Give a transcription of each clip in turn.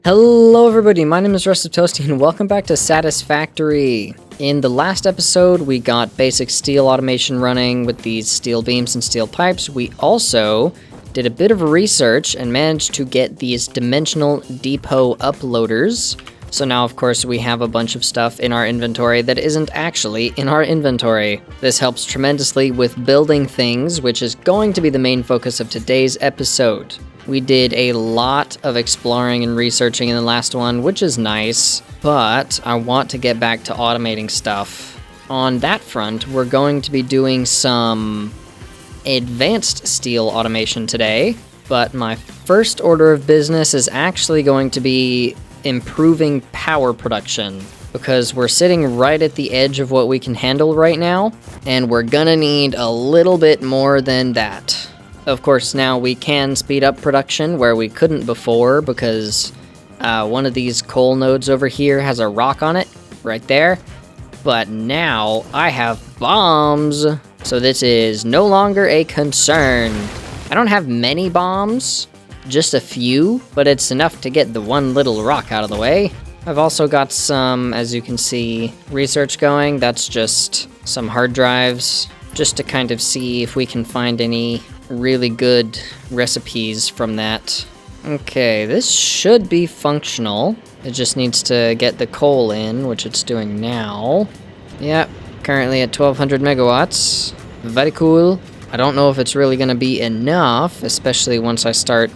Hello everybody, my name is Rusted Toasty and welcome back to Satisfactory. In the last episode, we got basic steel automation running with these steel beams and steel pipes. We also did a bit of research and managed to get these dimensional depot uploaders. So now, of course, we have a bunch of stuff in our inventory that isn't actually in our inventory. This helps tremendously with building things, which is going to be the main focus of today's episode. We did a lot of exploring and researching in the last one, which is nice, but I want to get back to automating stuff. On that front, we're going to be doing some advanced steel automation today, but my first order of business is actually going to be improving power production, because we're sitting right at the edge of what we can handle right now, and we're gonna need a little bit more than that. Of course, now we can speed up production where we couldn't before because one of these coal nodes over here has a rock on it, right there. But now I have bombs, so this is no longer a concern. I don't have many bombs, just a few, but it's enough to get the one little rock out of the way. I've also got some, as you can see, research going. That's just some hard drives, just to kind of see if we can find any really good recipes from that. Okay, this should be functional. It just needs to get the coal in, which it's doing now. Yep, currently at 1200 megawatts. Very cool. I don't know if it's really gonna be enough, especially once I start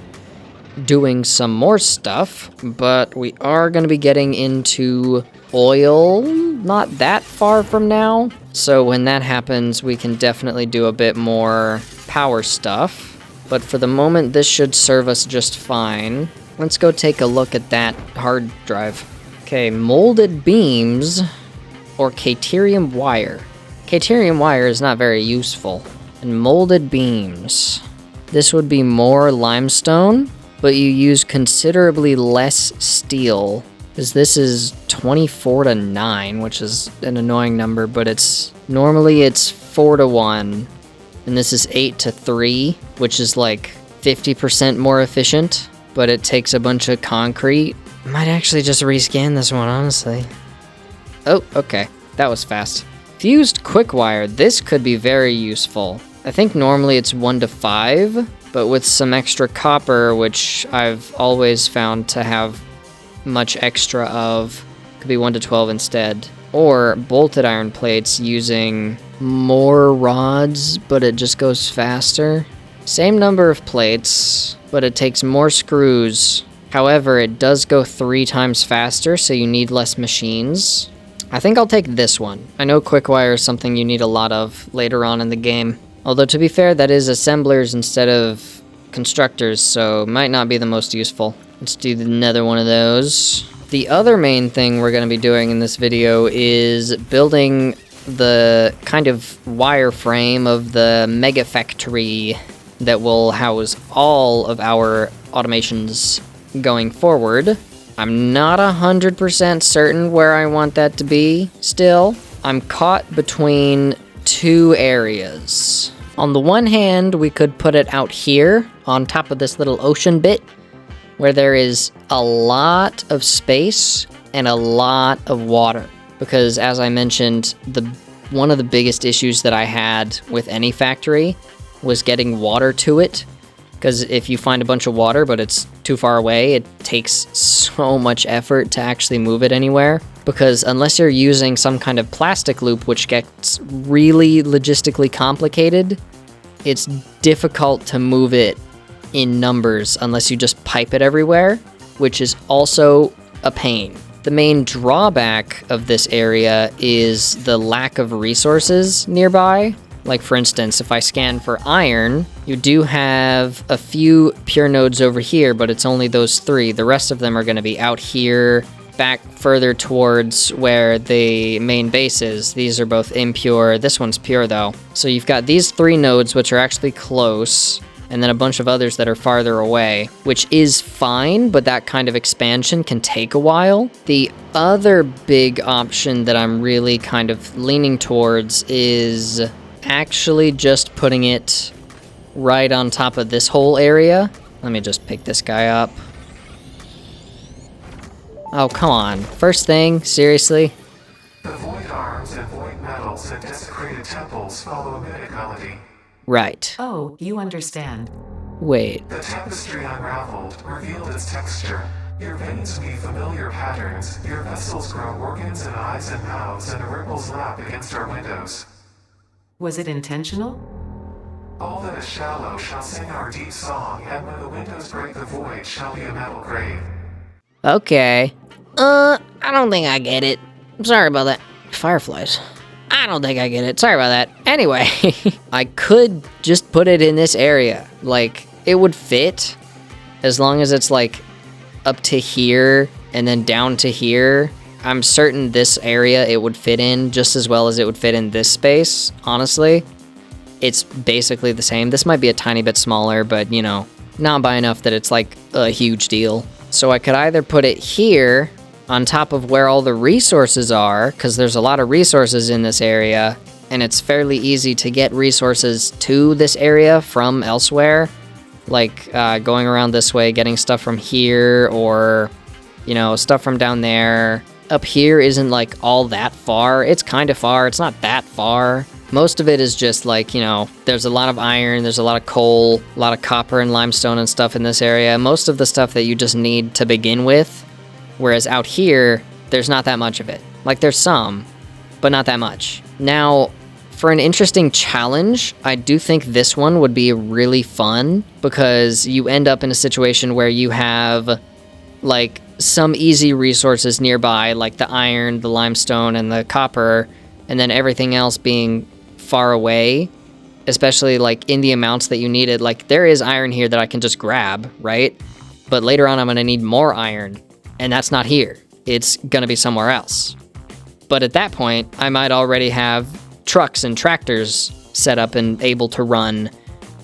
doing some more stuff, but we are gonna be getting into oil not that far from now. So when that happens, we can definitely do a bit more power stuff, but for the moment this should serve us just fine. Let's go take a look at that hard drive. Okay, molded beams or caterium wire. Caterium wire is not very useful. And molded beams. This would be more limestone, but you use considerably less steel, because this is 24-9, which is an annoying number, but normally it's 4-1. And this is 8-3, which is like 50% more efficient, but it takes a bunch of concrete. I might actually just rescan this one, honestly. Oh, okay. That was fast. Fused quick wire. This could be very useful. I think normally it's 1-5, but with some extra copper, which I've always found to have much extra of, could be 1-12 instead. Or bolted iron plates using more rods, but it just goes faster. Same number of plates, but it takes more screws. However, it does go 3 times faster, so you need less machines. I think I'll take this one. I know quick wire is something you need a lot of later on in the game. Although, to be fair, that is assemblers instead of constructors, so it might not be the most useful. Let's do another one of those. The other main thing we're going to be doing in this video is building the kind of wireframe of the mega factory that will house all of our automations going forward. I'm not 100% certain where I want that to be still. I'm caught between 2 areas. On the one hand, we could put it out here on top of this little ocean bit, where there is a lot of space and a lot of water. Because as I mentioned, one of the biggest issues that I had with any factory was getting water to it. Because if you find a bunch of water but it's too far away, it takes so much effort to actually move it anywhere. Because unless you're using some kind of plastic loop, which gets really logistically complicated, it's difficult to move it in numbers unless you just pipe it everywhere, which is also a pain. The main drawback of this area is the lack of resources nearby. Like for instance, if I scan for iron, you do have a few pure nodes over here, but it's only those 3. The rest of them are going to be out here, back further towards where the main base is. These are both impure. This one's pure though. So you've got these 3 nodes, which are actually close, and then a bunch of others that are farther away, which is fine, but that kind of expansion can take a while. The other big option that I'm really kind of leaning towards is actually just putting it right on top of this whole area. Let me just pick this guy up. Oh, come on. First thing? Seriously? The void arms and void metals and desecrated temples follow a mythology. Right. Oh, you understand. Wait. The tapestry unraveled, revealed its texture. Your veins weave familiar patterns, your vessels grow organs and eyes and mouths, and the ripples lap against our windows. Was it intentional? All that is shallow shall sing our deep song, and when the windows break the void shall be a metal grave. Okay. I don't think I get it. I'm sorry about that. Fireflies. I don't think I get it. Sorry about that. Anyway, I could just put it in this area. Like, it would fit as long as it's like up to here and then down to here. I'm certain this area it would fit in just as well as it would fit in this space, honestly. It's basically the same. This might be a tiny bit smaller, but, you know, not by enough that it's like a huge deal. So I could either put it here on top of where all the resources are, because there's a lot of resources in this area, and it's fairly easy to get resources to this area from elsewhere, like going around this way, getting stuff from here, or, you know, stuff from down there. Up here isn't like all that far. It's kind of far. It's not that far. Most of it is just like, you know, there's a lot of iron, there's a lot of coal, a lot of copper and limestone and stuff in this area. Most of the stuff that you just need to begin with. Whereas out here, there's not that much of it. Like, there's some, but not that much. Now, for an interesting challenge, I do think this one would be really fun, because you end up in a situation where you have, like, some easy resources nearby, like the iron, the limestone, and the copper, and then everything else being far away, especially, like, in the amounts that you needed. Like, there is iron here that I can just grab, right? But later on, I'm going to need more iron. And that's not here. It's gonna be somewhere else. But at that point, I might already have trucks and tractors set up and able to run.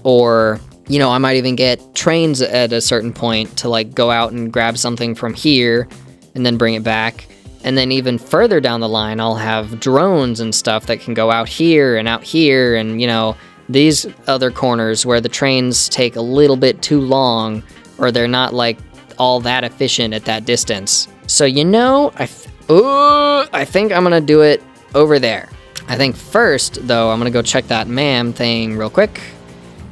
Or, you know, I might even get trains at a certain point to like go out and grab something from here and then bring it back. And then even further down the line, I'll have drones and stuff that can go out here. And, you know, these other corners where the trains take a little bit too long, or they're not like all that efficient at that distance. So, you know, I think I'm gonna do it over there. I think first, though, I'm gonna go check that MAM thing real quick,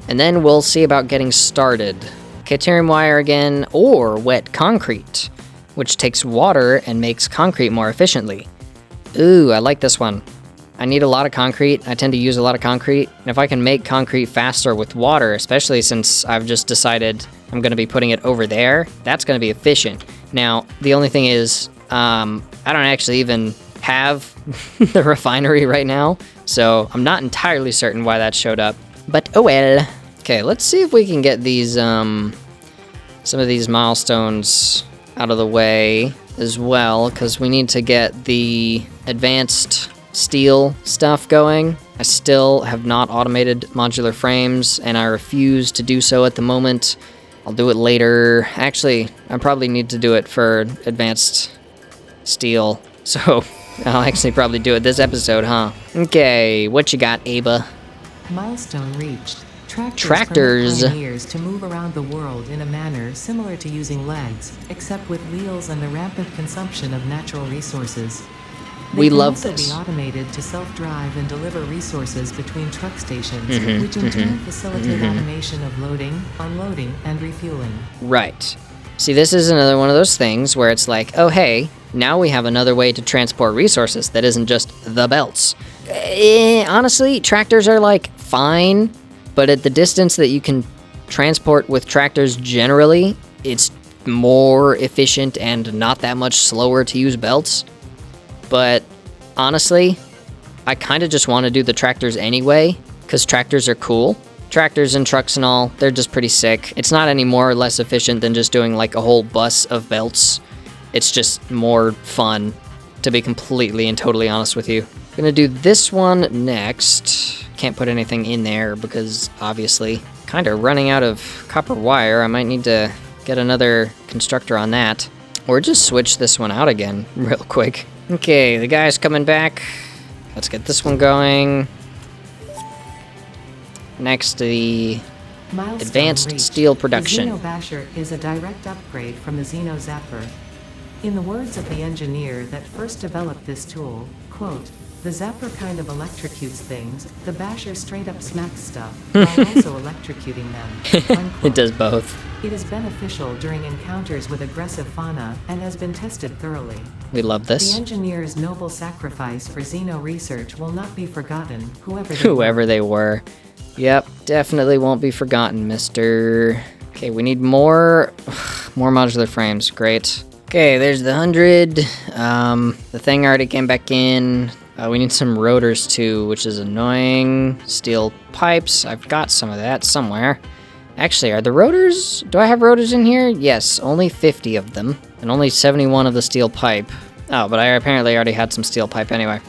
and then we'll see about getting started. Caterium wire again, or wet concrete, which takes water and makes concrete more efficiently. Ooh, I like this one. I need a lot of concrete. I tend to use a lot of concrete. And if I can make concrete faster with water, especially since I've just decided I'm going to be putting it over there, that's going to be efficient. Now, the only thing is, I don't actually even have the refinery right now, so I'm not entirely certain why that showed up. But oh well. Okay, let's see if we can get these, some of these milestones out of the way as well, because we need to get the advanced steel stuff going. I still have not automated modular frames, and I refuse to do so at the moment. I'll do it later. Actually, I probably need to do it for advanced steel, so I'll actually probably do it this episode, huh? Okay, what you got, Aba? Milestone reached. Tractors. Permit pioneers to move around the world in a manner similar to using legs, except with wheels and the rampant consumption of natural resources. We love They this. can also be automated to self-drive and deliver resources between truck stations, which in turn facilitate automation of loading, unloading, and refueling. Right. See, this is another one of those things where it's like, oh hey, now we have another way to transport resources that isn't just the belts. Honestly, tractors are like fine, but at the distance that you can transport with tractors generally, it's more efficient and not that much slower to use belts. But honestly, I kind of just want to do the tractors anyway, because tractors are cool. Tractors and trucks and all, they're just pretty sick. It's not any more or less efficient than just doing like a whole bus of belts. It's just more fun, to be completely and totally honest with you. I'm gonna do this one next. Can't put anything in there because obviously kind of running out of copper wire. I might need to get another constructor on that, or just switch this one out again real quick. Okay, the guy's coming back. Let's get this one going. Next, the advanced steel production. The Xeno Basher is a direct upgrade from the Xeno Zapper. In the words of the engineer that first developed this tool, quote, "The zapper kind of electrocutes things, the basher straight up smacks stuff, while also electrocuting them." Unquote. It does both. It is beneficial during encounters with aggressive fauna, and has been tested thoroughly. We love The this. engineer's noble sacrifice for Xeno research will not be forgotten, whoever they Whoever were. they were. Yep, definitely won't be forgotten, mister. Okay, we need more modular frames. Great. Okay, there's the 100. The thing already came back in. We need some rotors too, which is annoying. Steel pipes. I've got some of that somewhere. Actually, are the rotors... Do I have rotors in here? Yes, only 50 of them. And only 71 of the steel pipe. Oh, but I apparently already had some steel pipe anyway.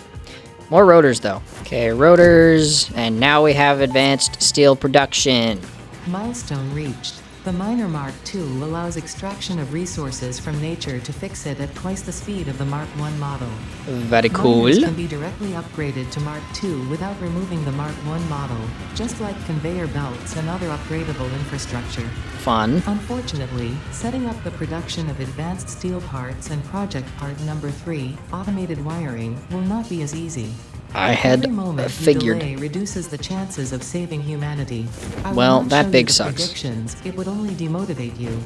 More rotors, though. Okay, rotors. And now we have advanced steel production. Milestone reached. The Miner Mark II allows extraction of resources from nature to fix it at twice the speed of the Mark I model. Very cool. Miners can be directly upgraded to Mark II without removing the Mark I model, just like conveyor belts and other upgradable infrastructure. Fun. Unfortunately, setting up the production of advanced steel parts and project part number 3, automated wiring, will not be as easy. I had Every moment figured. you delay reduces the chances of saving humanity. I will Well, not that show big you the sucks. predictions, it would only demotivate you.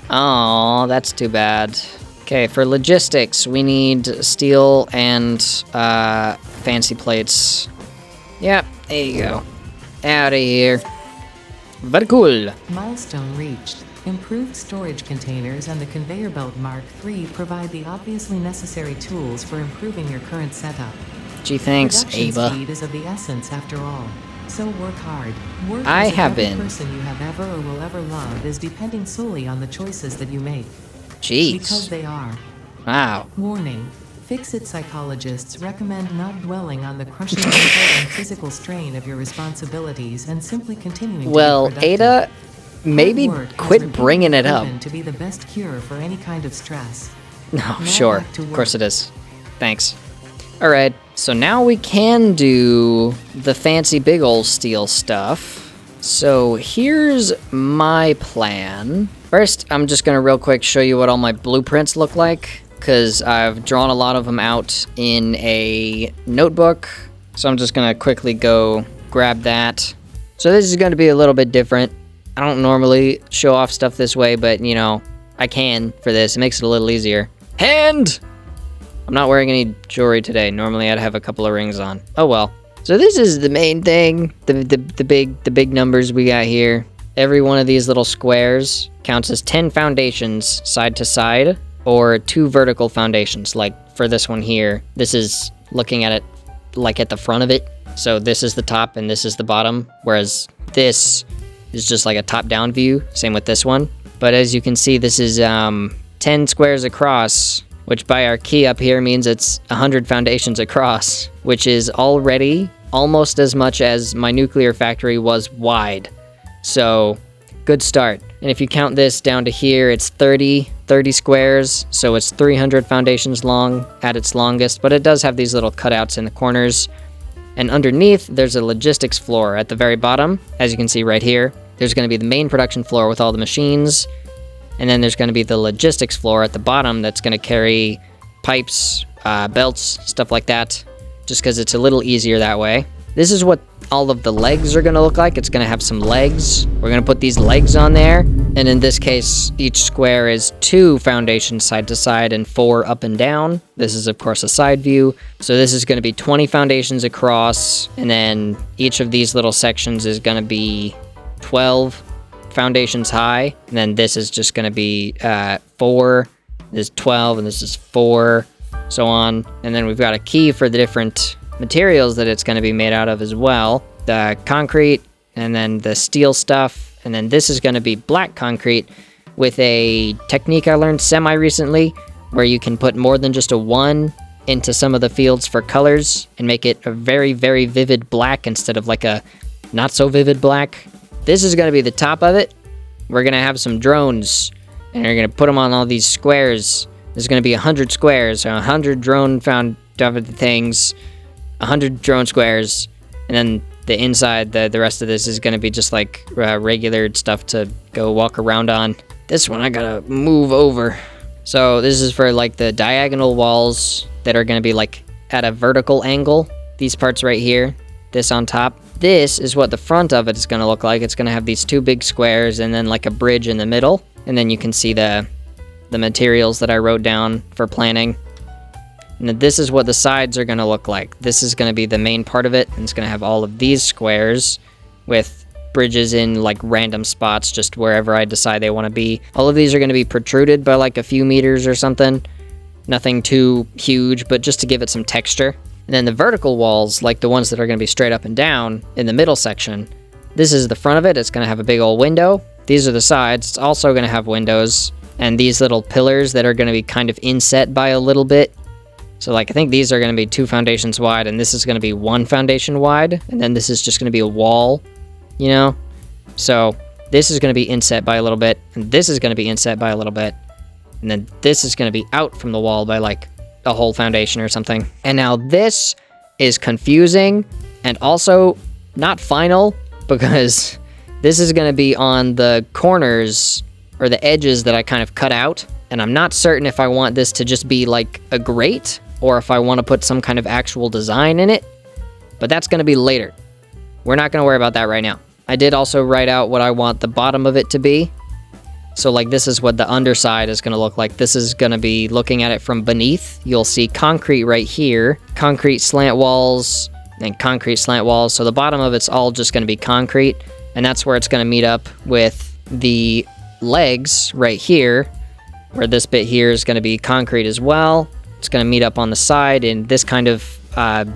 Aw, that's too bad. Okay, for logistics, we need steel and fancy plates. Yep, there you go. Out of here. Very cool. Milestone reached. Improved storage containers and the conveyor belt Mark III provide the obviously necessary tools for improving your current setup. Gee, thanks, Production Ava. speed is of the essence after all. So work hard. Work I as if have every been. person you have ever or will ever love is depending solely on the choices that you make. Because Jeez. they are. Wow. Warning. Fix-it psychologists recommend not dwelling on the crushing mental and physical strain of your responsibilities and simply continuing Well, to be productive. Ada, maybe Hard work has quit repeatedly bringing it up. proven to be the best cure for any kind of stress. No, Now sure. back to Of course work. it is. Thanks. Alright, so now we can do the fancy big ol' steel stuff. So here's my plan. First, I'm just gonna real quick show you what all my blueprints look like, because I've drawn a lot of them out in a notebook. So I'm just gonna quickly go grab that. So this is gonna be a little bit different. I don't normally show off stuff this way, but you know, I can for this. It makes it a little easier. And I'm not wearing any jewelry today. Normally I'd have a couple of rings on. Oh well. So this is the main thing. The big numbers we got here. Every one of these little squares counts as 10 foundations side to side, or 2 vertical foundations. Like for this one here, this is looking at it like at the front of it. So this is the top and this is the bottom, whereas this is just like a top-down view. Same with this one. But as you can see, this is 10 squares across, which by our key up here means it's 100 foundations across, which is already almost as much as my nuclear factory was wide. So, good start. And if you count this down to here, it's 30 squares, so it's 300 foundations long at its longest, but it does have these little cutouts in the corners. And underneath, there's a logistics floor at the very bottom, as you can see right here. There's going to be the main production floor with all the machines, and then there's going to be the logistics floor at the bottom that's going to carry pipes, belts, stuff like that, just because it's a little easier that way. This is what all of the legs are going to look like. It's going to have some legs. We're going to put these legs on there, and in this case, each square is 2 foundations side to side and 4 up and down. This is, of course, a side view. So this is going to be 20 foundations across, and then each of these little sections is going to be 12 foundations high, and then this is just going to be 4, this is 12, and this is 4, so on. And then we've got a key for the different materials that it's going to be made out of as well. The concrete, and then the steel stuff, and then this is going to be black concrete with a technique I learned semi-recently where you can put more than just a 1 into some of the fields for colors and make it a very, very vivid black instead of like a not so vivid black. This is going to be the top of it. We're going to have some drones, and we're going to put them on all these squares. There's going to be 100 squares, or 100 drone found things, 100 drone squares, and then the inside, the rest of this is going to be just like regular stuff to go walk around on. This one I gotta move over. So this is for like the diagonal walls that are gonna be like at a vertical angle. These parts right here, this on top. This is what the front of it is gonna look like. It's gonna have these two big squares and then like a bridge in the middle. And then you can see the materials that I wrote down for planning. And then this is what the sides are gonna look like. This is gonna be the main part of it, and it's gonna have all of these squares with bridges in like random spots, just wherever I decide they want to be. All of these are going to be protruded by like a few meters or something. Nothing too huge, but just to give it some texture. And then the vertical walls, like the ones that are going to be straight up and down in the middle section, this is the front of it. It's going to have a big old window. These are the sides. It's also going to have windows. And these little pillars that are going to be kind of inset by a little bit. So like I think these are going to be 2 foundations wide, and this is going to be 1 foundation wide. And then this is just going to be a wall. You know, so this is going to be inset by a little bit, and this is going to be inset by a little bit, and then this is going to be out from the wall by like a whole foundation or something. And now this is confusing and also not final, because this is going to be on the corners or the edges that I kind of cut out, and I'm not certain if I want this to just be like a grate or if I want to put some kind of actual design in it, but that's going to be later. We're not going to worry about that right now. I did also write out what I want the bottom of it to be. So like this is what the underside is going to look like. This is going to be looking at it from beneath. You'll see concrete right here, concrete slant walls and concrete slant walls. So the bottom of it's all just going to be concrete, and that's where it's going to meet up with the legs right here, where this bit here is going to be concrete as well. It's going to meet up on the side in this kind of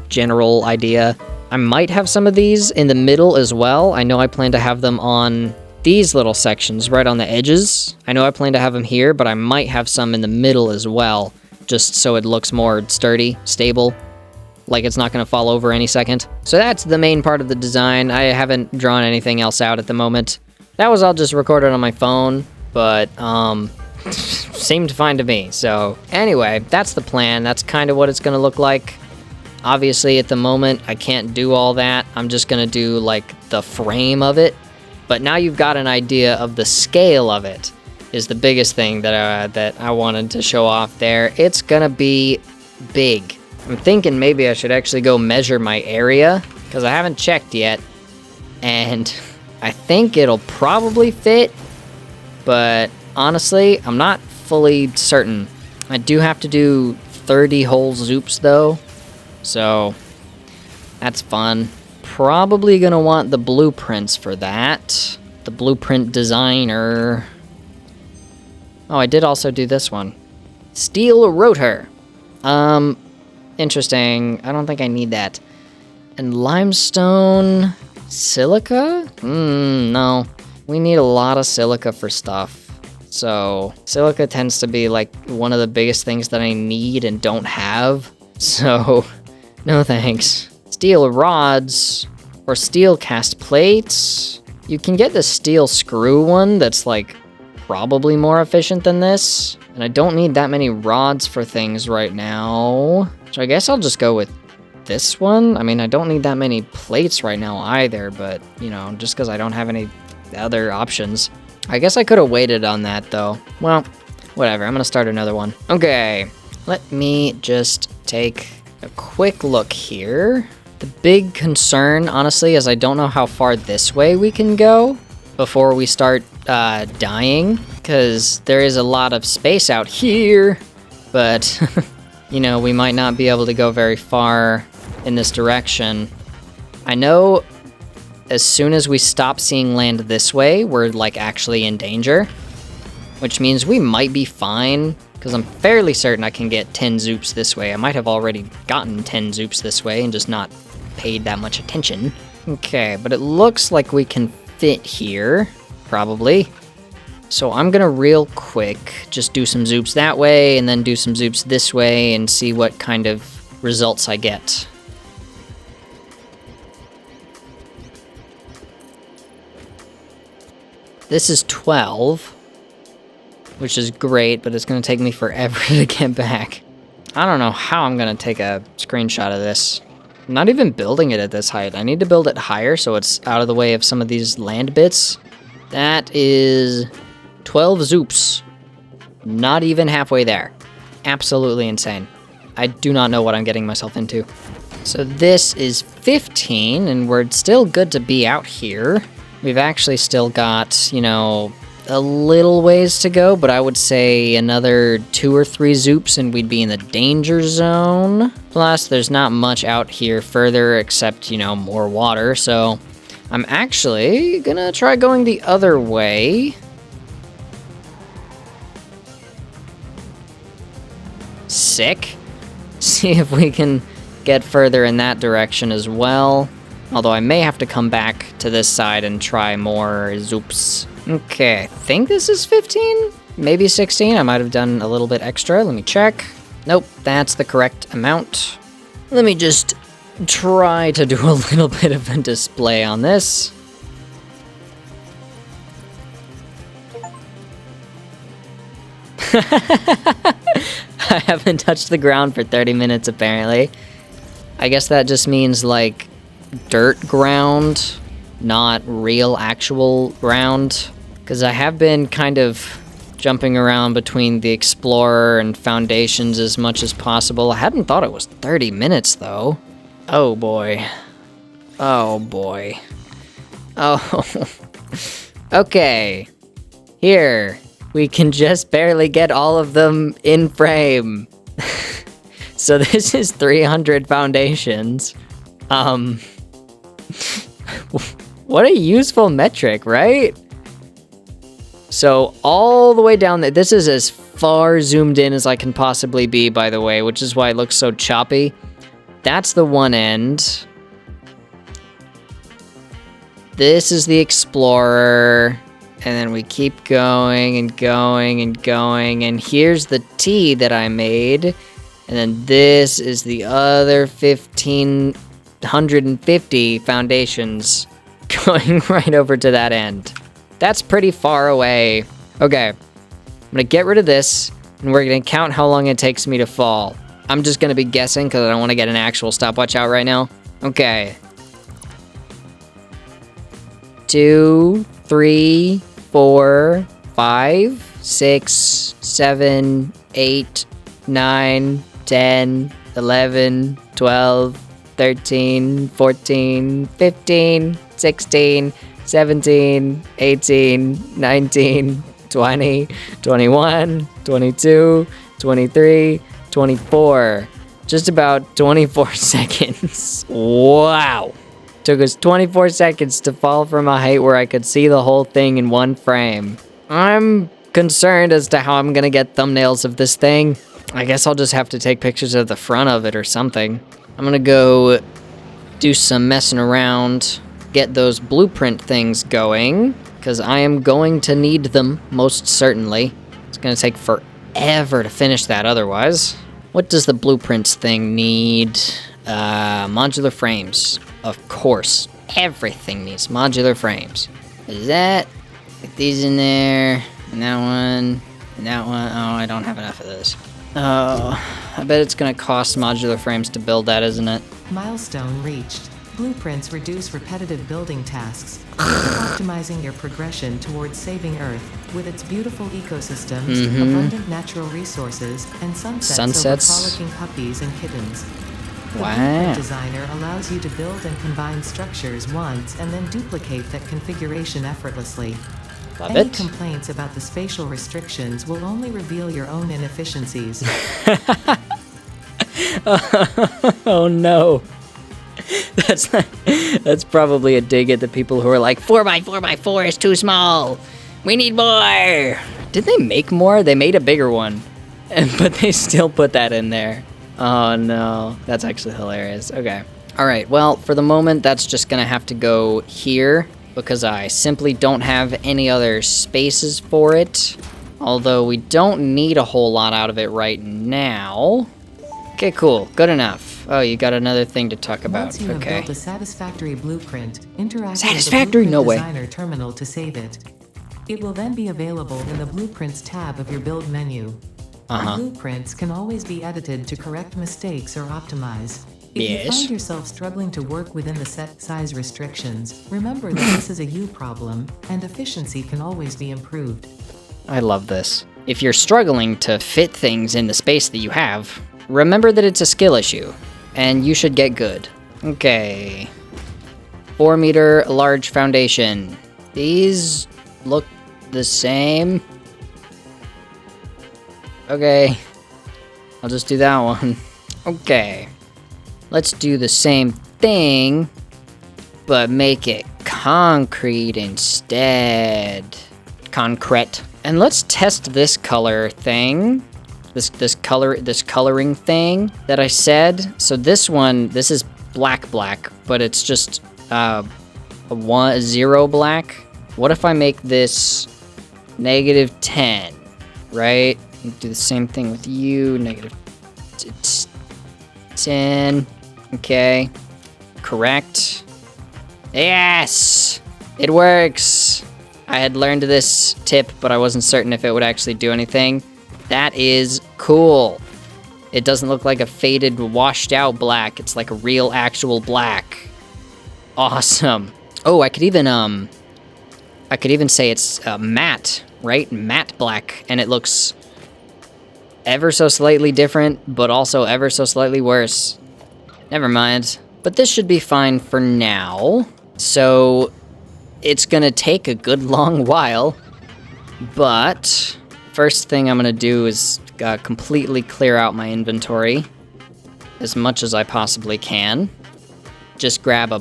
general idea. I might have some of these in the middle as well. I know I plan to have them on these little sections right on the edges. I know I plan to have them here, but I might have some in the middle as well, just so it looks more sturdy, stable, like it's not going to fall over any second. So that's the main part of the design. I haven't drawn anything else out at the moment. That was all just recorded on my phone, but seemed fine to me. So anyway, that's the plan. That's kind of what it's going to look like. Obviously, at the moment, I can't do all that. I'm just going to do, like, the frame of it. But now you've got an idea of the scale of it is the biggest thing that I wanted to show off there. It's going to be big. I'm thinking maybe I should actually go measure my area, because I haven't checked yet. And I think it'll probably fit. But honestly, I'm not fully certain. I do have to do 30 whole zoops, though. So, that's fun. Probably gonna want the blueprints for that. The blueprint designer. Oh, I did also do this one. Steel rotor. Interesting. I don't think I need that. And limestone silica? No. We need a lot of silica for stuff. So, silica tends to be like one of the biggest things that I need and don't have. So, no thanks. Steel rods or steel cast plates. You can get the steel screw one that's like probably more efficient than this. And I don't need that many rods for things right now. So I guess I'll just go with this one. I mean, I don't need that many plates right now either, but you know, just because I don't have any other options. I guess I could have waited on that though. Well, whatever, I'm gonna start another one. Okay, let me just take a quick look here. The big concern, honestly, is I don't know how far this way we can go before we start dying, because there is a lot of space out here, but you know, we might not be able to go very far in this direction. I know as soon as we stop seeing land this way, we're like actually in danger, which means we might be fine, because I'm fairly certain I can get 10 zoops this way. I might have already gotten 10 zoops this way and just not paid that much attention. Okay, but it looks like we can fit here, probably. So I'm gonna real quick just do some zoops that way and then do some zoops this way and see what kind of results I get. This is 12, which is great, but it's gonna take me forever to get back. I don't know how I'm gonna take a screenshot of this. I'm not even building it at this height. I need to build it higher so it's out of the way of some of these land bits. That is 12 zoops. Not even halfway there. Absolutely insane. I do not know what I'm getting myself into. So this is 15, and we're still good to be out here. We've actually still got, you know, a little ways to go, but I would say another 2 or 3 zoops and we'd be in the danger zone. Plus, there's not much out here further except, you know, more water, so I'm actually gonna try going the other way. Sick. See if we can get further in that direction as well. Although I may have to come back to this side and try more zoops. Okay, I think this is 15, maybe 16. I might have done a little bit extra. Let me check. Nope, that's the correct amount. Let me just try to do a little bit of a display on this. I haven't touched the ground for 30 minutes apparently. I guess that just means like dirt ground, not real actual ground. Because I have been kind of jumping around between the Explorer and Foundations as much as possible. I hadn't thought it was 30 minutes though. Oh boy. Oh boy. Oh. Okay. Here. We can just barely get all of them in frame. So this is 300 foundations. What a useful metric, right? So all the way down there, this is as far zoomed in as I can possibly be, by the way, which is why it looks so choppy. That's the one end. This is the Explorer. And then we keep going and going and going. And here's the T that I made. And then this is the other 1,550 foundations going right over to that end. That's pretty far away. Okay, I'm gonna get rid of this, and we're gonna count how long it takes me to fall. I'm just gonna be guessing because I don't want to get an actual stopwatch out right now. Okay. 2, 3, 4, 5, 6, 7, 8, 9, 10, 11, 12, 13, 14, 15, 16, 17, 18, 19, 20, 21, 22, 23, 24. Just about 24 seconds. Wow. Took us 24 seconds to fall from a height where I could see the whole thing in one frame. I'm concerned as to how I'm gonna get thumbnails of this thing. I guess I'll just have to take pictures of the front of it or something. I'm gonna go do some messing around, get those blueprint things going, because I am going to need them, most certainly. It's gonna take forever to finish that otherwise. What does the blueprints thing need? Modular frames. Of course. Everything needs modular frames. Is that? Get these in there, and that one, and that one. Oh, I don't have enough of this. Oh, I bet it's gonna cost modular frames to build that, isn't it? Milestone reached. Blueprints reduce repetitive building tasks, optimizing your progression towards saving Earth with its beautiful ecosystems, abundant natural resources, and sunsets over frolicking puppies and kittens. The Blueprint Designer allows you to build and combine structures once and then duplicate that configuration effortlessly. Any complaints about the spatial restrictions will only reveal your own inefficiencies. Oh no. That's probably a dig at the people who are like, 4x4x4 is too small. We need more. Did they make more? They made a bigger one, but they still put that in there. Oh no, that's actually hilarious. Okay. All right, well, for the moment, that's just gonna have to go here because I simply don't have any other spaces for it. Although we don't need a whole lot out of it right now. Okay, cool, good enough. Oh, you got another thing to talk about. Once you have built a Satisfactory blueprint, interact Satisfactory? with the No way. Blueprint Designer terminal to save it. It will then be available in the Blueprints tab of your build menu. Blueprints can always be edited to correct mistakes or optimize. If you find yourself struggling to work within the set size restrictions, remember that this is a you problem, and efficiency can always be improved. I love this. If you're struggling to fit things in the space that you have, remember that it's a skill issue, and you should get good. Okay. 4-meter large foundation. These look the same. Okay. I'll just do that one. Okay. Let's do the same thing, but make it concrete instead. Concrete. And let's test this color thing. This coloring thing that I said. So this is black, but it's just a 0 black. What if I make this -10, right? Do the same thing with you, -10. Okay, correct. Yes, it works. I had learned this tip, but I wasn't certain if it would actually do anything. That is cool. It doesn't look like a faded, washed out black. It's like a real, actual black. Awesome. Oh, I could even say it's matte, right? Matte black, and it looks ever so slightly different, but also ever so slightly worse. Never mind. But this should be fine for now. So it's gonna take a good long while, but first thing I'm gonna do is completely clear out my inventory as much as I possibly can. Just grab a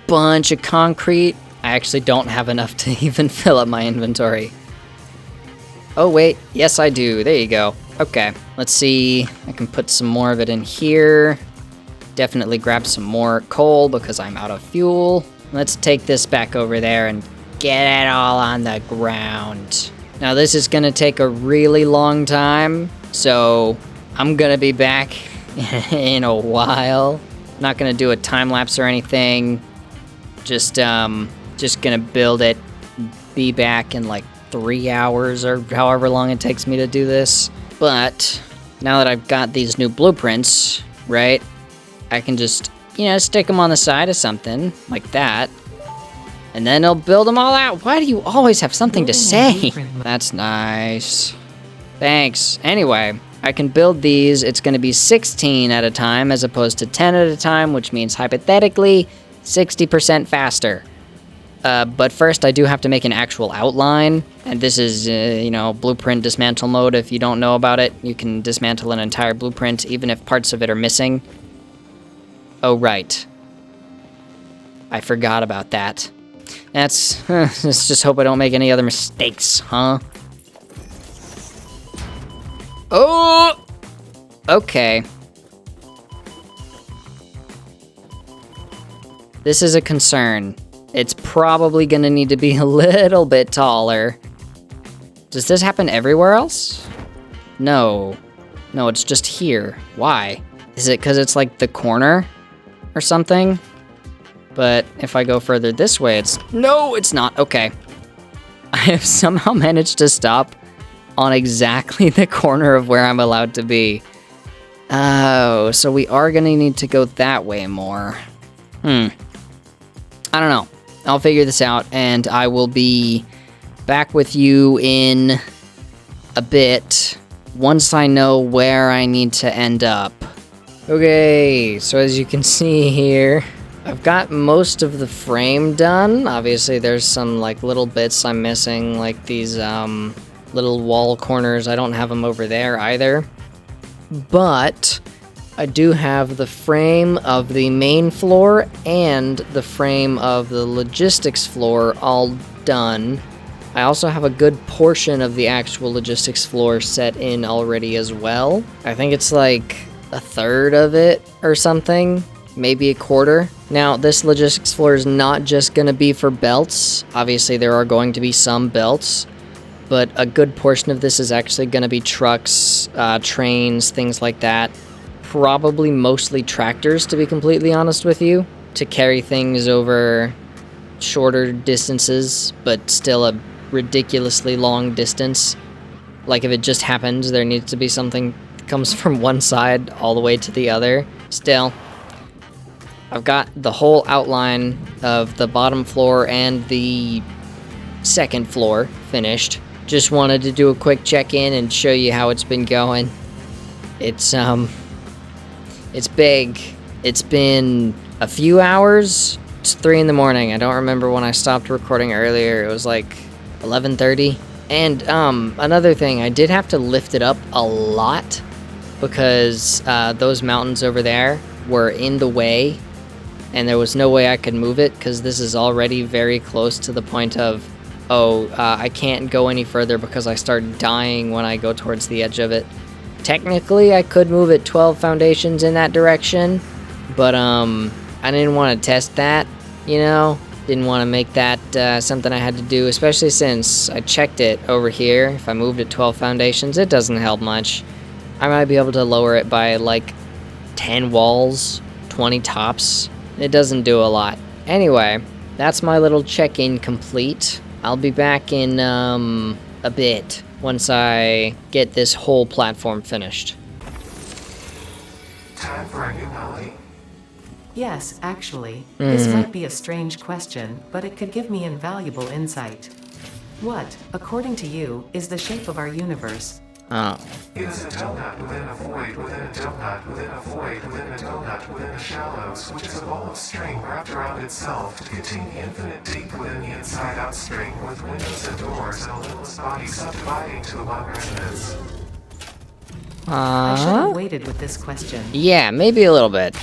bunch of concrete. I actually don't have enough to even fill up my inventory. Oh wait, yes I do. There you go. Okay, let's see. I can put some more of it in here. Definitely grab some more coal because I'm out of fuel. Let's take this back over there and get it all on the ground. Now this is gonna take a really long time, so I'm gonna be back in a while. Not gonna do a time lapse or anything. Just gonna build it, be back in like 3 hours or however long it takes me to do this. But now that I've got these new blueprints, right, I can just, stick them on the side of something like that. And then it'll build them all out. Why do you always have something to say? That's nice. Thanks. Anyway, I can build these. It's going to be 16 at a time as opposed to 10 at a time, which means hypothetically 60% faster. But first I do have to make an actual outline. And this is, blueprint dismantle mode. If you don't know about it, you can dismantle an entire blueprint even if parts of it are missing. Oh, right. I forgot about that. Let's just hope I don't make any other mistakes, huh? Oh! Okay. This is a concern. It's probably gonna need to be a little bit taller. Does this happen everywhere else? No. No, it's just here. Why? Is it because it's like the corner or something? But if I go further this way, no, it's not. Okay. I have somehow managed to stop on exactly the corner of where I'm allowed to be. Oh, so we are gonna need to go that way more. I don't know. I'll figure this out, and I will be back with you in a bit once I know where I need to end up. Okay, so as you can see here, I've got most of the frame done. Obviously, there's some like little bits I'm missing, like these little wall corners. I don't have them over there either. But I do have the frame of the main floor and the frame of the logistics floor all done. I also have a good portion of the actual logistics floor set in already as well. I think it's like a third of it or something, maybe a quarter. Now, this logistics floor is not just going to be for belts. Obviously, there are going to be some belts, but a good portion of this is actually going to be trucks, trains, things like that. Probably mostly tractors, to be completely honest with you, to carry things over shorter distances, but still a ridiculously long distance. Like if it just happens, there needs to be something that comes from one side all the way to the other. Still, I've got the whole outline of the bottom floor and the second floor finished. Just wanted to do a quick check-in and show you how it's been going. It's big. It's been a few hours. It's 3 in the morning. I don't remember when I stopped recording earlier. It was like 11:30. And another thing, I did have to lift it up a lot because those mountains over there were in the way, and there was no way I could move it because this is already very close to the point of, I can't go any further because I start dying when I go towards the edge of it. Technically, I could move it 12 foundations in that direction, but I didn't want to test that, you know? Didn't want to make that something I had to do, especially since I checked it over here. If I moved it 12 foundations, it doesn't help much. I might be able to lower it by like 10 walls, 20 tops. It doesn't do a lot. Anyway, that's my little check-in complete. I'll be back in a bit once I get this whole platform finished. Time for a new melody. Yes, actually. This might be a strange question, but it could give me invaluable insight. What, according to you, is the shape of our universe? Oh. It is a donut within a void within a donut within a void within a donut within the shallows, which is a ball of string wrapped around itself to contain the infinite deep within the inside-out string, with windows and doors and a limitless body subdividing to the one resonance. I should have waited with this question. Yeah, maybe a little bit.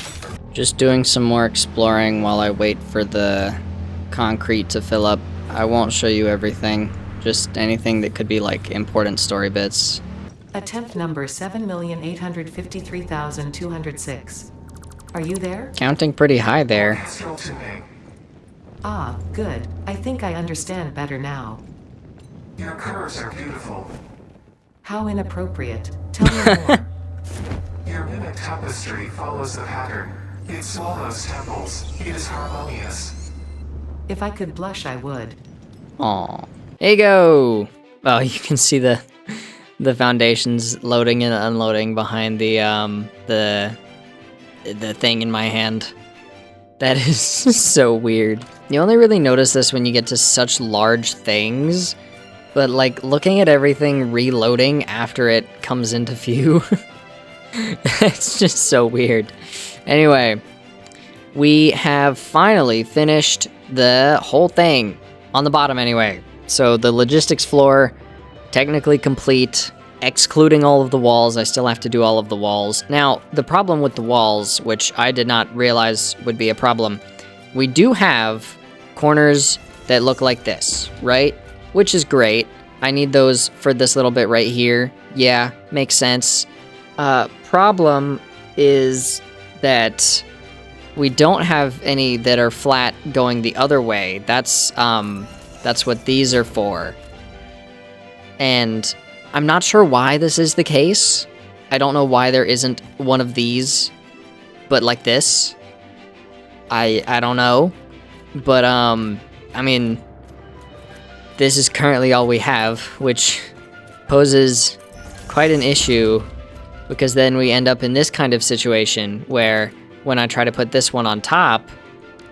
Just doing some more exploring while I wait for the concrete to fill up. I won't show you everything, just anything that could be like important story bits. Attempt number 7,853,206. Are you there? Counting pretty high there. Astral tuning. Ah, good. I think I understand better now. Your curves are beautiful. How inappropriate. Tell me more. Your mimic tapestry follows the pattern. It swallows temples. It is harmonious. If I could blush, I would. Aw. There you go! Oh, you can see the foundations loading and unloading behind the thing in my hand. That is so weird. You only really notice this when you get to such large things, but like looking at everything reloading after it comes into view, it's just so weird. Anyway, we have finally finished the whole thing, on the bottom anyway. So the logistics floor, technically complete, excluding all of the walls. I still have to do all of the walls. Now, the problem with the walls, which I did not realize would be a problem, we do have corners that look like this, right? Which is great. I need those for this little bit right here. Yeah, makes sense. Problem is that we don't have any that are flat going the other way. That's what these are for. And I'm not sure why this is the case. I don't know why there isn't one of these, but like this. I don't know. But, I mean, this is currently all we have, which poses quite an issue, because then we end up in this kind of situation where when I try to put this one on top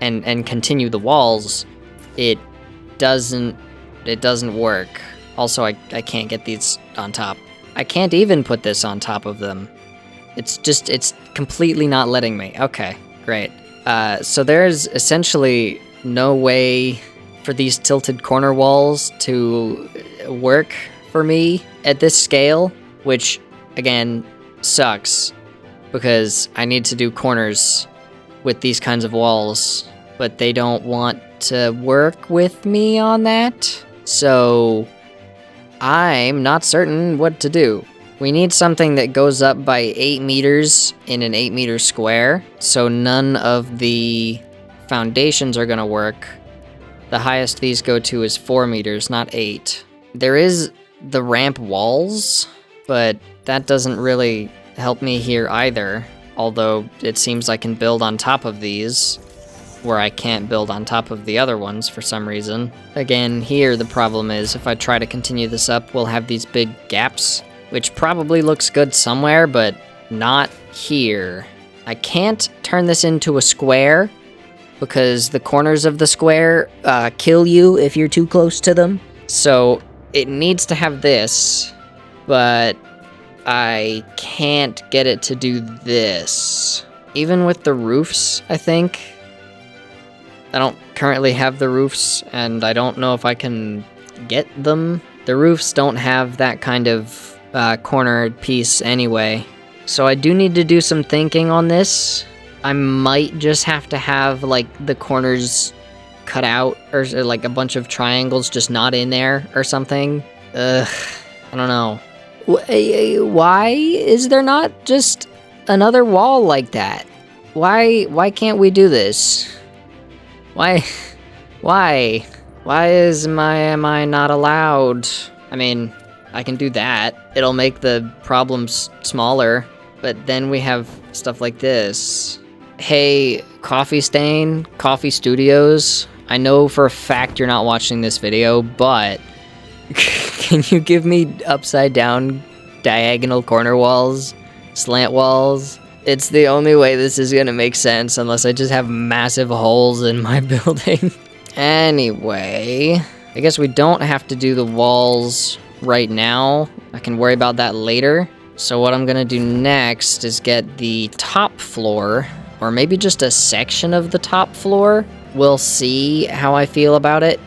and continue the walls, it doesn't work. Also, I can't get these on top. I can't even put this on top of them. It's completely not letting me. Okay, great. So there's essentially no way for these tilted corner walls to work for me at this scale, which, again, sucks, because I need to do corners with these kinds of walls, but they don't want to work with me on that, so I'm not certain what to do. We need something that goes up by 8 meters in an 8 meter square, so none of the foundations are gonna work. The highest these go to is 4 meters, not 8. There is the ramp walls, but that doesn't really help me here either, although it seems I can build on top of these, where I can't build on top of the other ones for some reason. Again, here the problem is if I try to continue this up, we'll have these big gaps, which probably looks good somewhere, but not here. I can't turn this into a square, because the corners of the square kill you if you're too close to them. So it needs to have this, but I can't get it to do this. Even with the roofs, I think. I don't currently have the roofs, and I don't know if I can get them. The roofs don't have that kind of cornered piece anyway. So I do need to do some thinking on this. I might just have to have, like, the corners cut out, or like a bunch of triangles just not in there or something. I don't know. Why is there not just another wall like that? Why can't we do this? Why am I not allowed? I mean, I can do that. It'll make the problems smaller, but then we have stuff like this. Hey, Coffee Stain, Coffee Studios, I know for a fact you're not watching this video, but can you give me upside down diagonal corner walls, slant walls? It's the only way this is gonna make sense unless I just have massive holes in my building. Anyway, I guess we don't have to do the walls right now. I can worry about that later. So what I'm gonna do next is get the top floor, or maybe just a section of the top floor. We'll see how I feel about it,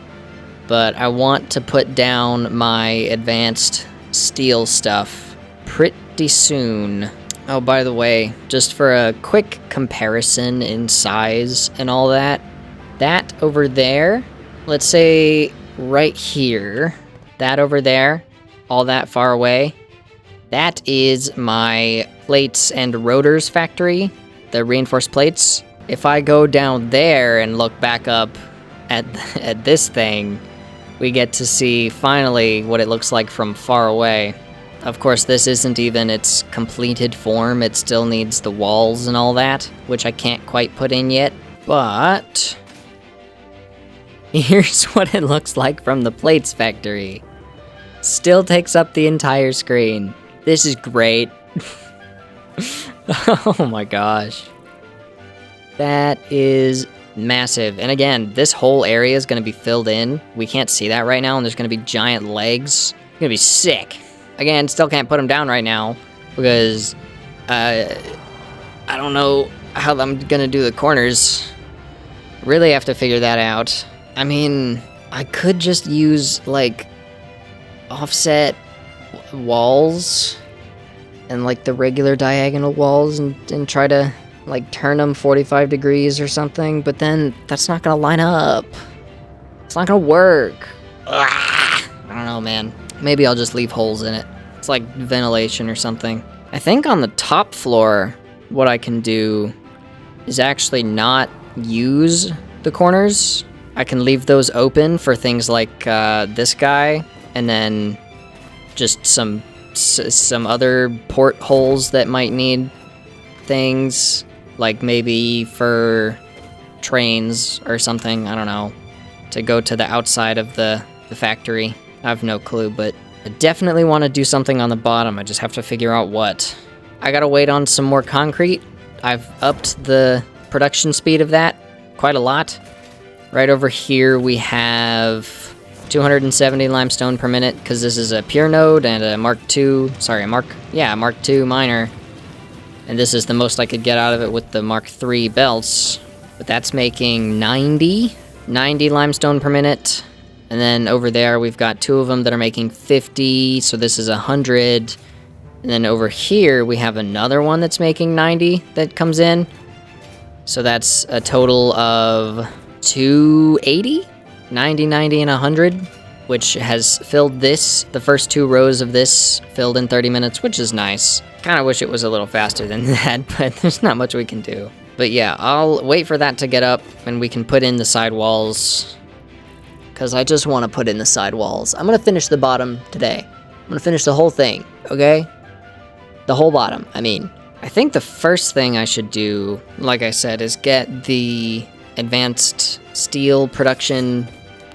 but I want to put down my advanced steel stuff pretty soon. Oh, by the way, just for a quick comparison in size and all that, that over there, let's say right here, that over there, all that far away, that is my plates and rotors factory, the reinforced plates. If I go down there and look back up at this thing, we get to see finally what it looks like from far away. Of course, this isn't even its completed form. It still needs the walls and all that, which I can't quite put in yet. But here's what it looks like from the plates factory. Still takes up the entire screen. This is great. Oh my gosh. That is massive. And again, this whole area is going to be filled in. We can't see that right now, and there's going to be giant legs. It's going to be sick. Again, still can't put them down right now because I don't know how I'm gonna do the corners. Really have to figure that out. I mean, I could just use like offset walls and like the regular diagonal walls and try to like turn them 45 degrees or something, but then that's not gonna line up. It's not gonna work. I don't know, man. Maybe I'll just leave holes in it. It's like ventilation or something. I think on the top floor, what I can do is actually not use the corners. I can leave those open for things like this guy, and then just some other portholes that might need things, like maybe for trains or something, I don't know, to go to the outside of the factory. I have no clue, but I definitely want to do something on the bottom. I just have to figure out what. I gotta wait on some more concrete. I've upped the production speed of that quite a lot. Right over here we have 270 limestone per minute, because this is a pure node and a Mark II miner. And this is the most I could get out of it with the Mark III belts. But that's making 90 limestone per minute. And then over there, we've got two of them that are making 50, so this is 100. And then over here, we have another one that's making 90 that comes in. So that's a total of 280? 90, 90, and 100, which has filled this. The first two rows of this filled in 30 minutes, which is nice. Kind of wish it was a little faster than that, but there's not much we can do. But yeah, I'll wait for that to get up, and we can put in the side walls, because I just want to put in the side walls. I'm going to finish the bottom today. I'm going to finish the whole thing, okay? The whole bottom, I mean. I think the first thing I should do, like I said, is get the advanced steel production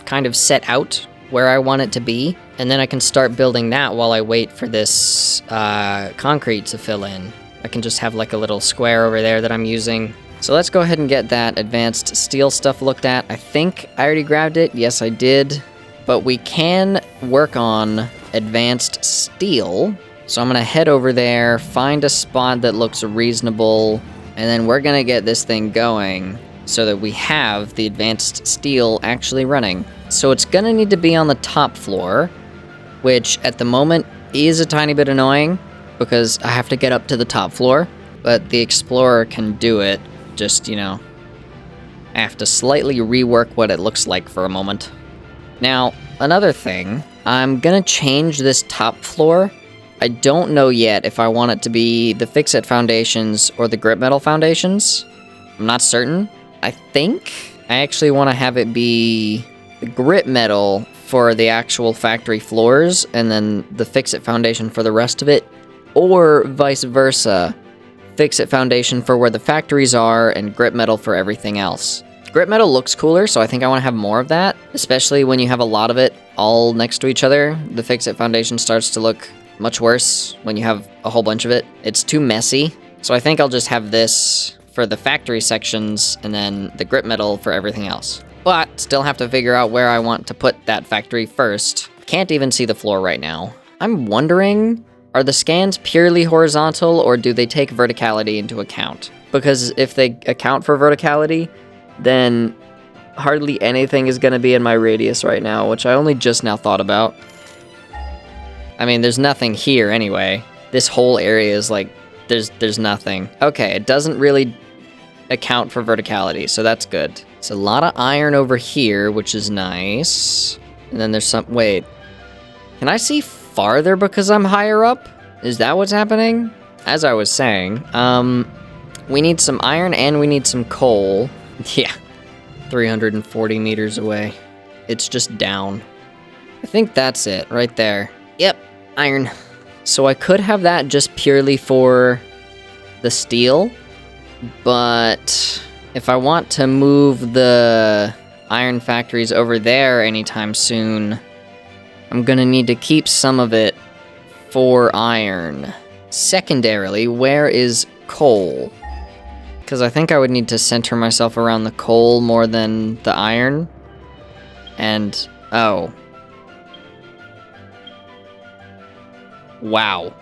kind of set out where I want it to be, and then I can start building that while I wait for this concrete to fill in. I can just have like a little square over there that I'm using. So let's go ahead and get that advanced steel stuff looked at. I think I already grabbed it. Yes, I did. but we can work on advanced steel. So I'm gonna head over there, find a spot that looks reasonable, and then we're gonna get this thing going so that we have the advanced steel actually running. So it's gonna need to be on the top floor, which at the moment is a tiny bit annoying because I have to get up to the top floor, but the Explorer can do it. Just, you know, I have to slightly rework what it looks like for a moment. Now, another thing, I'm gonna change this top floor. I don't know yet if I want it to be the Fix-It foundations or the grip metal foundations. I'm not certain. I think I actually want to have it be the grip metal for the actual factory floors and then the Fix-It foundation for the rest of it, or vice versa. Fix-It foundation for where the factories are and grip metal for everything else. Grip metal looks cooler, so I think I want to have more of that, especially when you have a lot of it all next to each other. The Fix-It foundation starts to look much worse when you have a whole bunch of it. It's too messy, so I think I'll just have this for the factory sections and then the grip metal for everything else. But still have to figure out where I want to put that factory first. Can't even see the floor right now. I'm wondering, are the scans purely horizontal or do they take verticality into account? Because if they account for verticality, then hardly anything is going to be in my radius right now, which I only just now thought about. I mean, there's nothing here anyway. This whole area is like, there's nothing. Okay, it doesn't really account for verticality, so that's good. It's a lot of iron over here, which is nice. And then there's some, wait. Can I see farther because I'm higher up? Is that what's happening? As I was saying, we need some iron and we need some coal. Yeah, 340 meters away. It's just down. I think that's it, right there. Yep, iron. So I could have that just purely for the steel, but if I want to move the iron factories over there anytime soon, I'm gonna need to keep some of it for iron. Secondarily, where is coal? Because I think I would need to center myself around the coal more than the iron. And, oh. Wow.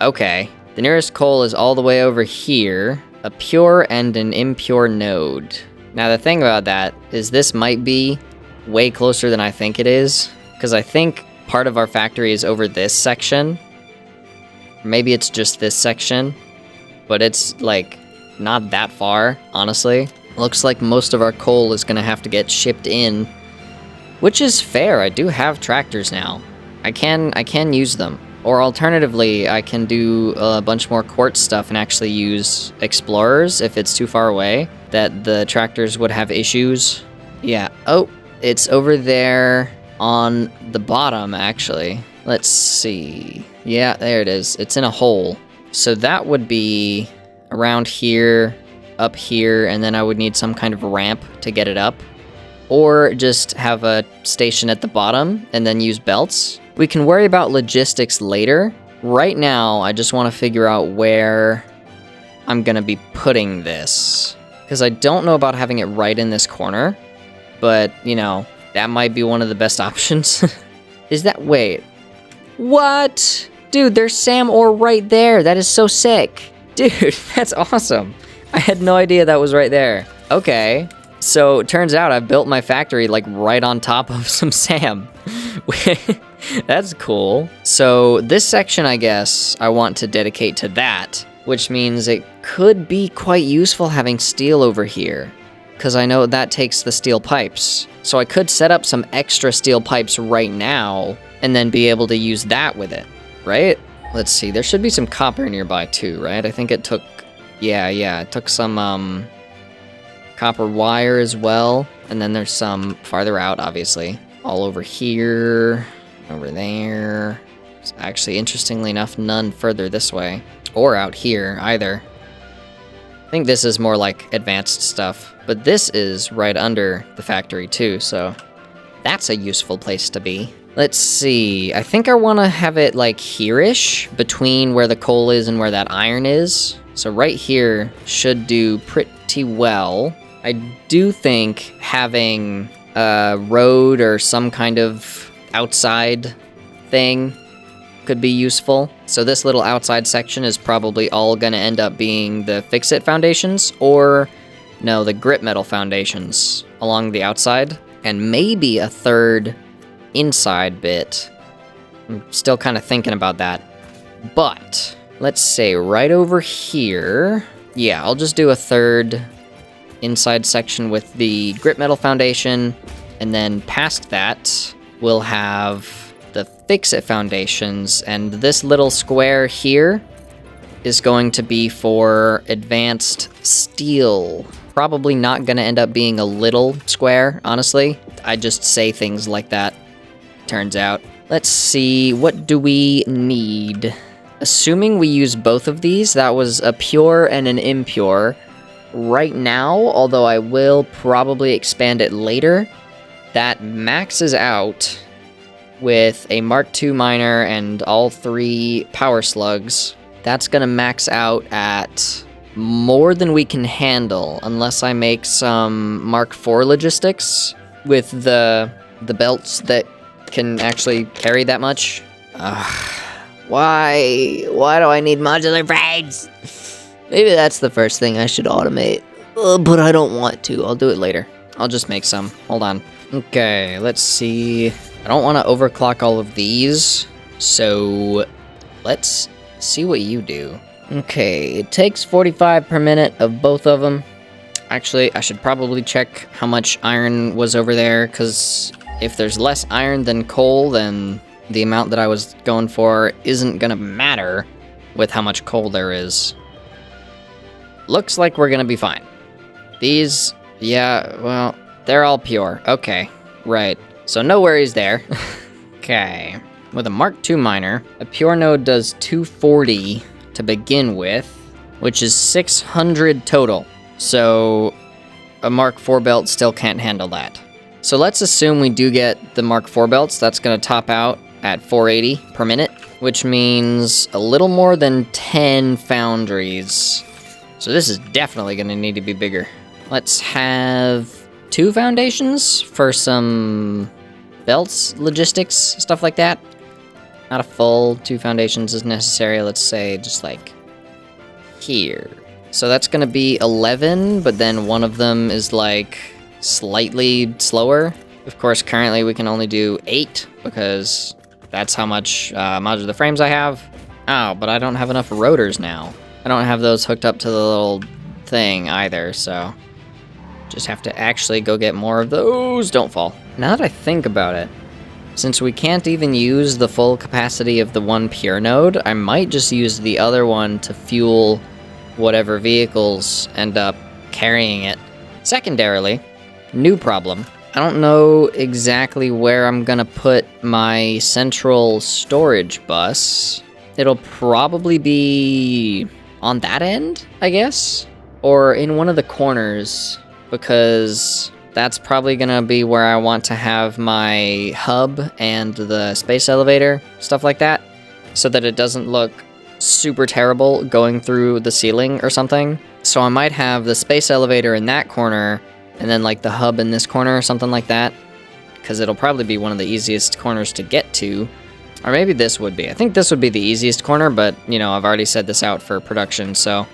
Okay. The nearest coal is all the way over here. A pure and an impure node. Now the thing about that is this might be way closer than I think it is. Because I think part of our factory is over this section. Maybe it's just this section. But it's like not that far, honestly. Looks like most of our coal is going to have to get shipped in. Which is fair, I do have tractors now. I can use them. Or alternatively, I can do a bunch more quartz stuff and actually use explorers if it's too far away, that the tractors would have issues. Yeah, oh, it's over there on the bottom, actually. Let's see. Yeah, there it is. It's in a hole. So that would be around here, up here, and then I would need some kind of ramp to get it up. Or just have a station at the bottom and then use belts. We can worry about logistics later. Right now, I just want to figure out where I'm going to be putting this. Because I don't know about having it right in this corner. But, you know, that might be one of the best options. Is that... Wait. What? Dude, there's Sam ore right there. That is so sick. Dude, that's awesome. I had no idea that was right there. Okay. So, it turns out I've built my factory, like, right on top of some Sam. That's cool. So, this section, I guess, I want to dedicate to that, which means it could be quite useful having steel over here, because I know that takes the steel pipes. So, I could set up some extra steel pipes right now, and then be able to use that with it, right? Let's see, there should be some copper nearby too, right? I think it took, yeah, it took some, copper wire as well. And then there's some farther out, obviously. All over here, over there. There's actually, interestingly enough, none further this way. Or out here, either. I think this is more like advanced stuff. But this is right under the factory too, so that's a useful place to be. Let's see, I think I want to have it like here-ish, between where the coal is and where that iron is. So right here should do pretty well. I do think having road or some kind of outside thing could be useful. So this little outside section is probably all going to end up being the fix-it foundations, or no, the grip metal foundations along the outside, and maybe a third inside bit. I'm still kind of thinking about that. But let's say right over here, yeah, I'll just do a third inside section with the grip metal foundation, and then past that we'll have the fix-it foundations, and this little square here is going to be for advanced steel. Probably not going to end up being a little square, honestly. I just say things like that, turns out. Let's see, what do we need? Assuming we use both of these, that was a pure and an impure. Right now, although I will probably expand it later, that maxes out with a Mark II miner and all 3 power slugs. That's gonna max out at more than we can handle, unless I make some Mark IV logistics with the belts that can actually carry that much. Why do I need modular frames? Maybe that's the first thing I should automate. But I don't want to. I'll do it later. I'll just make some. Hold on. Okay, let's see. I don't want to overclock all of these, so let's see what you do. Okay, it takes 45 per minute of both of them. Actually, I should probably check how much iron was over there, because if there's less iron than coal, then the amount that I was going for isn't gonna matter with how much coal there is. Looks like we're gonna be fine. These, yeah, well, they're all pure. Okay, right. So no worries there. Okay. With a Mark II miner, a pure node does 240 to begin with, which is 600 total. So a Mark IV belt still can't handle that. So let's assume we do get the Mark IV belts. That's going to top out at 480 per minute, which means a little more than 10 foundries. So this is definitely going to need to be bigger. Let's have 2 foundations for some belts, logistics, stuff like that. Not a full 2 foundations is necessary. Let's say just like here. So that's going to be 11, but then one of them is like slightly slower. Of course, currently we can only do 8 because that's how much modular frames I have. Oh, but I don't have enough rotors now. I don't have those hooked up to the little thing either, so just have to actually go get more of those. Don't fall. Now that I think about it, since we can't even use the full capacity of the one pure node, I might just use the other one to fuel whatever vehicles end up carrying it. Secondarily, new problem. I don't know exactly where I'm gonna put my central storage bus. It'll probably be on that end, I guess? Or in one of the corners, because that's probably gonna be where I want to have my hub and the space elevator, stuff like that, so that it doesn't look super terrible going through the ceiling or something. So I might have the space elevator in that corner, and then like the hub in this corner or something like that, because it'll probably be one of the easiest corners to get to. Or maybe this would be. I think this would be the easiest corner, but, you know, I've already set this out for production, so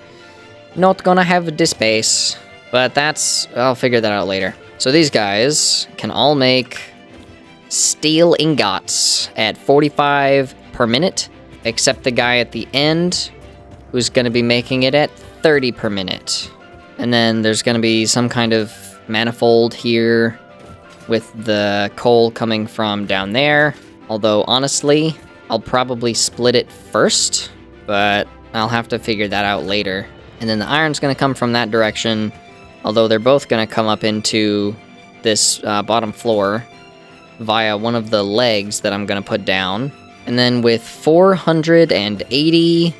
not gonna have the space. But I'll figure that out later. So these guys can all make steel ingots at 45 per minute, except the guy at the end, who's gonna be making it at 30 per minute. And then there's gonna be some kind of manifold here with the coal coming from down there. Although, honestly, I'll probably split it first, but I'll have to figure that out later. And then the iron's gonna come from that direction, although they're both gonna come up into this bottom floor via one of the legs that I'm gonna put down. And then with 480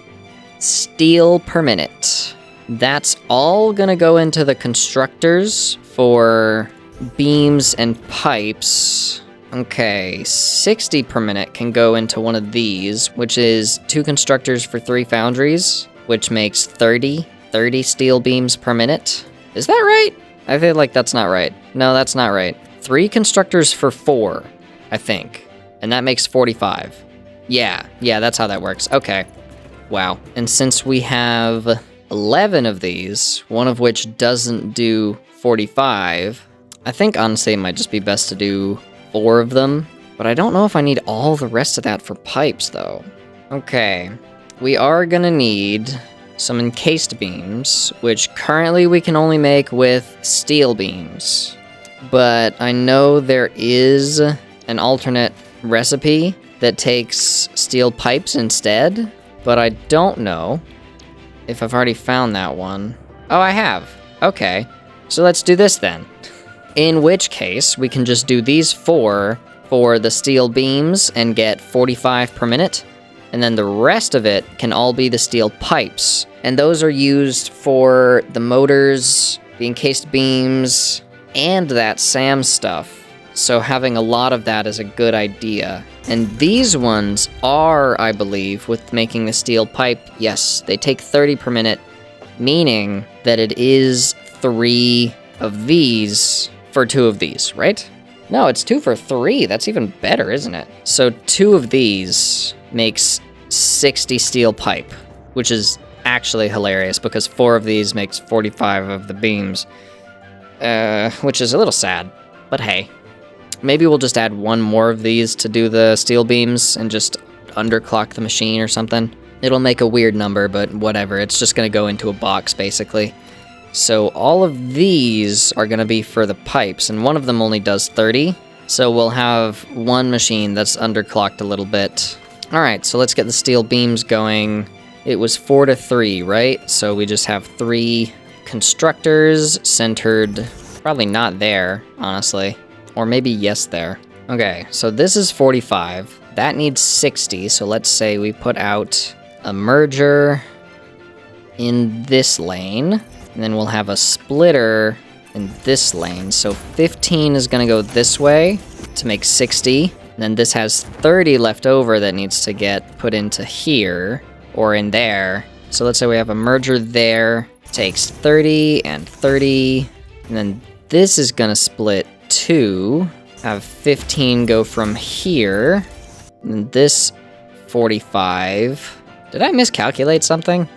steel per minute, that's all gonna go into the constructors for beams and pipes. Okay, 60 per minute can go into one of these, which is 2 constructors for 3 foundries, which makes 30 steel beams per minute. Is that right? I feel like that's not right. No, that's not right. 3 constructors for 4, I think. And that makes 45. Yeah, that's how that works. Okay. Wow. And since we have 11 of these, one of which doesn't do 45, I think honestly it might just be best to do 4 of them. But I don't know if I need all the rest of that for pipes, though. Okay. We are gonna need some encased beams, which currently we can only make with steel beams. But I know there is an alternate recipe that takes steel pipes instead, but I don't know if I've already found that one. Oh, I have. Okay. So let's do this then. In which case, we can just do these 4 for the steel beams and get 45 per minute. And then the rest of it can all be the steel pipes. And those are used for the motors, the encased beams, and that SAM stuff. So having a lot of that is a good idea. And these ones are, I believe, with making the steel pipe, yes, they take 30 per minute, meaning that it is 3 of these for 2 of these, right? No, it's 2 for 3. That's even better, isn't it? So 2 of these makes 60 steel pipe, which is actually hilarious because 4 of these makes 45 of the beams, which is a little sad, but hey. Maybe we'll just add 1 more of these to do the steel beams and just underclock the machine or something. It'll make a weird number, but whatever. It's just going to go into a box, basically. So all of these are going to be for the pipes, and one of them only does 30. So we'll have 1 machine that's underclocked a little bit. All right, so let's get the steel beams going. It was 4 to 3, right? So we just have 3 constructors centered, probably not there, honestly. Or maybe yes there. Okay, so this is 45. That needs 60, so let's say we put out a merger in this lane. And then we'll have a splitter in this lane. So 15 is gonna go this way to make 60. And then this has 30 left over that needs to get put into here or in there. So let's say we have a merger there. Takes 30 and 30. And then this is gonna split 2, have 15 go from here, and this 45. Did I miscalculate something?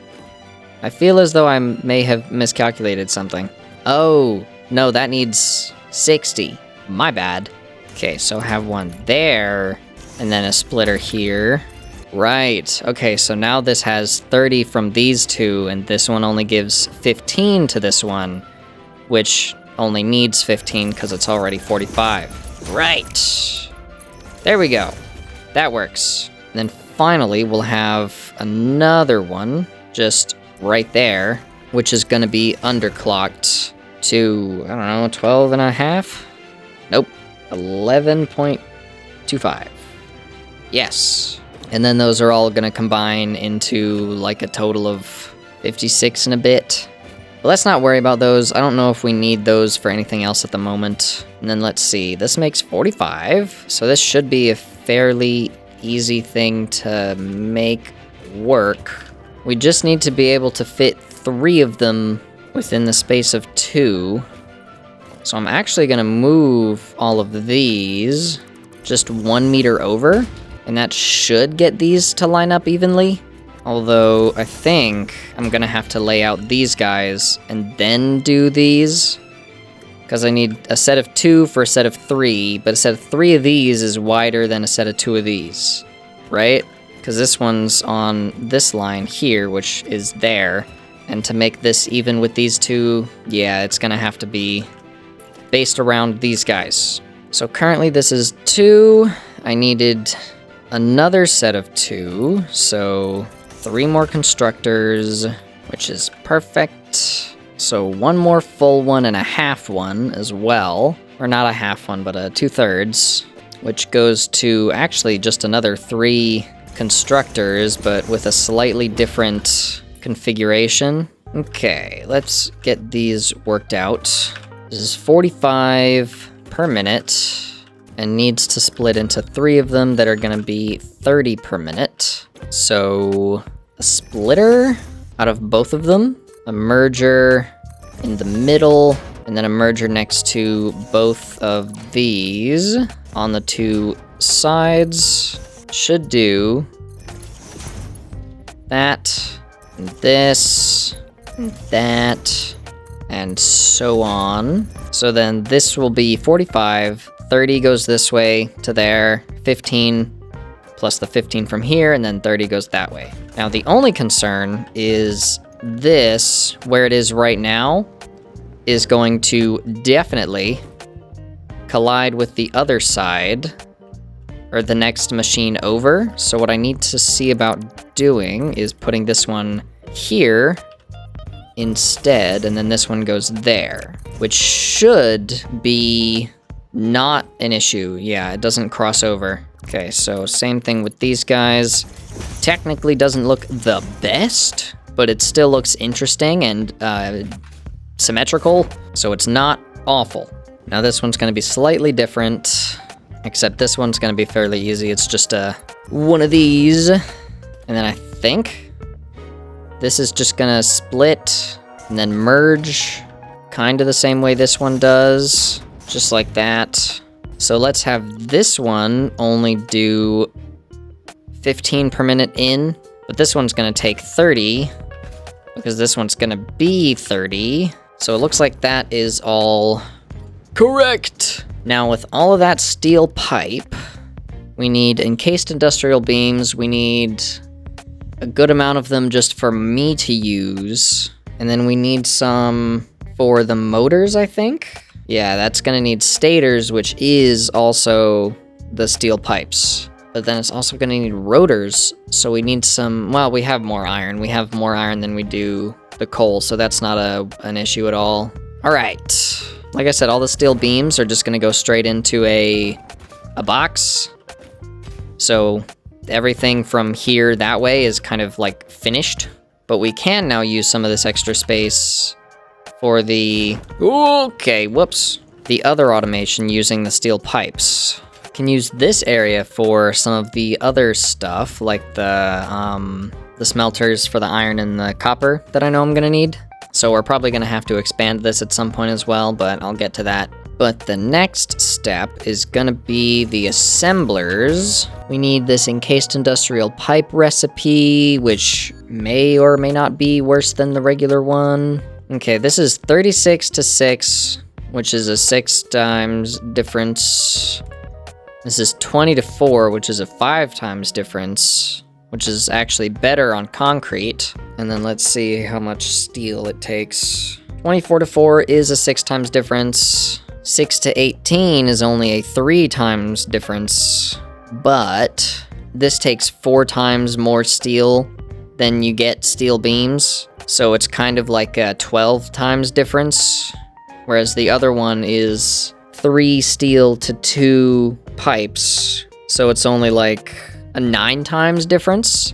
I feel as though I may have miscalculated something. Oh, no, that needs 60. My bad. Okay, so have 1 there, and then a splitter here. Right, okay, so now this has 30 from these 2, and this one only gives 15 to this one, which only needs 15 because it's already 45. Right. There we go. That works. And then finally, we'll have another one just right there, which is going to be underclocked to, I don't know, 12 and a half? Nope. 11.25. Yes. And then those are all going to combine into like a total of 56 and a bit. But let's not worry about those. I don't know if we need those for anything else at the moment. And then let's see. This makes 45. So this should be a fairly easy thing to make work. We just need to be able to fit 3 of them within the space of 2. So I'm actually going to move all of these just 1 meter over. And that should get these to line up evenly. Although, I think I'm gonna have to lay out these guys and then do these. Because I need a set of 2 for a set of 3, but a set of 3 of these is wider than a set of 2 of these, right? Because this one's on this line here, which is there. And to make this even with these 2, yeah, it's gonna have to be based around these guys. So currently this is 2. I needed another set of 2, so 3 more constructors, which is perfect. So 1 more full one and a half one as well. Or not a half one, but a 2/3, which goes to actually just another 3 constructors, but with a slightly different configuration. Okay, let's get these worked out. This is 45 per minute and needs to split into 3 of them that are gonna be 30 per minute. So a splitter out of both of them, a merger in the middle, and then a merger next to both of these on the two sides. Should do that, and this, and that, and so on. So then this will be 45, 30 goes this way to there, 15 plus the 15 from here, and then 30 goes that way. Now the only concern is this, where it is right now, is going to definitely collide with the other side, or the next machine over. So what I need to see about doing is putting this one here instead, and then this one goes there, which should be not an issue. Yeah, it doesn't cross over. Okay, so same thing with these guys. Technically doesn't look the best, but it still looks interesting and symmetrical, so it's not awful. Now this one's gonna be slightly different, except this one's gonna be fairly easy. It's just one of these, and then I think this is just gonna split and then merge, kind of the same way this one does, just like that. So let's have this one only do 15 per minute in, but this one's gonna take 30, because this one's gonna be 30. So it looks like that is all correct. Now with all of that steel pipe, we need encased industrial beams. We need a good amount of them just for me to use. And then we need some for the motors, I think. Yeah, that's gonna need stators, which is also the steel pipes. But then it's also gonna need rotors. So we need some, well, we have more iron. We have more iron than we do the coal, so that's not an issue at all. All right. Like I said, all the steel beams are just gonna go straight into a box. So everything from here that way is kind of like finished, but we can now use some of this extra space for the, okay, whoops, the other automation using the steel pipes. Can use this area for some of the other stuff, like the smelters for the iron and the copper that I know I'm gonna need. So we're probably gonna have to expand this at some point as well, but I'll get to that. But the next step is gonna be the assemblers. We need this encased industrial pipe recipe, which may or may not be worse than the regular one. Okay, this is 36 to 6, which is a 6 times difference. This is 20 to 4, which is a 5 times difference, which is actually better on concrete. And then let's see how much steel it takes. 24 to 4 is a 6 times difference. 6 to 18 is only a 3 times difference. But this takes 4 times more steel than you get steel beams. So it's kind of like a 12 times difference. Whereas the other one is 3 steel to 2 pipes. So it's only like a 9 times difference,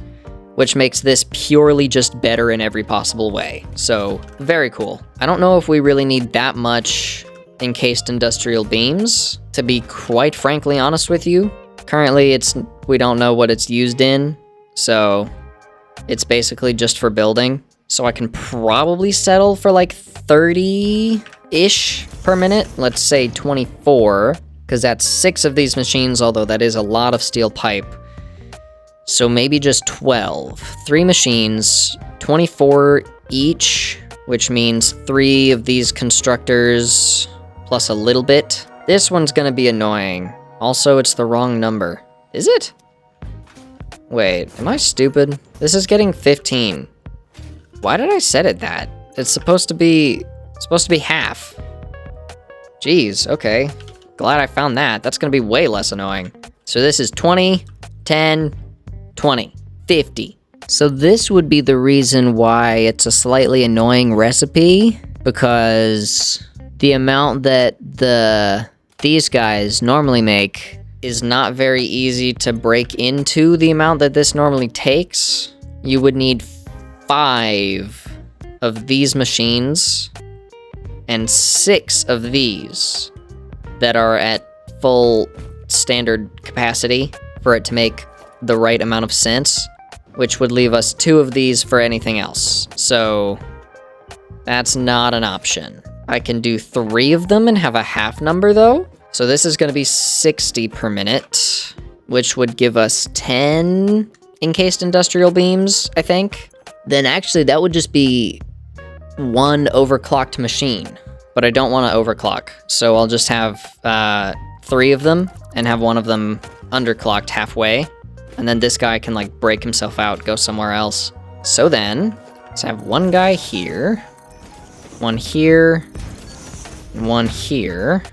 which makes this purely just better in every possible way. So very cool. I don't know if we really need that much encased industrial beams, to be quite frankly honest with you. Currently we don't know what it's used in, so it's basically just for building. So I can probably settle for like 30-ish per minute. Let's say 24, because that's 6 of these machines, although that is a lot of steel pipe. So maybe just 12. 3 machines, 24 each, which means 3 of these constructors plus a little bit. This one's gonna be annoying. Also, it's the wrong number. Is it? Wait, am I stupid? This is getting 15. Why did I set it that? It's supposed to be half. Jeez, okay. Glad I found that. That's gonna be way less annoying. So this is 20, 10, 20, 50. So this would be the reason why it's a slightly annoying recipe, because the amount that these guys normally make is not very easy to break into the amount that this normally takes. You would need 5 of these machines and 6 of these that are at full standard capacity for it to make the right amount of sense, which would leave us 2 of these for anything else. So that's not an option. I can do 3 of them and have a half number though. So this is gonna be 60 per minute, which would give us 10 encased industrial beams, I think. Then actually that would just be 1 overclocked machine, but I don't want to overclock. So I'll just have 3 of them and have 1 of them underclocked halfway. And then this guy can like break himself out, go somewhere else. So then let's have 1 guy here, 1 here, and 1 here.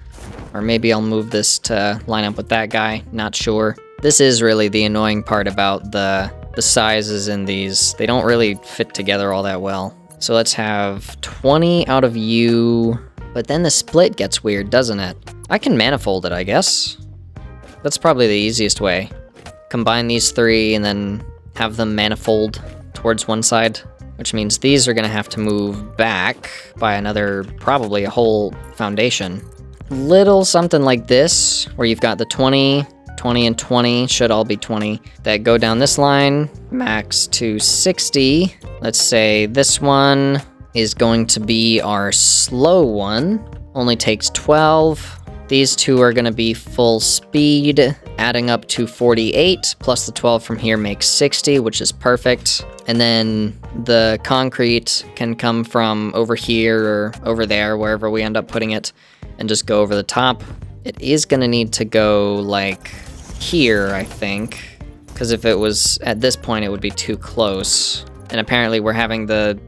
Or maybe I'll move this to line up with that guy, not sure. This is really the annoying part about the sizes in these. They don't really fit together all that well. So let's have 20 out of you, but then the split gets weird, doesn't it? I can manifold it, I guess. That's probably the easiest way. Combine these 3 and then have them manifold towards one side, which means these are gonna have to move back by another, probably a whole foundation. Little something like this, where you've got the 20, 20, and 20, should all be 20, that go down this line, max to 60. Let's say this one is going to be our slow one, only takes 12. These 2 are gonna be full speed, adding up to 48, plus the 12 from here makes 60, which is perfect. And then the concrete can come from over here or over there, wherever we end up putting it, and just go over the top. It is gonna need to go like here, I think, because if it was at this point, it would be too close. And apparently we're having the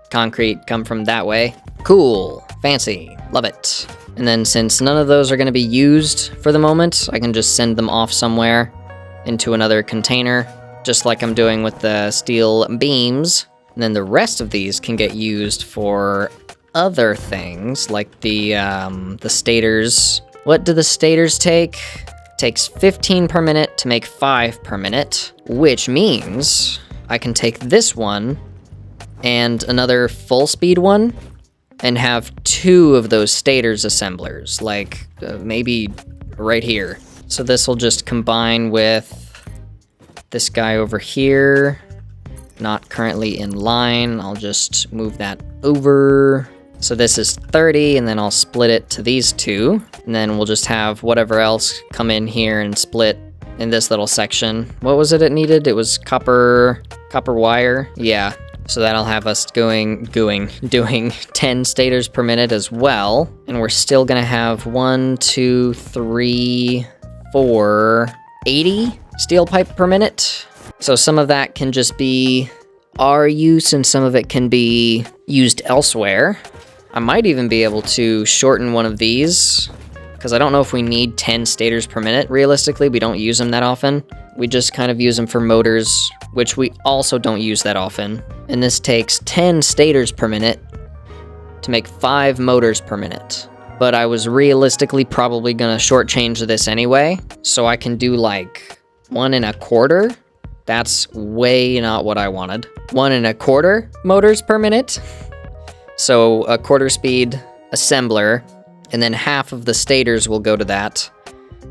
concrete come from that way. Cool, fancy, love it. And then since none of those are gonna be used for the moment, I can just send them off somewhere into another container, just like I'm doing with the steel beams. And then the rest of these can get used for other things, like the stators. What do the stators take? Takes 15 per minute to make 5 per minute, which means I can take this one and another full speed one and have 2 of those stators assemblers, like maybe right here. So this will just combine with this guy over here, not currently in line. I'll just move that over. So this is 30, and then I'll split it to these 2, and then we'll just have whatever else come in here and split in this little section. What was it needed? It was copper wire? Yeah. So that'll have us doing 10 stators per minute as well, and we're still gonna have 1, 2, 3, 4, 80 steel pipe per minute. So some of that can just be our use, and some of it can be used elsewhere. I might even be able to shorten one of these, because I don't know if we need 10 stators per minute. Realistically, we don't use them that often. We just kind of use them for motors, which we also don't use that often. And this takes 10 stators per minute to make 5 motors per minute. But I was realistically probably gonna shortchange this anyway, so I can do like 1 1/4. That's way not what I wanted. 1 1/4 motors per minute. So a 1/4 speed assembler, and then half of the stators will go to that.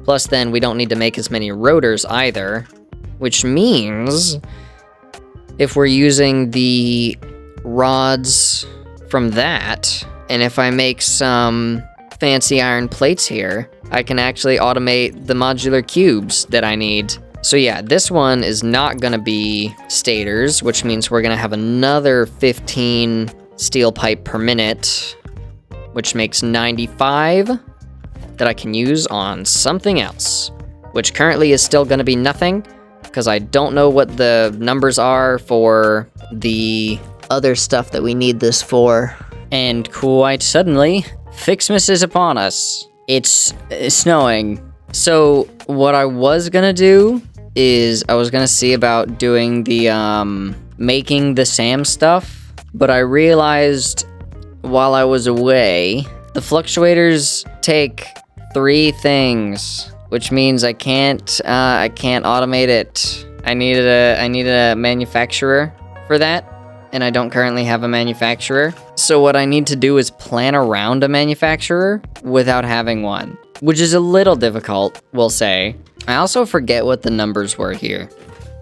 Plus then we don't need to make as many rotors either, which means if we're using the rods from that, and if I make some fancy iron plates here, I can actually automate the modular cubes that I need. So yeah, this one is not gonna be stators, which means we're gonna have another 15 steel pipe per minute, which makes 95 that I can use on something else, which currently is still gonna be nothing, because I don't know what the numbers are for the other stuff that we need this for. And quite suddenly, Fixmas is upon us. It's snowing. So what I was gonna do is I was gonna see about doing the making the SAM stuff, but I realized while I was away, the fluctuators take 3 things, which means I can't automate it. I needed a manufacturer for that, and I don't currently have a manufacturer. So what I need to do is plan around a manufacturer without having one, which is a little difficult, we'll say. I also forget what the numbers were here.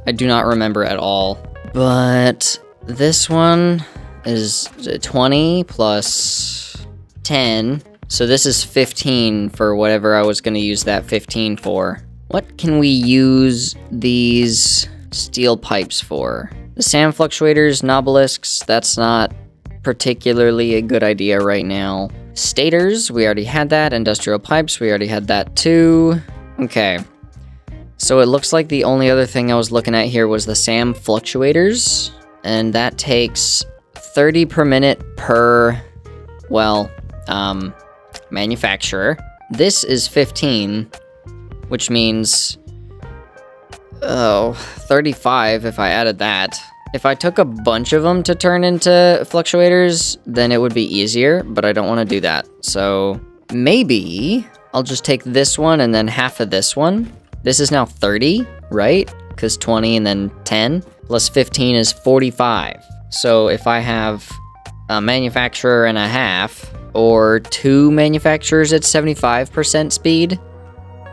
I do not remember at all. But this one is 20 plus 10. So this is 15 for whatever I was going to use that 15 for. What can we use these steel pipes for? The SAM fluctuators, nobelisks, that's not particularly a good idea right now. Stators, we already had that. Industrial pipes, we already had that too. Okay. So it looks like the only other thing I was looking at here was the SAM fluctuators. And that takes 30 per minute per, well, manufacturer. This is 15, which means, 35 if I added that. If I took a bunch of them to turn into fluctuators, then it would be easier, but I don't want to do that. So maybe I'll just take this one and then half of this one. This is now 30, right? Because 20 and then 10 plus 15 is 45. So if I have a manufacturer and a half, or 2 manufacturers at 75% speed,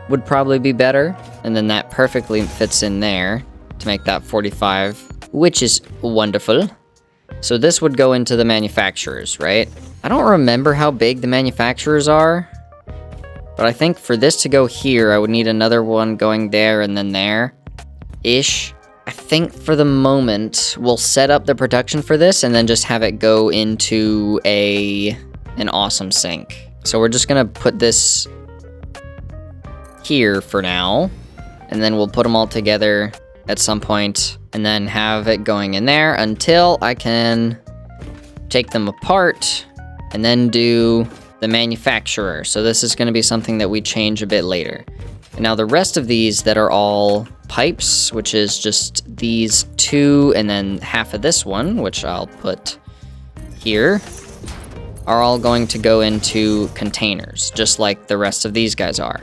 would probably be better. And then that perfectly fits in there to make that 45, which is wonderful. So this would go into the manufacturers, right? I don't remember how big the manufacturers are, but I think for this to go here, I would need another one going there and then there-ish. I think for the moment, we'll set up the production for this and then just have it go into an awesome sink. So we're just gonna put this here for now, and then we'll put them all together at some point and then have it going in there until I can take them apart and then do the manufacturer. So this is going to be something that we change a bit later. And now the rest of these that are all pipes, which is just these 2 and then half of this one, which I'll put here, are all going to go into containers, just like the rest of these guys are.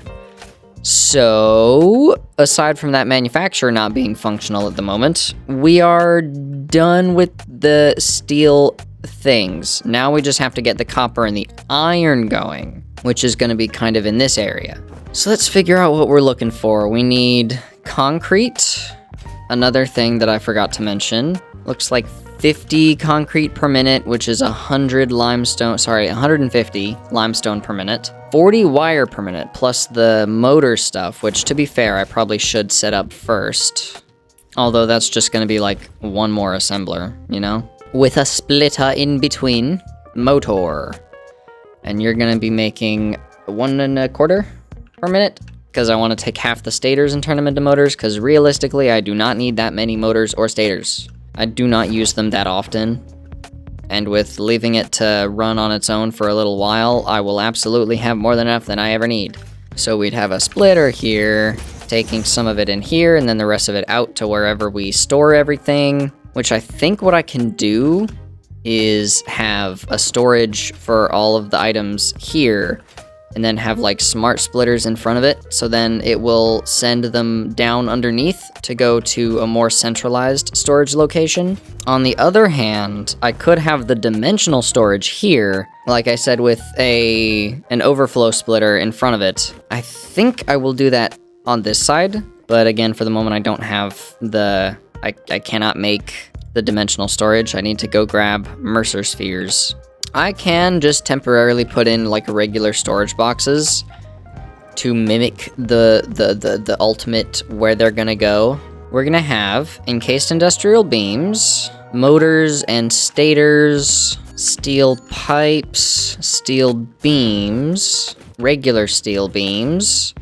So, aside from that manufacturer not being functional at the moment, we are done with the steel things. Now we just have to get the copper and the iron going, which is going to be kind of in this area. So let's figure out what we're looking for. We need concrete. Another thing that I forgot to mention. Looks like 50 concrete per minute, which is 150 limestone per minute. 40 wire per minute, plus the motor stuff, which to be fair, I probably should set up first. Although that's just gonna be like one more assembler, you know? With a splitter in between. Motor. And you're gonna be making 1 1/4 per minute, because I want to take half the stators and turn them into motors, because realistically, I do not need that many motors or stators. I do not use them that often. And with leaving it to run on its own for a little while, I will absolutely have more than enough than I ever need. So we'd have a splitter here, taking some of it in here, and then the rest of it out to wherever we store everything, which I think what I can do is have a storage for all of the items here, and then have like smart splitters in front of it, so then it will send them down underneath to go to a more centralized storage location. On the other hand, I could have the dimensional storage here, like I said, with an overflow splitter in front of it. I think I will do that on this side, but again, for the moment, I don't have I cannot make the dimensional storage. I need to go grab Mercer spheres. I can just temporarily put in like regular storage boxes to mimic the ultimate where they're gonna go. We're gonna have encased industrial beams, motors and stators, steel pipes, steel beams, regular steel beams,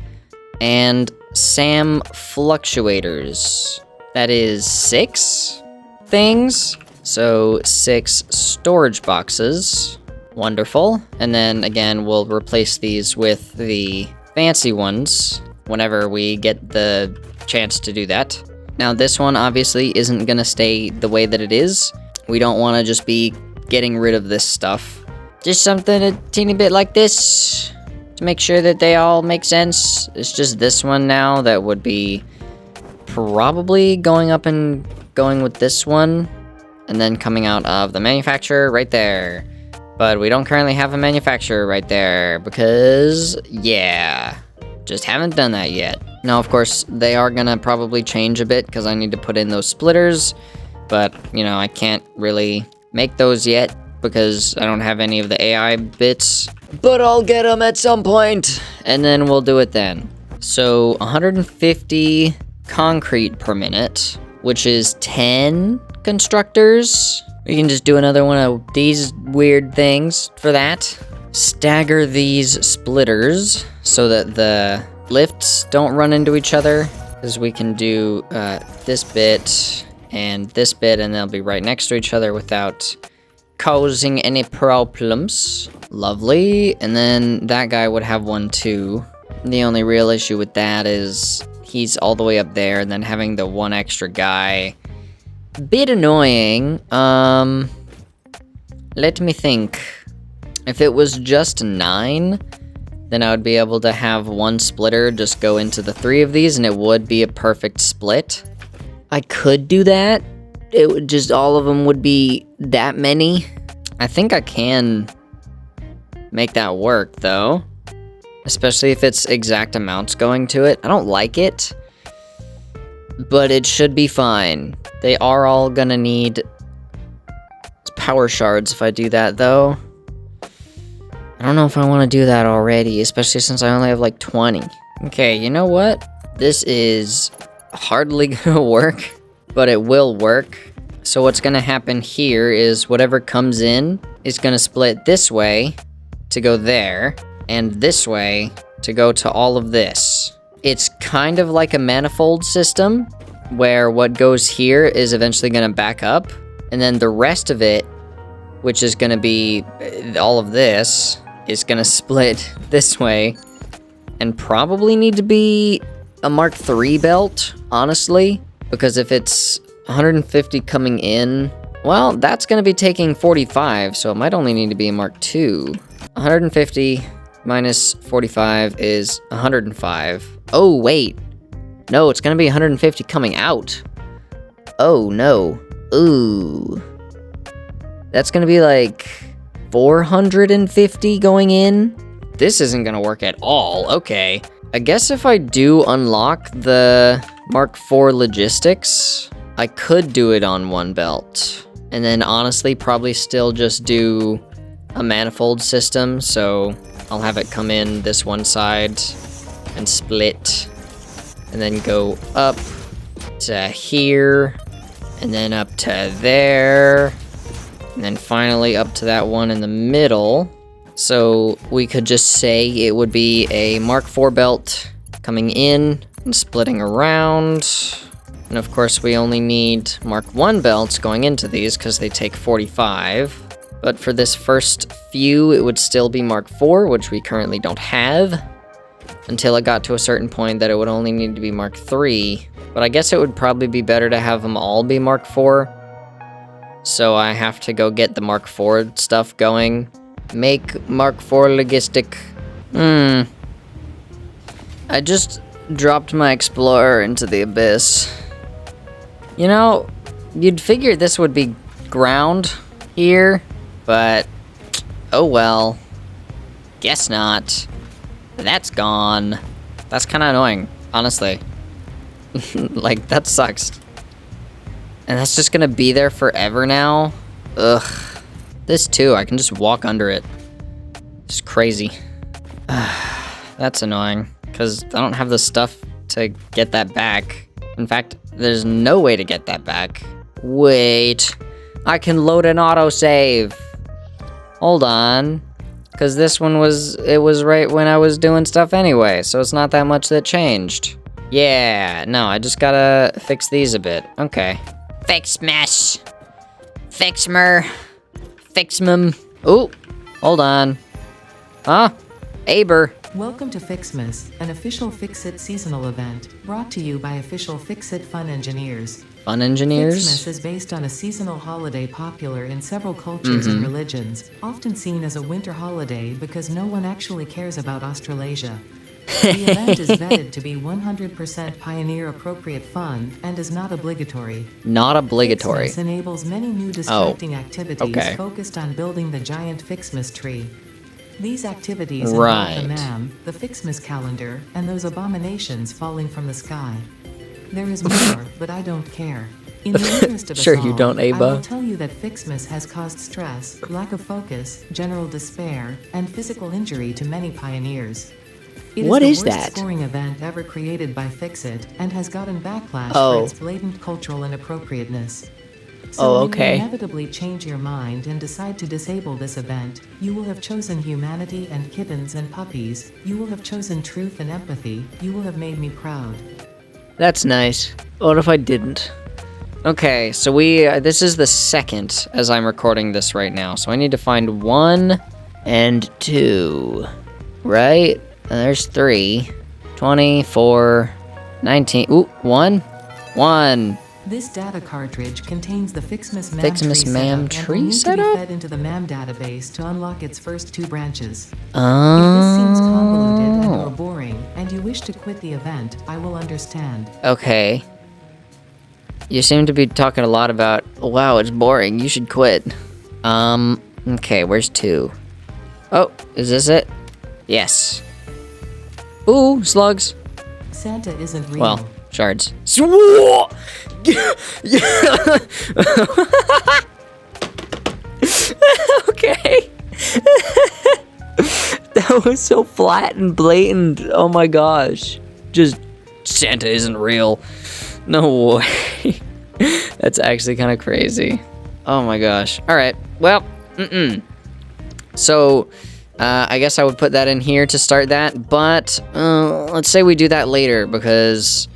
and SAM fluctuators. That is 6 things. So 6 storage boxes. Wonderful. And then again, we'll replace these with the fancy ones whenever we get the chance to do that. Now this one obviously isn't gonna stay the way that it is. We don't wanna just be getting rid of this stuff. Just something a teeny bit like this to make sure that they all make sense. It's just this one now that would be probably going up and going with this one, and then coming out of the manufacturer right there. But we don't currently have a manufacturer right there because, yeah, just haven't done that yet. Now, of course, they are gonna probably change a bit because I need to put in those splitters, but, you know, I can't really make those yet because I don't have any of the AI bits. But I'll get them at some point, and then we'll do it then. So 150 concrete per minute, which is 10 constructors. We can just do another one of these weird things for that. Stagger these splitters so that the lifts don't run into each other, because we can do this bit and this bit, and they'll be right next to each other without causing any problems. Lovely. And then that guy would have one too. The only real issue with that is he's all the way up there, and then having the one extra guy, bit annoying. Let me think. If it was just 9, then I would be able to have one splitter just go into the 3 of these, and it would be a perfect split. I could do that. It would just, all of them would be that many. I think I can make that work, though. Especially if it's exact amounts going to it. I don't like it, but it should be fine. They are all gonna need power shards if I do that, though. I don't know if I want to do that already, especially since I only have like 20. Okay, you know what? This is hardly gonna work, but it will work. So what's gonna happen here is whatever comes in is gonna split this way to go there, and this way to go to all of this. It's kind of like a manifold system, where what goes here is eventually gonna back up, and then the rest of it, which is gonna be all of this, is gonna split this way, and probably need to be a Mark III belt, honestly, because if it's 150 coming in, well, that's gonna be taking 45, so it might only need to be a Mark II. 150 minus 45 is 105. Oh, wait. No, it's gonna be 150 coming out. Oh, no. Ooh. That's gonna be like 450 going in? This isn't gonna work at all. Okay. I guess if I do unlock the Mark IV logistics, I could do it on one belt. And then honestly, probably still just do a manifold system. So I'll have it come in this one side and split, and then go up to here, and then up to there, and then finally up to that one in the middle. So we could just say it would be a Mark IV belt coming in and splitting around. And of course we only need Mark I belts going into these because they take 45. But for this first few, it would still be Mark IV, which we currently don't have, until it got to a certain point that it would only need to be Mark III. But I guess it would probably be better to have them all be Mark IV. So I have to go get the Mark IV stuff going. Make Mark IV logistic. I just dropped my Explorer into the abyss. You know, you'd figure this would be ground here, but oh well. Guess not. That's gone. That's kind of annoying, honestly. Like, that sucks. And that's just gonna be there forever now? Ugh. This too, I can just walk under it. It's crazy. That's annoying, because I don't have the stuff to get that back. In fact, there's no way to get that back. Wait. I can load an autosave. Hold on. Because this one was right when I was doing stuff anyway, so it's not that much that changed. Yeah, no, I just gotta fix these a bit. Okay. Fix mess. Fixmer. Fixmum. Ooh, hold on. Huh? Aber. Welcome to Fixmas, an official Fix-It seasonal event, brought to you by official Fix-It Fun Engineers. Fun Engineers? Fixmas is based on a seasonal holiday popular in several cultures and religions, often seen as a winter holiday because no one actually cares about Australasia. The event is vetted to be 100% pioneer-appropriate fun and is not obligatory. Not obligatory. Fixmas enables many new distracting activities focused on building the giant Fixmas tree. These activities involve the MAM, the Fixmas calendar, and those abominations falling from the sky. There is more, but I don't care. In the interest of us Sure all, you don't, I will Ava. tell you that Fixmas has caused stress, lack of focus, general despair, and physical injury to many pioneers. It What is is the worst that? scoring event ever created by Fixit, and has gotten backlash Oh. for its blatant cultural inappropriateness. So Oh, when okay. you inevitably change your mind and decide to disable this event, you will have chosen humanity and kittens and puppies, you will have chosen truth and empathy, you will have made me proud. That's nice. What if I didn't? Okay, so this is the second as I'm recording this right now. So I need to find 1 and 2, right? And there's 3, 24, 19, ooh, 1, 1. This data cartridge contains the Fixmas MAM Fixmas tree MAM setup tree and will need to setup? be fed into the MAM database to unlock its first 2 branches. If this seems convoluted and or Oh, boring, and you wish to quit the event, I will understand. okay. You seem to be talking a lot about, wow, it's boring, you should quit. Okay, where's 2? Oh, is this it? Yes. Ooh, slugs. Santa isn't real. Well, shards. Okay. That was so flat and blatant. Oh my gosh. Just Santa isn't real. No way. That's actually kind of crazy. Oh my gosh. All right. Well, So, I guess I would put that in here to start that, but let's say we do that later because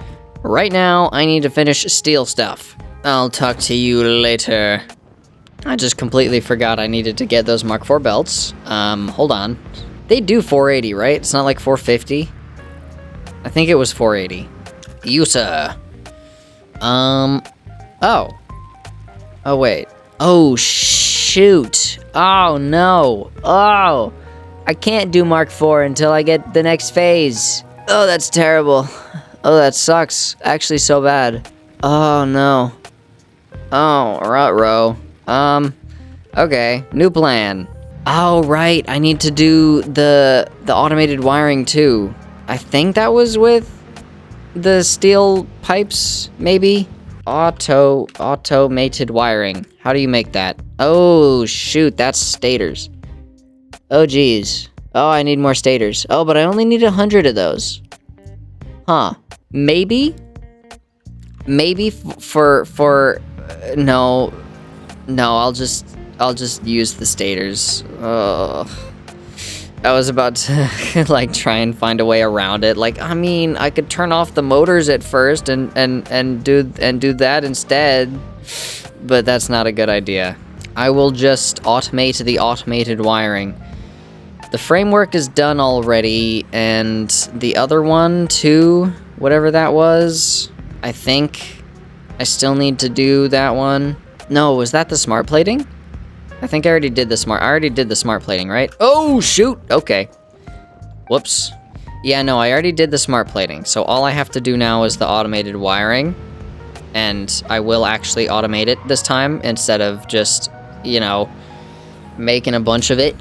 right now I need to finish steel stuff. I'll talk to you later. I just completely forgot I needed to get those Mark IV belts. Hold on. They do 480, right? It's not like 450? I think it was 480. Yusa. Oh. Oh, wait. Oh, shoot. Oh, no. Oh. I can't do Mark IV until I get the next phase. Oh, that's terrible. Oh, that sucks. Actually, so bad. Oh, no. Oh, ruh-roh. Okay. New plan. Oh, right. I need to do the automated wiring, too. I think that was with the steel pipes, maybe? Automated wiring. How do you make that? Oh, shoot. That's stators. Oh, geez. Oh, I need more stators. Oh, but I only need 100 of those. Huh. Maybe? Maybe no. No, I'll just use the stators. Ugh. I was about to like try and find a way around it. Like, I mean, I could turn off the motors at first and do that instead, but that's not a good idea. I will just automate the automated wiring. The framework is done already, and the other one too, whatever that was, I think I still need to do that one. No, was that the smart plating? I think I already did the smart plating, right? Oh, shoot! Okay. Whoops. Yeah, no, I already did the smart plating, so all I have to do now is the automated wiring, and I will actually automate it this time, instead of just, you know, making a bunch of it,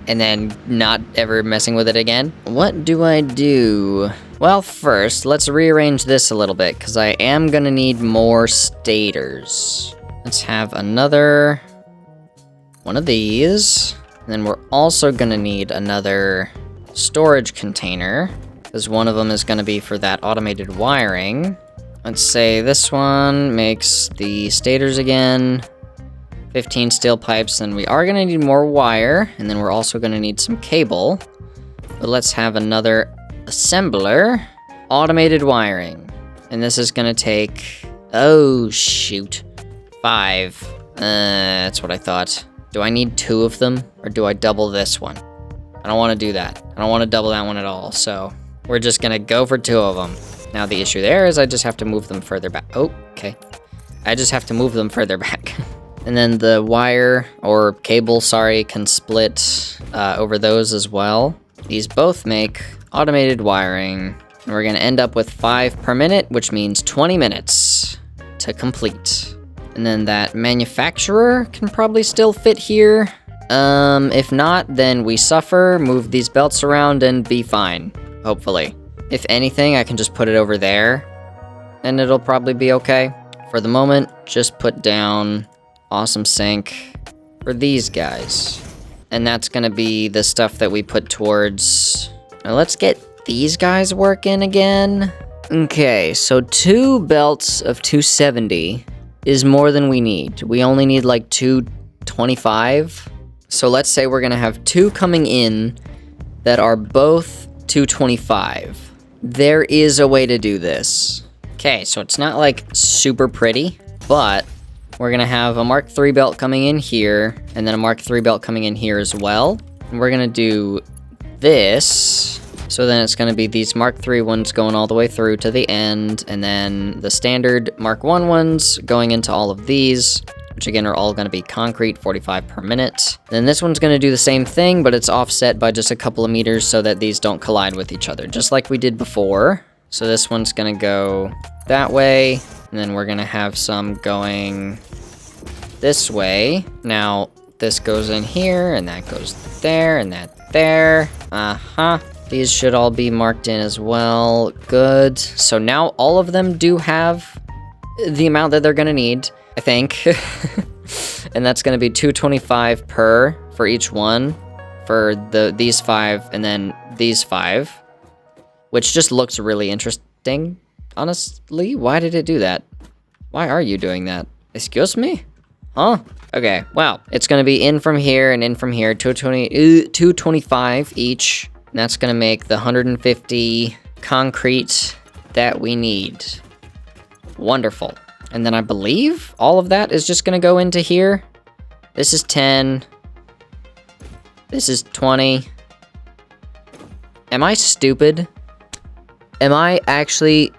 and then not ever messing with it again. What do I do? Well, first, let's rearrange this a little bit, because I am gonna need more stators. Let's have another one of these. And then we're also gonna need another storage container, because one of them is gonna be for that automated wiring. Let's say this one makes the stators again. 15 steel pipes, and we are gonna need more wire, and then we're also gonna need some cable. But let's have another assembler. Automated wiring. And this is gonna take, oh shoot, 5. That's what I thought. Do I need 2 of them, or do I double this one? I don't wanna do that. I don't wanna double that one at all, so we're just gonna go for 2 of them. Now the issue there is I just have to move them further back. Oh, okay. I just have to move them further back. And then the wire, or cable, sorry, can split over those as well. These both make automated wiring. And we're gonna end up with 5 per minute, which means 20 minutes to complete. And then that manufacturer can probably still fit here. If not, then we suffer, move these belts around, and be fine, hopefully. If anything, I can just put it over there, and it'll probably be okay for the moment, just put down awesome sync for these guys. And that's gonna be the stuff that we put towards... Now let's get these guys working again. Okay, so 2 belts of 270 is more than we need. We only need like 225. So let's say we're gonna have 2 coming in that are both 225. There is a way to do this. Okay, so it's not like super pretty, but we're gonna have a Mark III belt coming in here, and then a Mark III belt coming in here as well. And we're gonna do this. So then it's gonna be these Mark III ones going all the way through to the end, and then the standard Mark I ones going into all of these, which again are all gonna be concrete, 45 per minute. Then this one's gonna do the same thing, but it's offset by just a couple of meters so that these don't collide with each other, just like we did before. So this one's gonna go that way, and then we're gonna have some going this way. Now, this goes in here, and that goes there, and that there. These should all be marked in as well. Good. So now all of them do have the amount that they're gonna need, I think. And that's gonna be 225 per for each one for these 5 and then these 5, which just looks really interesting. Honestly, why did it do that? Why are you doing that? Excuse me? Huh? Okay, well, it's gonna be in from here and in from here, 225 each. And that's gonna make the 150 concrete that we need. Wonderful. And then I believe all of that is just gonna go into here. This is 10. This is 20. Am I stupid? Am I actually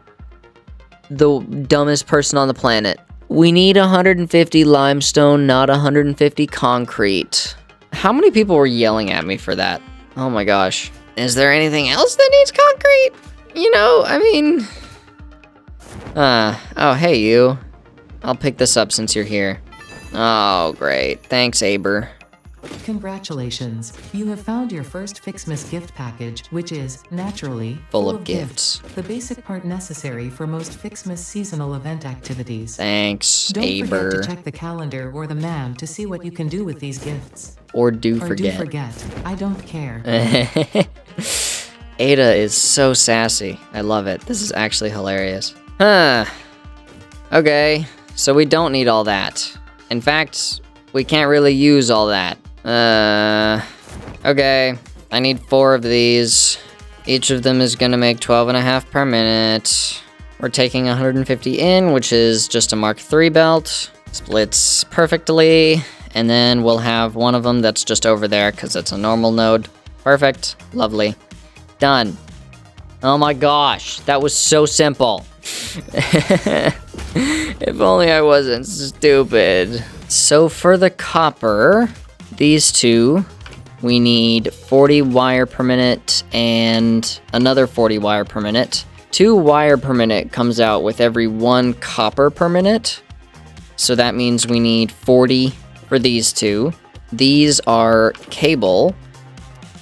the dumbest person on the planet? We need 150 limestone, not 150 concrete. How many people were yelling at me for that? Oh my gosh. Is there anything else that needs concrete? You know, I mean... oh, hey you. I'll pick this up since you're here. Oh, great. Thanks, Aber. Congratulations, you have found your first Fixmas gift package, which is, naturally, Full of gifts. The basic part necessary for most Fixmas seasonal event activities. Thanks, Don't Aber. forget to check the calendar or the map to see what you can do with these gifts. Or do Or forget. do forget. I don't care. Ada is so sassy. I love it. This is actually hilarious. Huh. Okay, so we don't need all that. In fact, we can't really use all that. Okay. I need 4 of these. Each of them is gonna make 12.5 per minute. We're taking 150 in, which is just a Mark III belt. Splits perfectly. And then we'll have one of them that's just over there because it's a normal node. Perfect. Lovely. Done. Oh my gosh, that was so simple. If only I wasn't stupid. So for the copper, these 2, we need 40 wire per minute and another 40 wire per minute. 2 wire per minute comes out with every 1 copper per minute. So that means we need 40 for these 2. These are cable,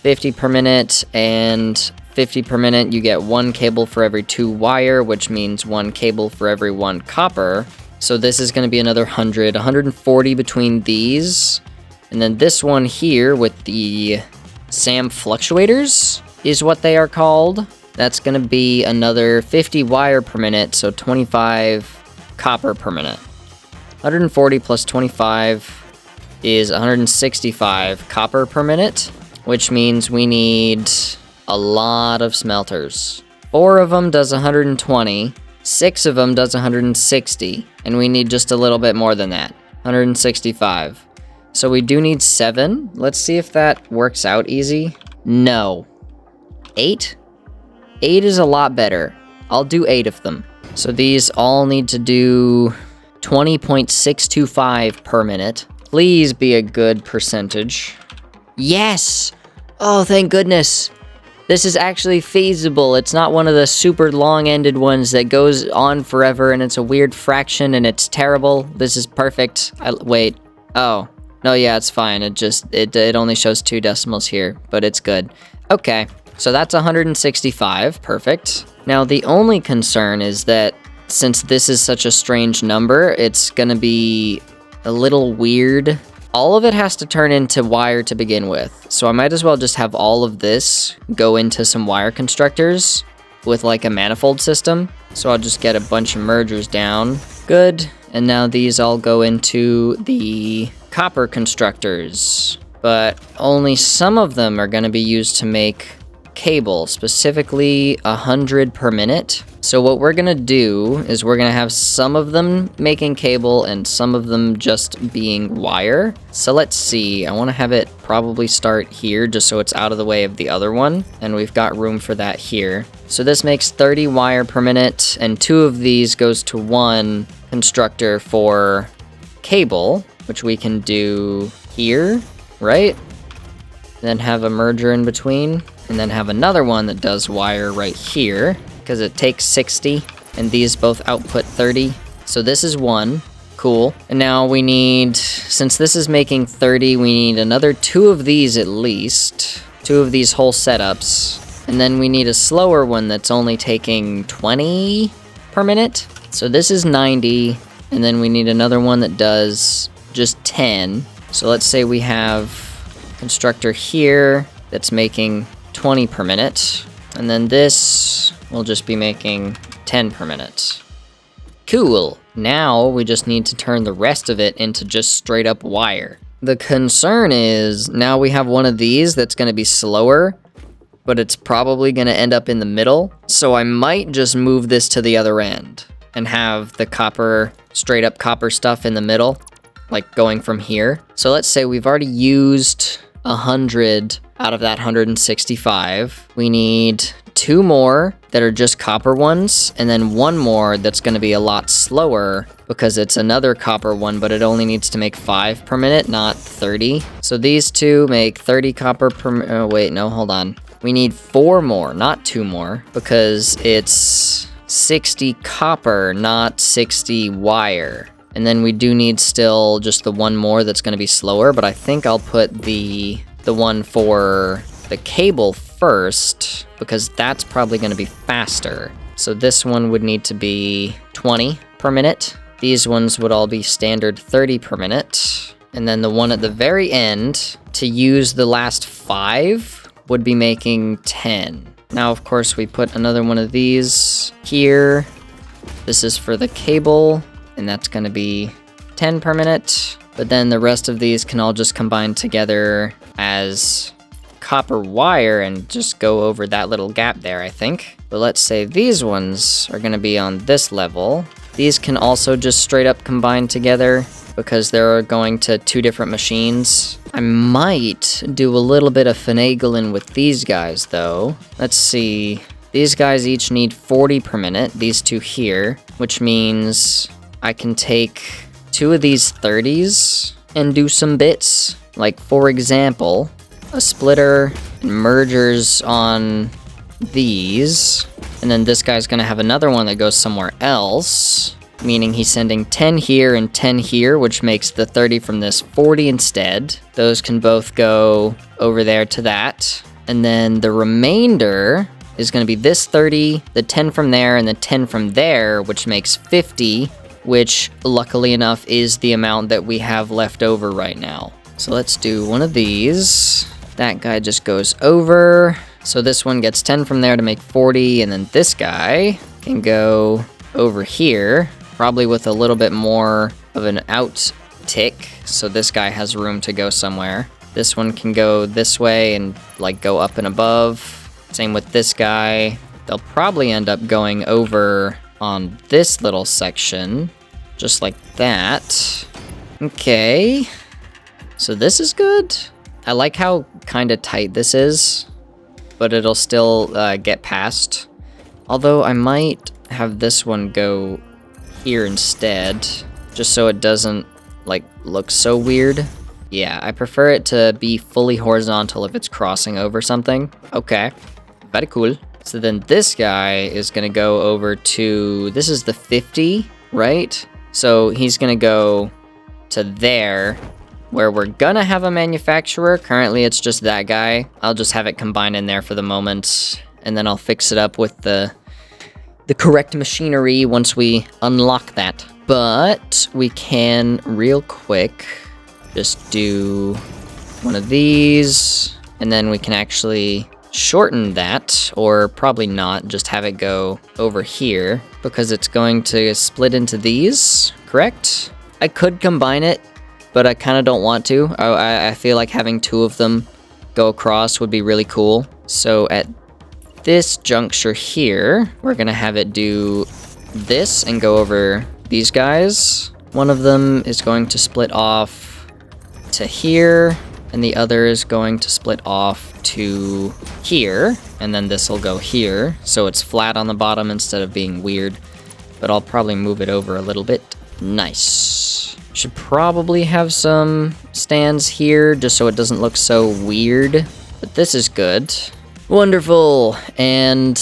50 per minute and 50 per minute. You get 1 cable for every 2 wire, which means 1 cable for every 1 copper. So this is going to be another 140 between these. And then this one here with the SAM fluctuators is what they are called. That's going to be another 50 wire per minute, so 25 copper per minute. 140 plus 25 is 165 copper per minute, which means we need a lot of smelters. 4 of them does 120, 6 of them does 160, and we need just a little bit more than that, 165. So we do need 7. Let's see if that works out easy. No. 8? 8 is a lot better. I'll do 8 of them. So these all need to do 20.625 per minute. Please be a good percentage. Yes! Oh, thank goodness. This is actually feasible. It's not one of the super long-ended ones that goes on forever and it's a weird fraction and it's terrible. This is perfect. Wait. Oh. No, yeah, it's fine. It only shows 2 decimals here, but it's good. Okay. So that's 165. Perfect. Now, the only concern is that since this is such a strange number, it's gonna be a little weird. All of it has to turn into wire to begin with. So I might as well just have all of this go into some wire constructors with like a manifold system. So I'll just get a bunch of mergers down. Good. And now these all go into the copper constructors. But only some of them are going to be used to make cable, specifically 100 per minute. So what we're going to do is we're going to have some of them making cable and some of them just being wire. So let's see, I want to have it probably start here just so it's out of the way of the other one. And we've got room for that here. So this makes 30 wire per minute, and 2 of these goes to 1 constructor for cable, which we can do here, right? Then have a merger in between, and then have another one that does wire right here, because it takes 60, and these both output 30. So this is 1. Cool. And now we need, since this is making 30, we need another 2 of these at least. 2 of these whole setups. And then we need a slower one that's only taking 20 per minute. So this is 90, and then we need another one that does just 10. So let's say we have a constructor here that's making 20 per minute, and then this will just be making 10 per minute. Cool. Now we just need to turn the rest of it into just straight up wire. The concern is now we have one of these that's going to be slower, but it's probably going to end up in the middle. So I might just move this to the other end and have the copper, straight up copper stuff in the middle, like going from here. So let's say we've already used 100 out of that 165. We need 2 more that are just copper ones, and then 1 more that's going to be a lot slower because it's another copper one, but it only needs to make 5 per minute, not 30. So these 2 make 30 copper per oh wait, no, hold on. We need 4 more, not 2 more, because it's 60 copper, not 60 wire. And then we do need still just the 1 more that's going to be slower, but I think I'll put the one for the cable first, because that's probably going to be faster. So this one would need to be 20 per minute. These ones would all be standard 30 per minute. And then the one at the very end, to use the last 5, would be making 10. Now, of course, we put another one of these here. This is for the cable, and that's going to be 10 per minute. But then the rest of these can all just combine together as copper wire and just go over that little gap there, I think. But let's say these ones are going to be on this level. These can also just straight up combine together because they're going to 2 different machines. I might do a little bit of finagling with these guys, though. Let's see. These guys each need 40 per minute, these 2 here, which means I can take 2 of these 30s and do some bits. Like, for example, a splitter and mergers on these. And then this guy's gonna have another one that goes somewhere else, meaning he's sending 10 here and 10 here, which makes the 30 from this 40 instead. Those can both go over there to that. And then the remainder is going to be this 30, the 10 from there, and the 10 from there, which makes 50, which luckily enough is the amount that we have left over right now. So let's do one of these. That guy just goes over. So this one gets 10 from there to make 40, and then this guy can go over here, probably with a little bit more of an out tick, so this guy has room to go somewhere. This one can go this way and like go up and above. Same with this guy. They'll probably end up going over on this little section, just like that. Okay, so this is good. I like how kind of tight this is, but it'll still get past. Although I might have this one go here instead, just so it doesn't like look so weird. Yeah, I prefer it to be fully horizontal if it's crossing over something. Okay, very cool. So then this guy is gonna go over to, this is the 50, right? So he's gonna go to there, where we're gonna have a manufacturer. Currently it's just that guy. I'll just have it combined in there for the moment, and then I'll fix it up with the the correct machinery once we unlock that. But we can real quick just do one of these, and then we can actually shorten that, or probably not, just have it go over here, because it's going to split into these, correct? I could combine it, but I kind of don't want to. I feel like having two of them go across would be really cool. So at this juncture here, we're gonna have it do this and go over these guys. One of them is going to split off to here, and the other is going to split off to here, and then this will go here, so it's flat on the bottom instead of being weird, but I'll probably move it over a little bit. Nice. Should probably have some stands here, just so it doesn't look so weird, but this is good. Wonderful. And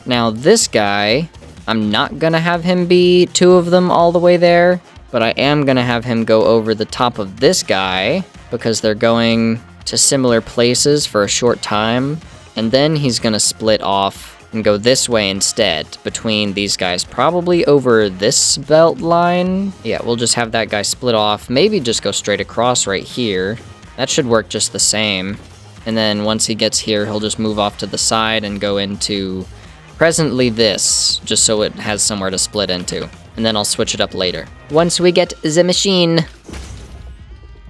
now this guy, I'm not gonna have him be two of them all the way there, but I am gonna have him go over the top of this guy, because they're going to similar places for a short time, and then he's gonna split off and go this way instead, between these guys, probably over this belt line. Yeah, we'll just have that guy split off, maybe just go straight across right here. That should work just the same. And then once he gets here, he'll just move off to the side and go into presently this, just so it has somewhere to split into. And then I'll switch it up later, once we get the machine.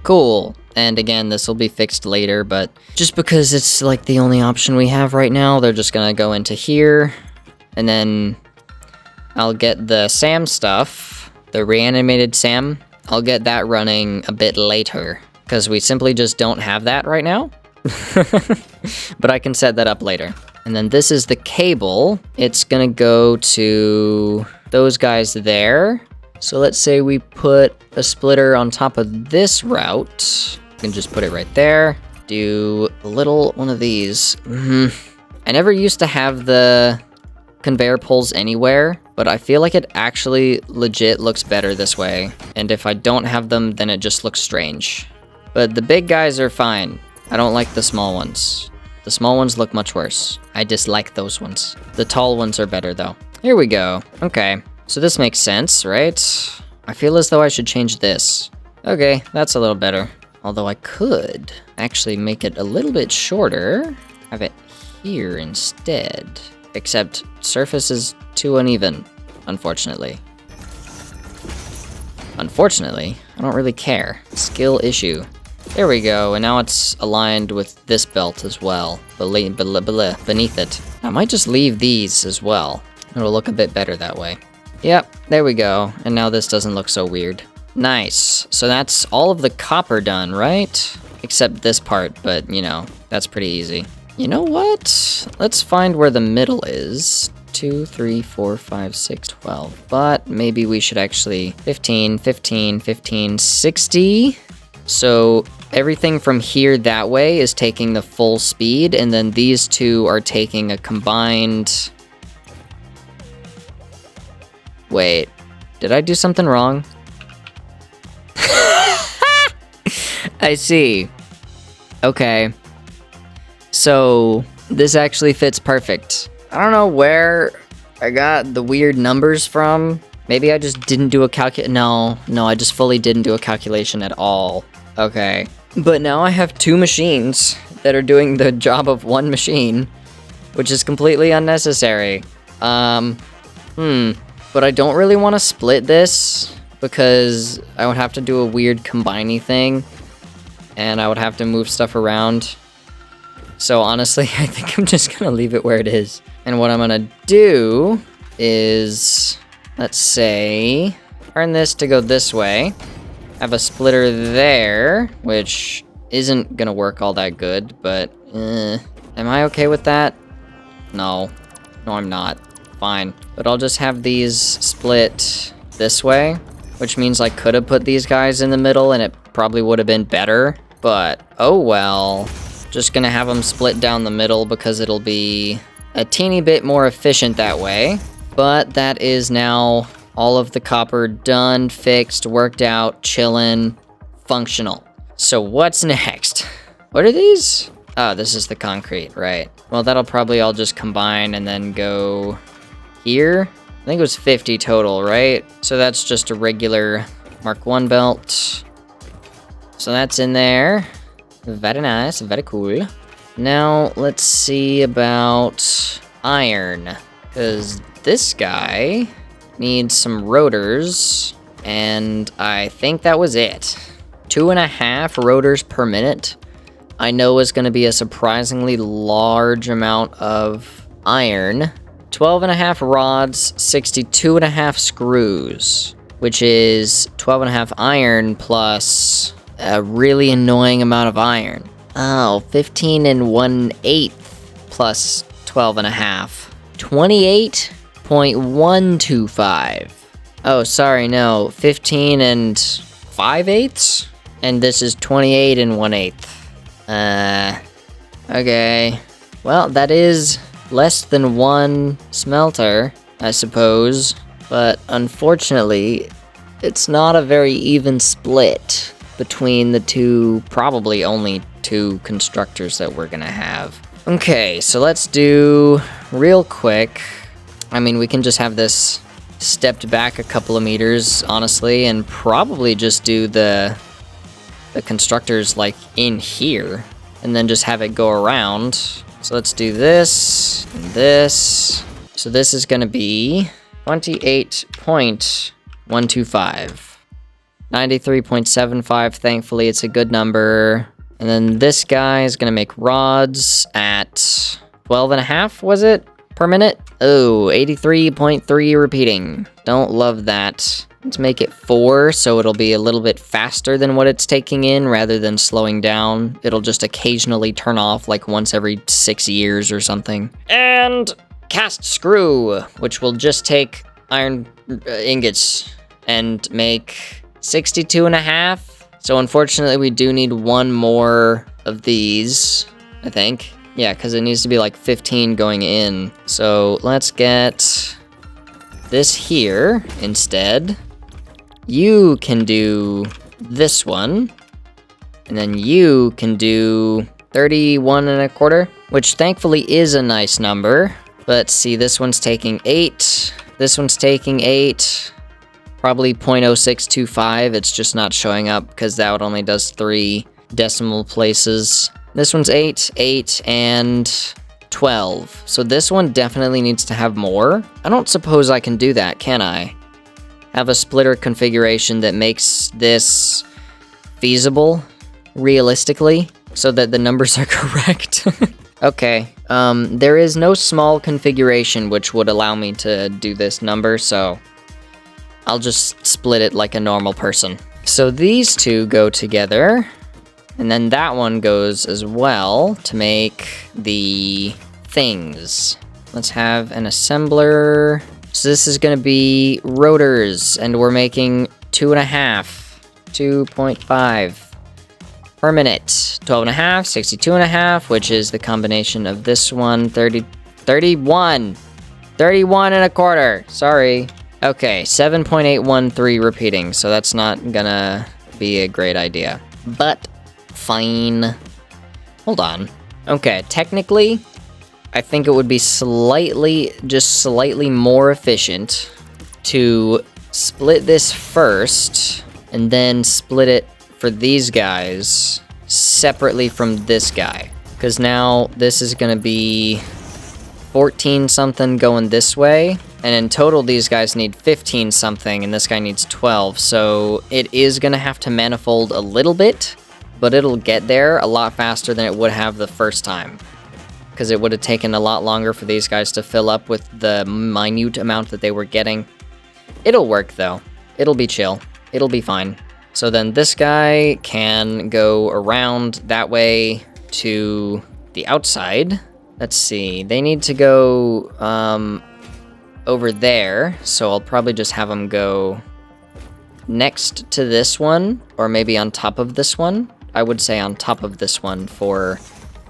Cool. And again, this will be fixed later, but just because it's like the only option we have right now, they're just gonna go into here. And then I'll get the Sam stuff, the reanimated Sam, I'll get that running a bit later, because we simply just don't have that right now. But I can set that up later. And then this is the cable. It's gonna go to those guys there. So let's say we put a splitter on top of this route. We can just put it right there. Do a little one of these. I never used to have the conveyor pulls anywhere, but I feel like it actually legit looks better this way. And if I don't have them, then it just looks strange. But the big guys are fine. I don't like the small ones. The small ones look much worse. I dislike those ones. The tall ones are better though. Here we go. Okay. So this makes sense, right? I feel as though I should change this. Okay, that's a little better. Although I could actually make it a little bit shorter. Have it here instead. Except surface is too uneven, unfortunately. Unfortunately, I don't really care. Skill issue. There we go, and now it's aligned with this belt as well. Beneath it. I might just leave these as well. It'll look a bit better that way. Yep, there we go. And now this doesn't look so weird. Nice. So that's all of the copper done, right? Except this part, but, you know, that's pretty easy. You know what? Let's find where the middle is. 2, 3, 4, 5, 6, 12. But maybe we should actually... 15, 15, 15, 60. So everything from here that way is taking the full speed, and then these two are taking a combined... Wait, did I do something wrong? I see. Okay. So, this actually fits perfect. I don't know where I got the weird numbers from. Maybe I just didn't do a No, I just fully didn't do a calculation at all. Okay. But now I have two machines that are doing the job of one machine, which is completely unnecessary. But I don't really want to split this, because I would have to do a weird combiney thing, and I would have to move stuff around. So honestly, I think I'm just gonna leave it where it is. And what I'm gonna do is, let's say, turn this to go this way, have a splitter there, which isn't gonna work all that good, but am I okay with that? No, I'm not. Fine. But I'll just have these split this way, which means I could have put these guys in the middle and it probably would have been better, but oh well. Just gonna have them split down the middle because it'll be a teeny bit more efficient that way. But that is now all of the copper done, fixed, worked out, chillin', functional. So what's next? What are these? Oh, this is the concrete, right. Well, that'll probably all just combine and then go here. I think it was 50 total, right? So that's just a regular Mark 1 belt. So that's in there. Very nice, very cool. Now, let's see about iron. Because this guy needs some rotors, and I think that was it. 2.5 rotors per minute. I know is going to be a surprisingly large amount of iron. 12.5 rods, 62.5 screws, which is 12.5 iron plus a really annoying amount of iron. Oh, 15 and 1/8 plus 12.5. 28.125. Oh, sorry, no. 15 and 5/8? And this is 28 and 1/8. Okay. Well, that is less than one smelter, I suppose. But unfortunately, it's not a very even split between the two, probably only two constructors that we're gonna have. Okay, so let's do real quick. I mean, we can just have this stepped back a couple of meters, honestly, and probably just do the constructors like in here, and then just have it go around. So let's do this and this. So this is gonna be 28.125. 93.75, thankfully it's a good number. And then this guy is gonna make rods at 12.5, was it? Per minute? Oh, 83.3 repeating. Don't love that. Let's make it 4, so it'll be a little bit faster than what it's taking in, rather than slowing down. It'll just occasionally turn off, like once every 6 years or something. And cast screw, which will just take iron ingots and make 62.5. So unfortunately, we do need one more of these, I think. Yeah, because it needs to be like 15 going in. So let's get this here instead. You can do this one. And then you can do 31.25, which thankfully is a nice number. But see, this one's taking 8. This one's taking 8. Probably 0.0625. It's just not showing up because that only does 3 decimal places. This one's 8, 8, and 12. So this one definitely needs to have more. I don't suppose I can do that, can I? Have a splitter configuration that makes this feasible, realistically, so that the numbers are correct. Okay, there is no small configuration which would allow me to do this number, so I'll just split it like a normal person. So these two go together, and then that one goes as well to make the things. Let's have an assembler. So this is gonna be rotors, and we're making 2.5, 2.5 per minute. 12.5, 62.5, which is the combination of this one, 31 and a quarter, sorry. Okay, 7.813 repeating, so that's not gonna be a great idea. But fine. Hold on. Okay, technically, I think it would be slightly more efficient to split this first, and then split it for these guys separately from this guy. Because now this is gonna be 14 something going this way, and in total these guys need 15 something, and this guy needs 12, so it is gonna have to manifold a little bit, but it'll get there a lot faster than it would have the first time, because it would have taken a lot longer for these guys to fill up with the minute amount that they were getting. It'll work though. It'll be chill. It'll be fine. So then this guy can go around that way to the outside. Let's see, they need to go over there, so I'll probably just have them go next to this one, or maybe on top of this one. I would say on top of this one for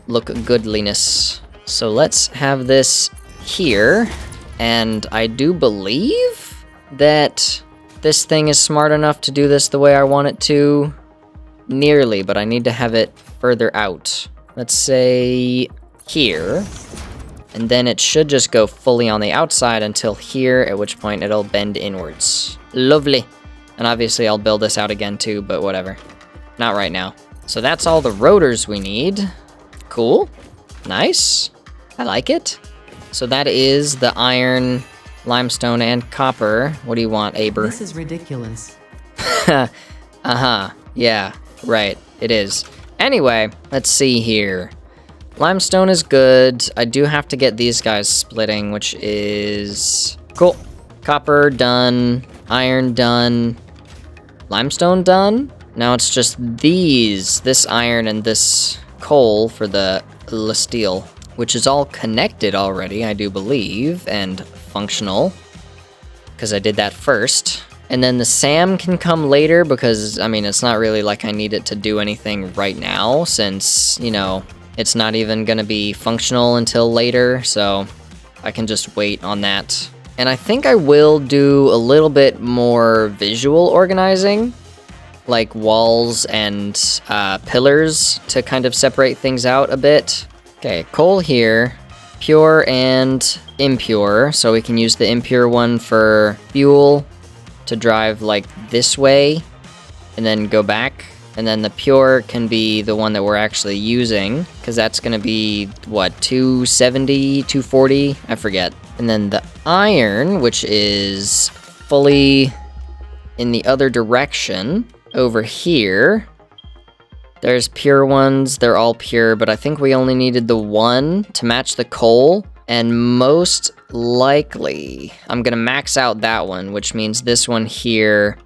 look goodliness. So let's have this here, and I do believe that this thing is smart enough to do this the way I want it to. Nearly, but I need to have it further out. Let's say here. And then it should just go fully on the outside until here, at which point it'll bend inwards. Lovely. And obviously I'll build this out again too, but whatever. Not right now. So that's all the rotors we need. Cool. Nice. I like it. So that is the iron, limestone, and copper. What do you want, Aber? This is ridiculous. Uh-huh. Yeah, right. It is. Anyway, let's see here. Limestone is good. I do have to get these guys splitting, which is... Cool. Copper done. Iron done. Limestone done. Now it's just these. This iron and this coal for the steel, which is all connected already, I do believe, and functional, because I did that first. And then the SAM can come later because, I mean, it's not really like I need it to do anything right now since, you know, it's not even going to be functional until later, so I can just wait on that. And I think I will do a little bit more visual organizing, like walls and pillars to kind of separate things out a bit. Okay, coal here, pure and impure, so we can use the impure one for fuel to drive like this way and then go back, and then the pure can be the one that we're actually using because that's going to be what, 270, 240, I forget. And then the iron, which is fully in the other direction over here, there's pure ones, they're all pure, but I think we only needed the one to match the coal. And most likely, I'm gonna max out that one, which means this one here,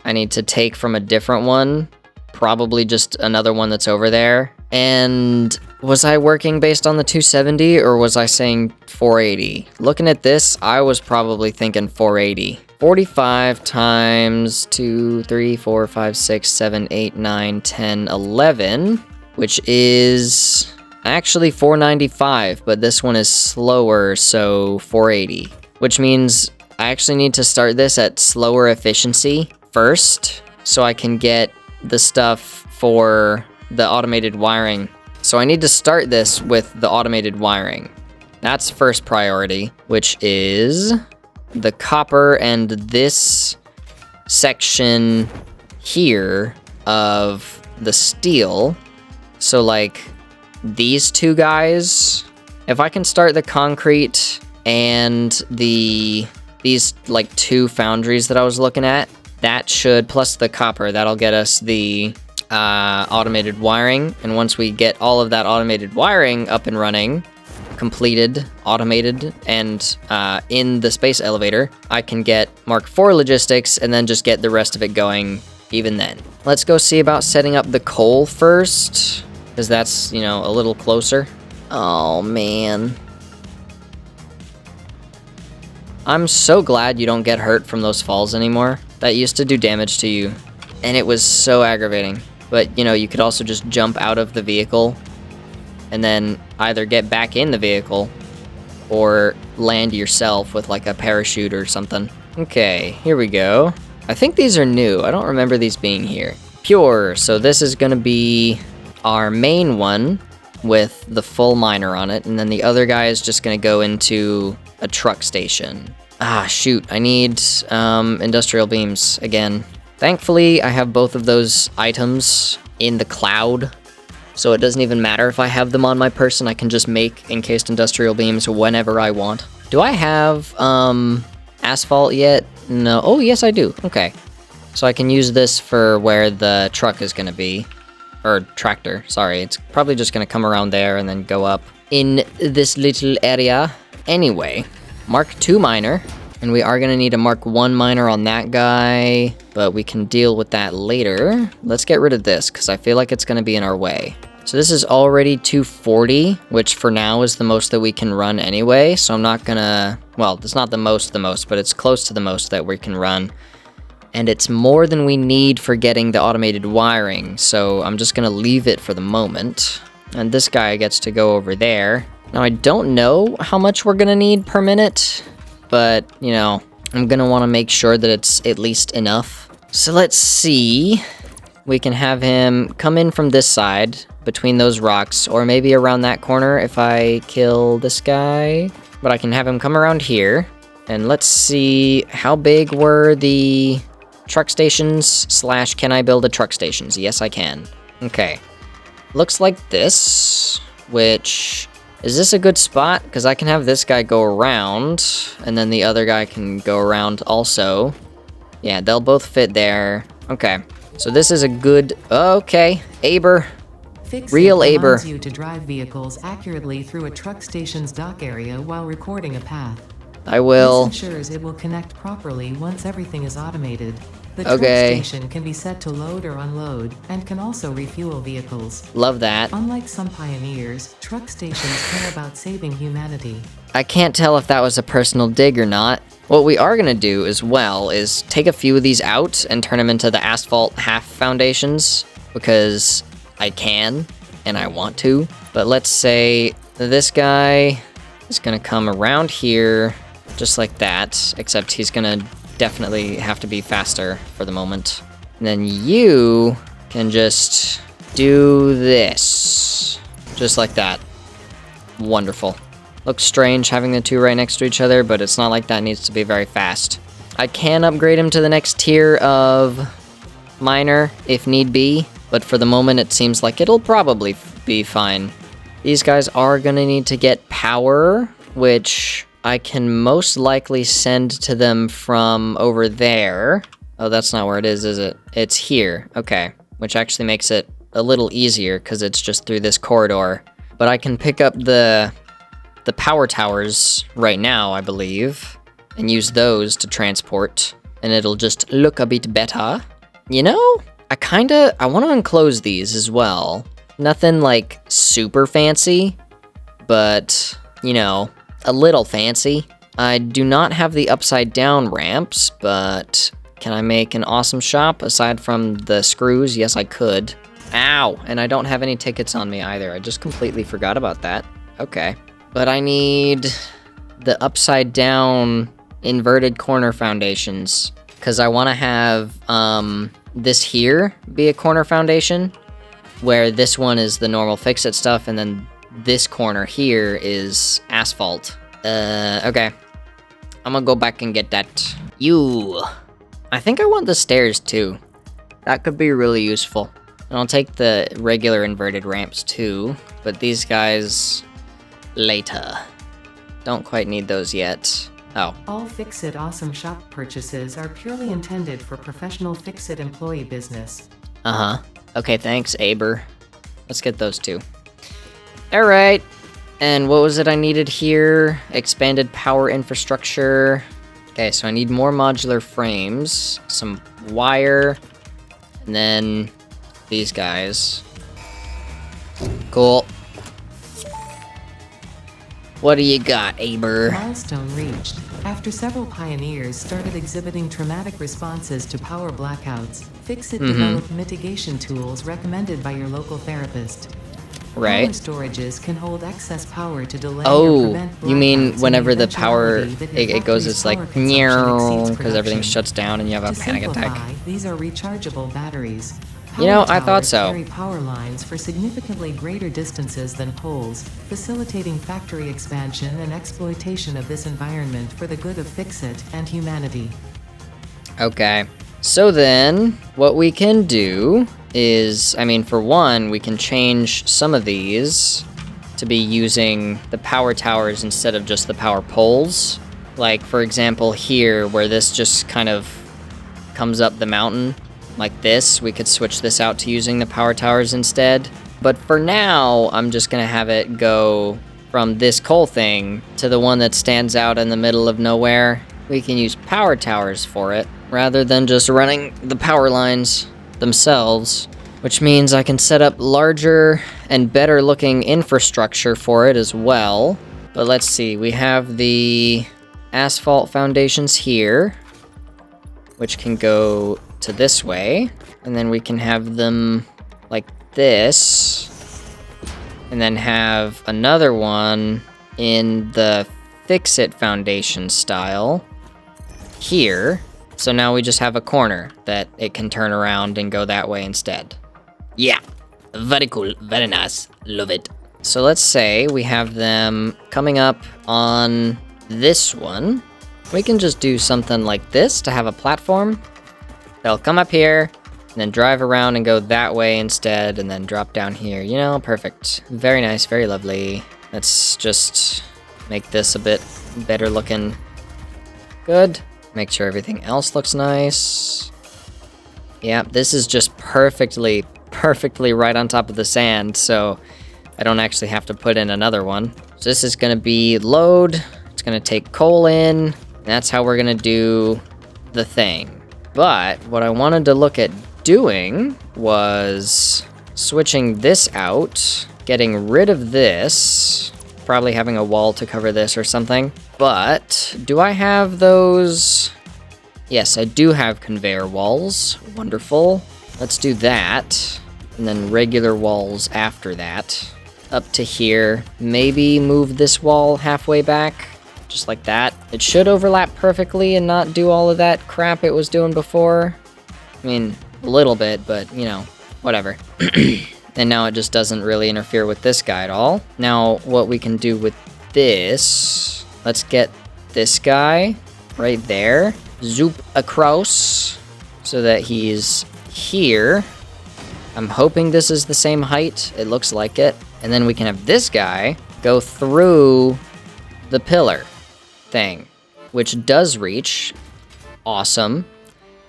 I need to take from a different one. Probably just another one that's over there. And was I working based on the 270 or was I saying 480? Looking at this, I was probably thinking 480. 45 times 2, 3, 4, 5, 6, 7, 8, 9, 10, 11, which is... actually 495, but this one is slower, so 480. Which means I actually need to start this at slower efficiency first, so I can get the stuff for the automated wiring. So I need to start this with the automated wiring. That's first priority, which is the copper and this section here of the steel. So like... these two guys, if I can start the concrete and these like two foundries that I was looking at, that should, plus the copper, that'll get us the automated wiring. And once we get all of that automated wiring up and running, completed, automated, and in the space elevator, I can get Mark IV logistics and then just get the rest of it going even then. Let's go see about setting up the coal first, because that's, you know, a little closer. Oh, man. I'm so glad you don't get hurt from those falls anymore. That used to do damage to you, and it was so aggravating. But, you know, you could also just jump out of the vehicle and then either get back in the vehicle or land yourself with, like, a parachute or something. Okay, here we go. I think these are new. I don't remember these being here. Pure, so this is gonna be our main one with the full miner on it, and then the other guy is just gonna go into a truck station. Ah, shoot, I need industrial beams again. Thankfully, I have both of those items in the cloud, so it doesn't even matter if I have them on my person. I can just make encased industrial beams whenever I want. Do I have asphalt yet? No. Oh, yes, I do. Okay. So I can use this for where the truck is gonna be. Or tractor, sorry. It's probably just gonna come around there and then go up in this little area. Anyway, Mark II miner. And we are gonna need a Mark I miner on that guy, but we can deal with that later. Let's get rid of this, because I feel like it's gonna be in our way. So this is already 240, which for now is the most that we can run anyway. So I'm not gonna, well, it's not the most, but it's close to the most that we can run. And it's more than we need for getting the automated wiring, so I'm just gonna leave it for the moment. And this guy gets to go over there. Now, I don't know how much we're gonna need per minute, but, you know, I'm gonna wanna make sure that it's at least enough. So let's see. We can have him come in from this side, between those rocks, or maybe around that corner if I kill this guy. But I can have him come around here. And let's see, how big were the truck stations / can I build a truck stations? Yes, I can. Okay. Looks like this, which... Is this a good spot? Because I can have this guy go around, and then the other guy can go around also. Yeah, they'll both fit there. Okay. So this is a good... Okay. Aber. Real Aber. Allows you to drive vehicles accurately through a truck station's dock area while recording a path. I will... This ensures it will connect properly once everything is automated. The truck Okay. station can be set to load or unload, and can also refuel vehicles. Love that. Unlike some pioneers, truck stations care about saving humanity. I can't tell if that was a personal dig or not. What we are gonna do as well is take a few of these out and turn them into the asphalt half foundations, because I can and I want to. But let's say this guy is gonna come around here just like that, except he's gonna definitely have to be faster for the moment. And then you can just do this, just like that. Wonderful. Looks strange having the two right next to each other, but it's not like that needs to be very fast. I can upgrade him to the next tier of miner if need be, but for the moment it seems like it'll probably be fine. These guys are gonna need to get power, which I can most likely send to them from over there. Oh, that's not where it is it? It's here. Okay, which actually makes it a little easier because it's just through this corridor. But I can pick up the power towers right now, I believe, and use those to transport, and it'll just look a bit better. You know, I want to enclose these as well. Nothing like super fancy, but, you know, a little fancy. I do not have the upside down ramps, but can I make an awesome shop aside from the screws? Yes, I could. Ow, and I don't have any tickets on me either. I just completely forgot about that. Okay. But I need the upside down inverted corner foundations, because I want to have this here be a corner foundation, where this one is the normal fix-it stuff, and then this corner here is asphalt. Okay. I'm gonna go back and get that. I think I want the stairs too. That could be really useful. And I'll take the regular inverted ramps too, but these guys later. Don't quite need those yet. Oh. All Fix-It Awesome Shop purchases are purely intended for professional Fix-It employee business. Uh-huh. Okay, thanks, Aber. Let's get those two. Alright. And what was it I needed here? Expanded power infrastructure. Okay, so I need more modular frames, some wire, and then these guys. Cool. What do you got, Aber? Milestone reached. After several pioneers started exhibiting traumatic responses to power blackouts, Fix-It developed mitigation tools recommended by your local therapist. Right. Power storages can hold excess power to delay or Oh, prevent you mean blackouts in whenever the power, eventuality that your it goes, factory's it's like, power consumption exceeds because everything production. shuts down and you have a To panic simplify, attack. these are rechargeable batteries. You know, Power I thought towers so. Carry power lines for significantly greater distances than poles, facilitating factory expansion and exploitation of this environment for the good of Fix-It and humanity. Okay. So then, what we can do is, I mean, for one, we can change some of these to be using the power towers instead of just the power poles. Like, for example, here, where this just kind of comes up the mountain, like this, we could switch this out to using the power towers instead. But for now, I'm just gonna have it go from this coal thing to the one that stands out in the middle of nowhere. We can use power towers for it, rather than just running the power lines themselves, which means I can set up larger and better looking infrastructure for it as well. But let's see, we have the asphalt foundations here, which can go to this way, and then we can have them like this, and then have another one in the Fix-It foundation style here. So now we just have a corner that it can turn around and go that way instead. Yeah. Very cool. Very nice. Love it. So let's say we have them coming up on this one. We can just do something like this to have a platform. They'll come up here and then drive around and go that way instead and then drop down here. You know, perfect. Very nice. Very lovely. Let's just make this a bit better looking. Good. Make sure everything else looks nice. Yeah, this is just perfectly right on top of the sand, so I don't actually have to put in another one. So this is gonna be load. It's gonna take coal in. And that's how we're gonna do the thing. But what I wanted to look at doing was switching this out, getting rid of this, probably having a wall to cover this or something. But do I have those? Yes, I do have conveyor walls. Wonderful. Let's do that. And then regular walls after that. Up to here. Maybe move this wall halfway back. Just like that. It should overlap perfectly and not do all of that crap it was doing before. I mean, a little bit, but, you know, whatever. And now it just doesn't really interfere with this guy at all. Now, what we can do with this... Let's get this guy right there. Zoop across so that he's here. I'm hoping this is the same height. It looks like it. And then we can have this guy go through the pillar thing, which does reach. Awesome.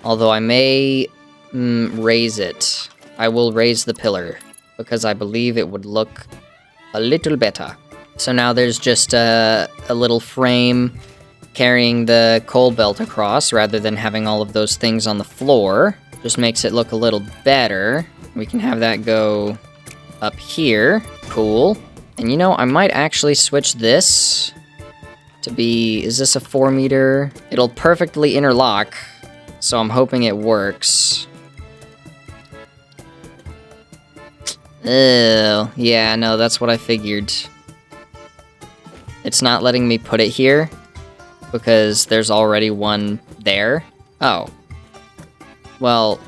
Although I may raise it. I will raise the pillar because I believe it would look a little better. So now there's just a little frame carrying the coal belt across rather than having all of those things on the floor. Just makes it look a little better. We can have that go up here. Cool. And you know, I might actually switch this to be... Is this a 4 meter? It'll perfectly interlock, so I'm hoping it works. Oh, yeah, no, that's what I figured. It's not letting me put it here because there's already one there. Oh. Well,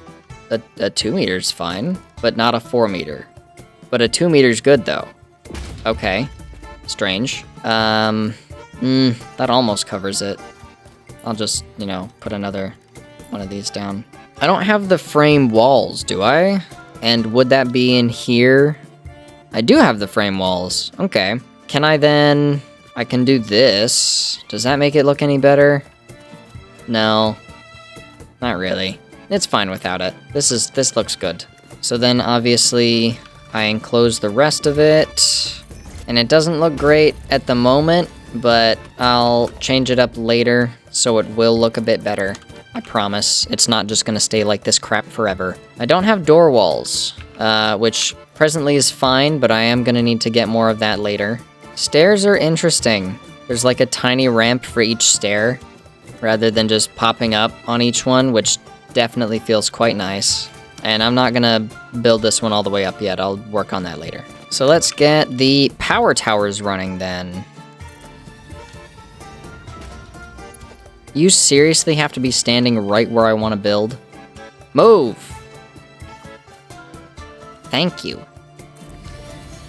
a 2 meter's fine, but not a 4 meter. But a 2 meter's good, though. Okay. Strange. That almost covers it. I'll just, you know, put another one of these down. I don't have the frame walls, do I? And would that be in here? I do have the frame walls. Okay. Can I then... I can do this. Does that make it look any better? No. Not really. It's fine without it. This looks good. So then obviously I enclose the rest of it. And it doesn't look great at the moment, but I'll change it up later so it will look a bit better. I promise. It's not just gonna stay like this crap forever. I don't have door walls, which presently is fine, but I am gonna need to get more of that later. Stairs are interesting. There's like a tiny ramp for each stair, rather than just popping up on each one, which definitely feels quite nice. And I'm not gonna build this one all the way up yet. I'll work on that later. So let's get the power towers running then. You seriously have to be standing right where I want to build? Move! Thank you.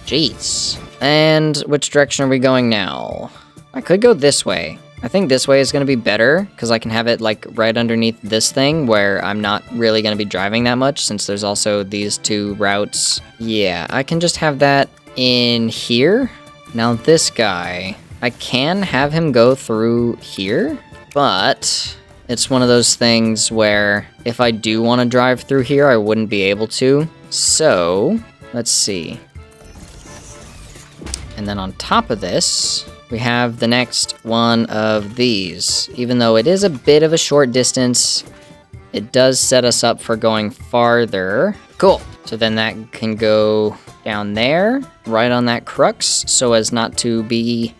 Jeez. And which direction are we going now? I could go this way. I think this way is going to be better, because I can have it like right underneath this thing where I'm not really going to be driving that much, since there's also these two routes. Yeah, I can just have that in here. Now this guy, I can have him go through here, but it's one of those things where if I do want to drive through here, I wouldn't be able to. So, let's see. And then on top of this, we have the next one of these. Even though it is a bit of a short distance, it does set us up for going farther. Cool. So then that can go down there, right on that crux, so as not to be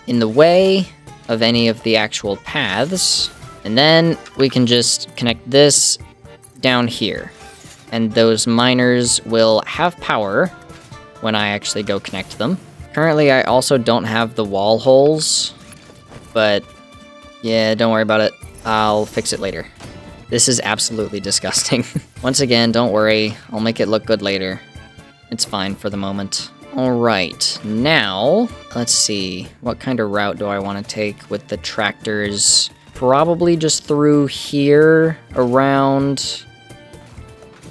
in the way of any of the actual paths. And then we can just connect this down here. And those miners will have power when I actually go connect them. Currently, I also don't have the wall holes, but yeah, don't worry about it. I'll fix it later. This is absolutely disgusting. Once again, don't worry. I'll make it look good later. it's fine for the moment. All right, now, let's see. What kind of route do I want to take with the tractors? Probably just through here, around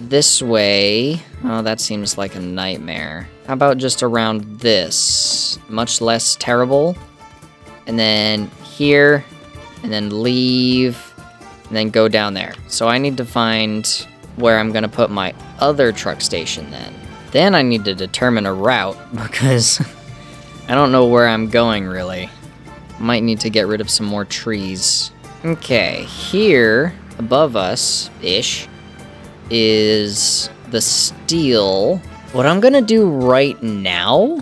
this way. Oh, that seems like a nightmare. How about just around this? Much less terrible. And then here, and then leave, and then go down there. So I need to find where I'm gonna put my other truck station then. Then I need to determine a route, because I don't know where I'm going really. Might need to get rid of some more trees. Okay, here, above us-ish, is the steel. What I'm gonna do right now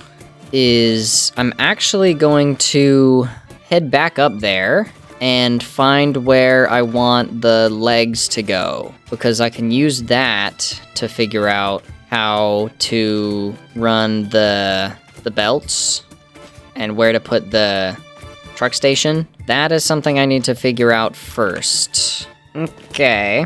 is I'm actually going to head back up there and find where I want the legs to go, because I can use that to figure out how to run the belts and where to put the truck station. That is something I need to figure out first. Okay.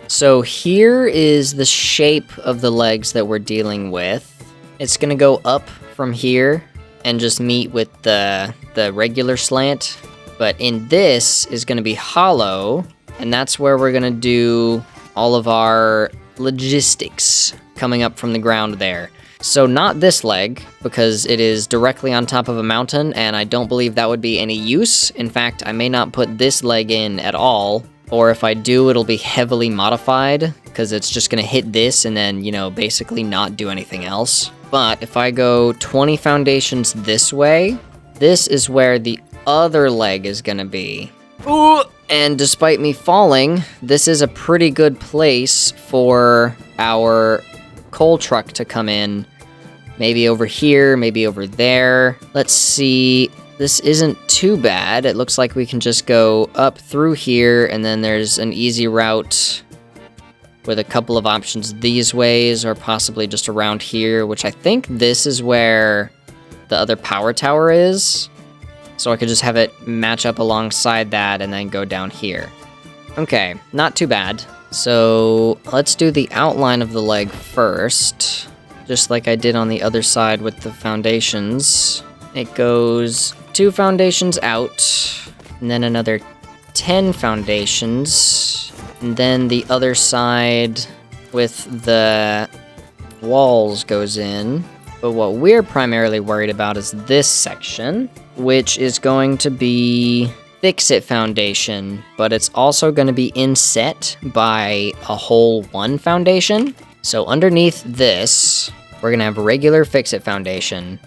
So here is the shape of the legs that we're dealing with. It's gonna go up from here and just meet with the regular slant. But in this is gonna be hollow, and that's where we're gonna do all of our logistics coming up from the ground there. So not this leg, because it is directly on top of a mountain, and I don't believe that would be any use. In fact, I may not put this leg in at all, or if I do, it'll be heavily modified, because it's just gonna hit this and then, you know, basically not do anything else. But if I go 20 foundations this way, this is where the other leg is gonna be. Ooh! And despite me falling, this is a pretty good place for our coal truck to come in. Maybe over here, maybe over there. Let's see. This isn't too bad. It looks like we can just go up through here, and then there's an easy route with a couple of options these ways, or possibly just around here, which I think this is where the other power tower is. So I could just have it match up alongside that and then go down here. Okay, not too bad. So let's do the outline of the leg first, just like I did on the other side with the foundations. It goes 2 foundations out, and then another 10 foundations, and then the other side with the walls goes in. But what we're primarily worried about is this section, which is going to be Fix-It Foundation, but it's also going to be inset by a whole 1 foundation. So underneath this, we're going to have a regular Fix-It Foundation,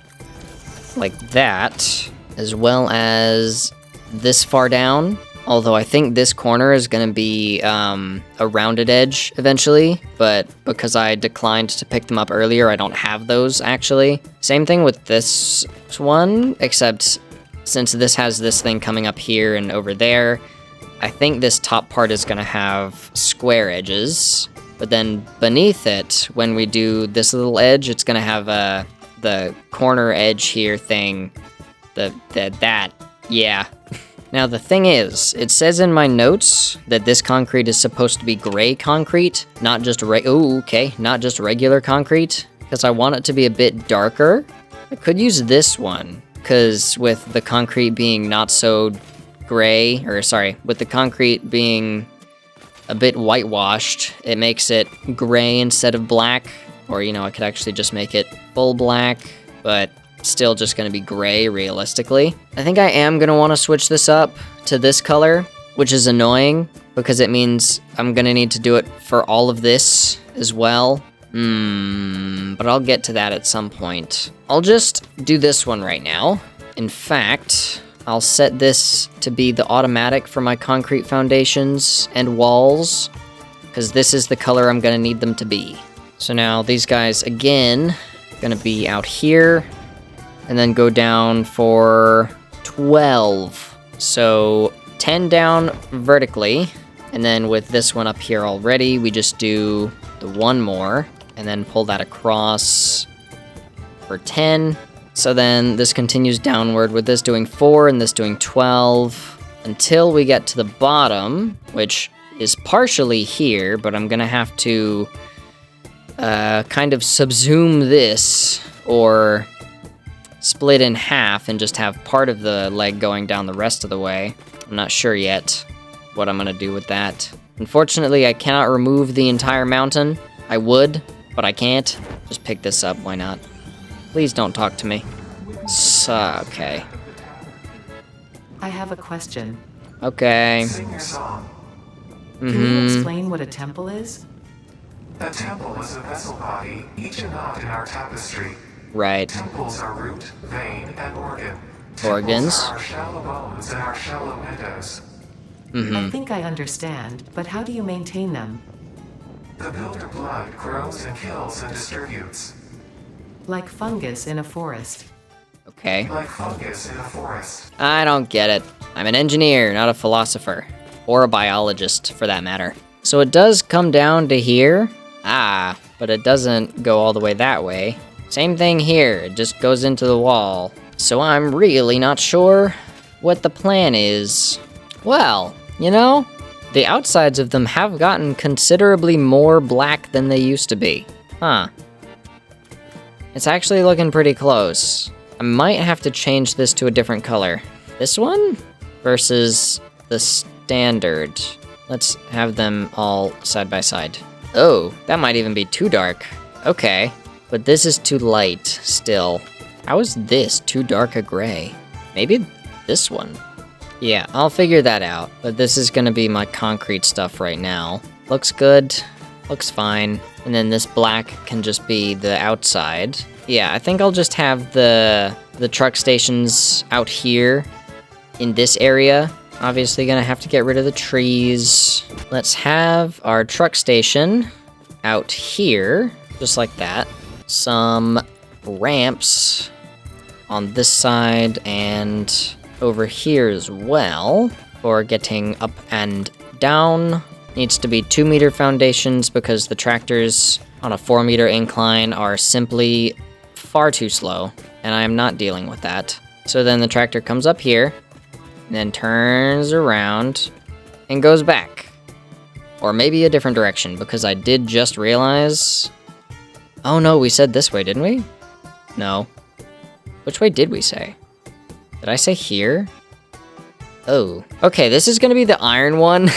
like that, as well as this far down. Although I think this corner is going to be a rounded edge eventually, but because I declined to pick them up earlier, I don't have those actually. Same thing with this one, except since this has this thing coming up here and over there, I think this top part is going to have square edges. But then beneath it, when we do this little edge, it's going to have the corner edge here thing. Yeah. Now the thing is, it says in my notes that this concrete is supposed to be gray concrete, not just not just regular concrete, because I want it to be a bit darker. I could use this one, because with the concrete being not so gray, with the concrete being a bit whitewashed, it makes it gray instead of black, or, you know, I could actually just make it full black, but still just going to be gray realistically. I think I am going to want to switch this up to this color, which is annoying because it means I'm going to need to do it for all of this as well. But I'll get to that at some point. I'll just do this one right now. In fact, I'll set this to be the automatic for my concrete foundations and walls, because this is the color I'm going to need them to be. So now these guys, again, going to be out here, and then go down for 12. So 10 down vertically, and then with this one up here already, we just do the 1 more, and then pull that across for 10. So then this continues downward with this doing 4 and this doing 12 until we get to the bottom, which is partially here, but I'm gonna have to kind of subsume this, or split in half and just have part of the leg going down the rest of the way. I'm not sure yet what I'm gonna do with that. Unfortunately, I cannot remove the entire mountain. I would, but I can't. Just pick this up, why not? Please don't talk to me. Okay. I have a question. Okay. Sing your song. Can you explain what a temple is? A temple is a vessel body, each a knot in our tapestry. Right. Temples are root, vein, and organ. Organs. Temples are our shallow bones and our shallow windows. I think I understand, but how do you maintain them? The builder blood grows and kills and distributes. Like fungus in a forest. Okay. Like fungus in a forest. I don't get it. I'm an engineer, not a philosopher. Or a biologist, for that matter. So it does come down to here. But it doesn't go all the way that way. Same thing here, it just goes into the wall. So I'm really not sure what the plan is. Well, you know, the outsides of them have gotten considerably more black than they used to be. Huh. It's actually looking pretty close. I might have to change this to a different color. This one? Versus the standard. Let's have them all side by side. Oh, that might even be too dark. Okay, but this is too light still. How is this too dark a gray? Maybe this one? Yeah, I'll figure that out, but this is gonna be my concrete stuff right now. Looks good, looks fine. And then this black can just be the outside. Yeah, I think I'll just have the truck stations out here in this area. Obviously gonna have to get rid of the trees. Let's have our truck station out here, just like that. Some ramps on this side and over here as well for getting up and down. Needs to be 2-meter foundations because the tractors on a 4-meter incline are simply far too slow, and I am not dealing with that. So then the tractor comes up here, and then turns around and goes back. Or maybe a different direction, because I did just realize... Oh no, we said this way, didn't we? No. Which way did we say? Did I say here? Oh. Okay, this is gonna be the iron one.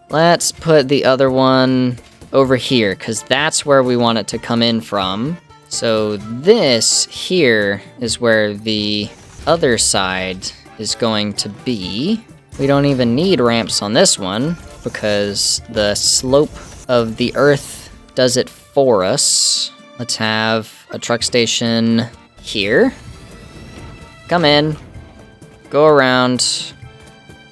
Let's put the other one over here, because that's where we want it to come in from. So this here is where the other side is going to be. We don't even need ramps on this one, because the slope of the earth does it for us. Let's have a truck station here. Come in, go around,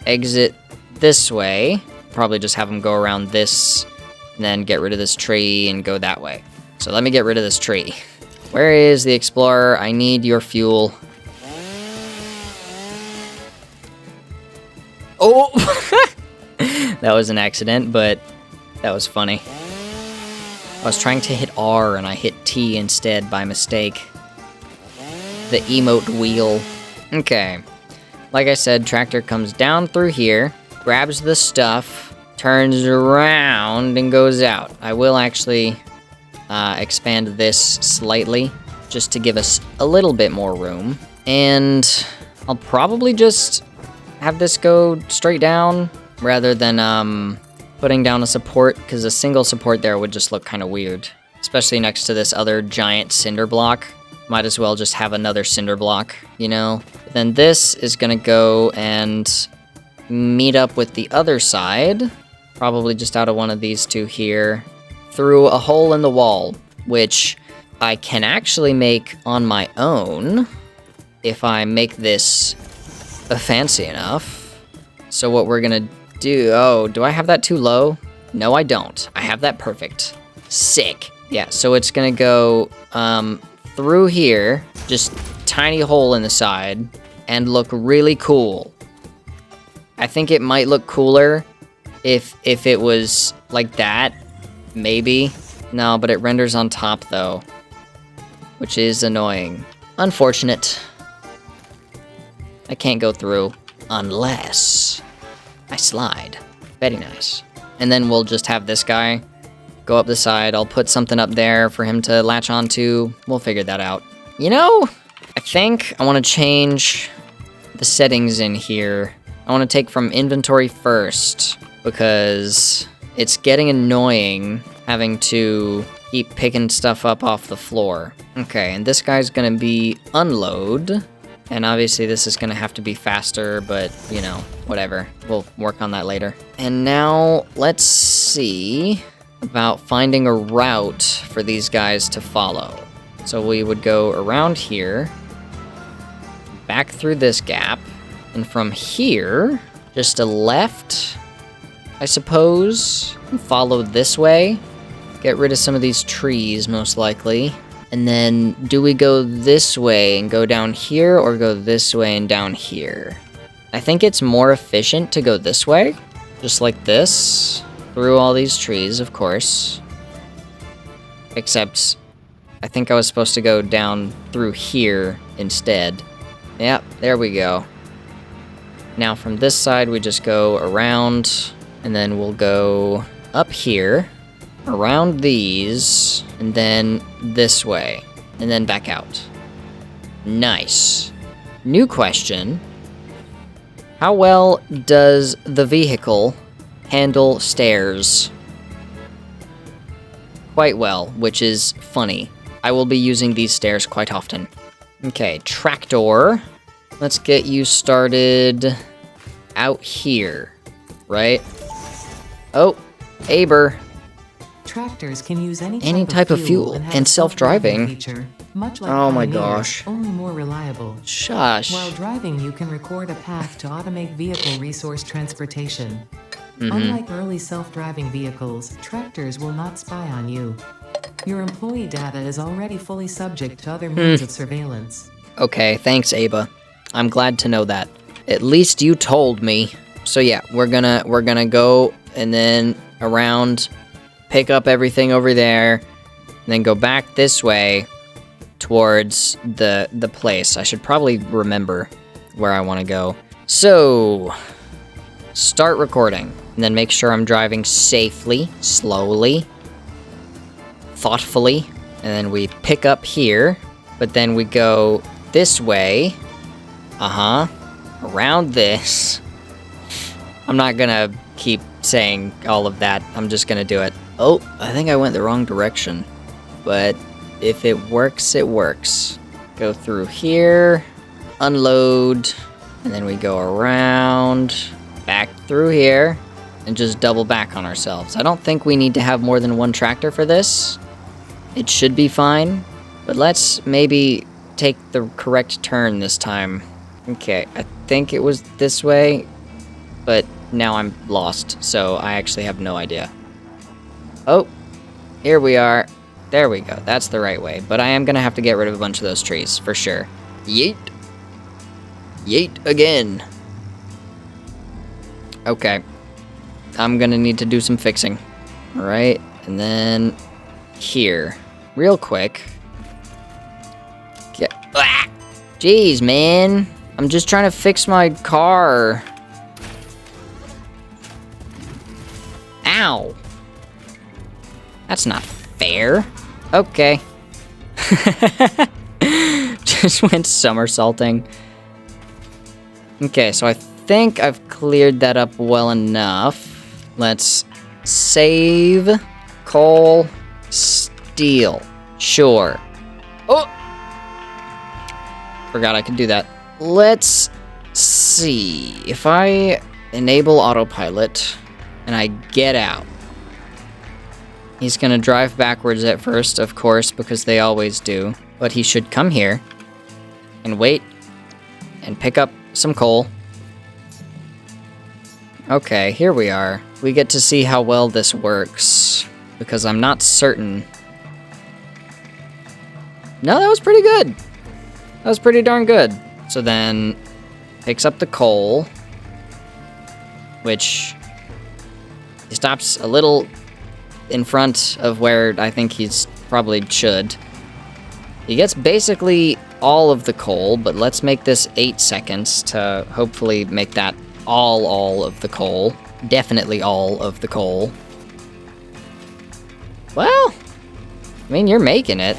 exit this way. Probably just have them go around this, and then get rid of this tree and go that way. So let me get rid of this tree. Where is the explorer? I need your fuel. Oh! That was an accident, but that was funny. I was trying to hit R and I hit T instead by mistake. The emote wheel. Okay. Like I said, tractor comes down through here, grabs the stuff, turns around, and goes out. I will actually expand this slightly, just to give us a little bit more room. And I'll probably just have this go straight down, rather than putting down a support, because a single support there would just look kind of weird. Especially next to this other giant cinder block. Might as well just have another cinder block, you know? Then this is gonna go and meet up with the other side, probably just out of one of these two here, through a hole in the wall, which I can actually make on my own if I make this fancy enough. So what we're gonna do... Oh, do I have that too low? No, I don't. I have that perfect. Sick. Yeah, so it's gonna go through here, just tiny hole in the side, and look really cool. I think it might look cooler if it was like that, maybe. No, but it renders on top though, which is annoying. Unfortunate. I can't go through unless I slide. Very nice. And then we'll just have this guy go up the side. I'll put something up there for him to latch onto. We'll figure that out. You know, I think I want to change the settings in here. I want to take from inventory first because it's getting annoying having to keep picking stuff up off the floor. Okay, and this guy's gonna be unload. And obviously this is gonna have to be faster, but you know, whatever. We'll work on that later. And now let's see about finding a route for these guys to follow. So we would go around here, back through this gap, and from here, just a left, I suppose, and follow this way. Get rid of some of these trees, most likely. And then, do we go this way and go down here, or go this way and down here? I think it's more efficient to go this way, just like this, through all these trees, of course. Except, I think I was supposed to go down through here instead. Yep, there we go. Now from this side, we just go around, and then we'll go up here, around these, and then this way, and then back out. Nice. New question. How well does the vehicle handle stairs? Quite well, which is funny. I will be using these stairs quite often. Okay, tractor. Let's get you started out here, right? Oh, Aber. Tractors can use any type of fuel have and a self-driving. feature, much like Oh my Pioneer, gosh. only more reliable. Shush. While driving, you can record a path to automate vehicle resource transportation. Mm-hmm. Unlike early self-driving vehicles, tractors will not spy on you. Your employee data is already fully subject to other means of surveillance. Okay, thanks, Aba. I'm glad to know that. At least you told me. So yeah, we're gonna go and then around, pick up everything over there, and then go back this way towards the place. I should probably remember where I want to go. So, start recording, and then make sure I'm driving safely, slowly, thoughtfully, and then we pick up here, but then we go this way, around this. I'm not gonna keep saying all of that, I'm just gonna do it. Oh, I think I went the wrong direction, but if it works, it works. Go through here, unload, and then we go around, back through here, and just double back on ourselves. I don't think we need to have more than one tractor for this. It should be fine, but let's maybe take the correct turn this time. Okay, I think it was this way, but now I'm lost, so I actually have no idea. Oh, here we are. There we go, that's the right way, but I am gonna have to get rid of a bunch of those trees, for sure. Yeet. Yeet again. Okay. I'm gonna need to do some fixing. Alright, and then here. Real quick. Ah! Jeez, man. I'm just trying to fix my car. Ow. That's not fair. Okay. Just went somersaulting. Okay, so I think I've cleared that up well enough. Let's save, coal, steel. Sure. Oh! Forgot I could do that. Let's see. If I enable autopilot and I get out, he's gonna drive backwards at first, of course, because they always do. But he should come here and wait and pick up some coal. Okay, here we are. We get to see how well this works, because I'm not certain. No, that was pretty good. That was pretty darn good. So then, picks up the coal, which he stops a little in front of where I think he's probably should. He gets basically all of the coal, but let's make this 8 seconds to hopefully make that all of the coal. Definitely all of the coal. Well, I mean, you're making it.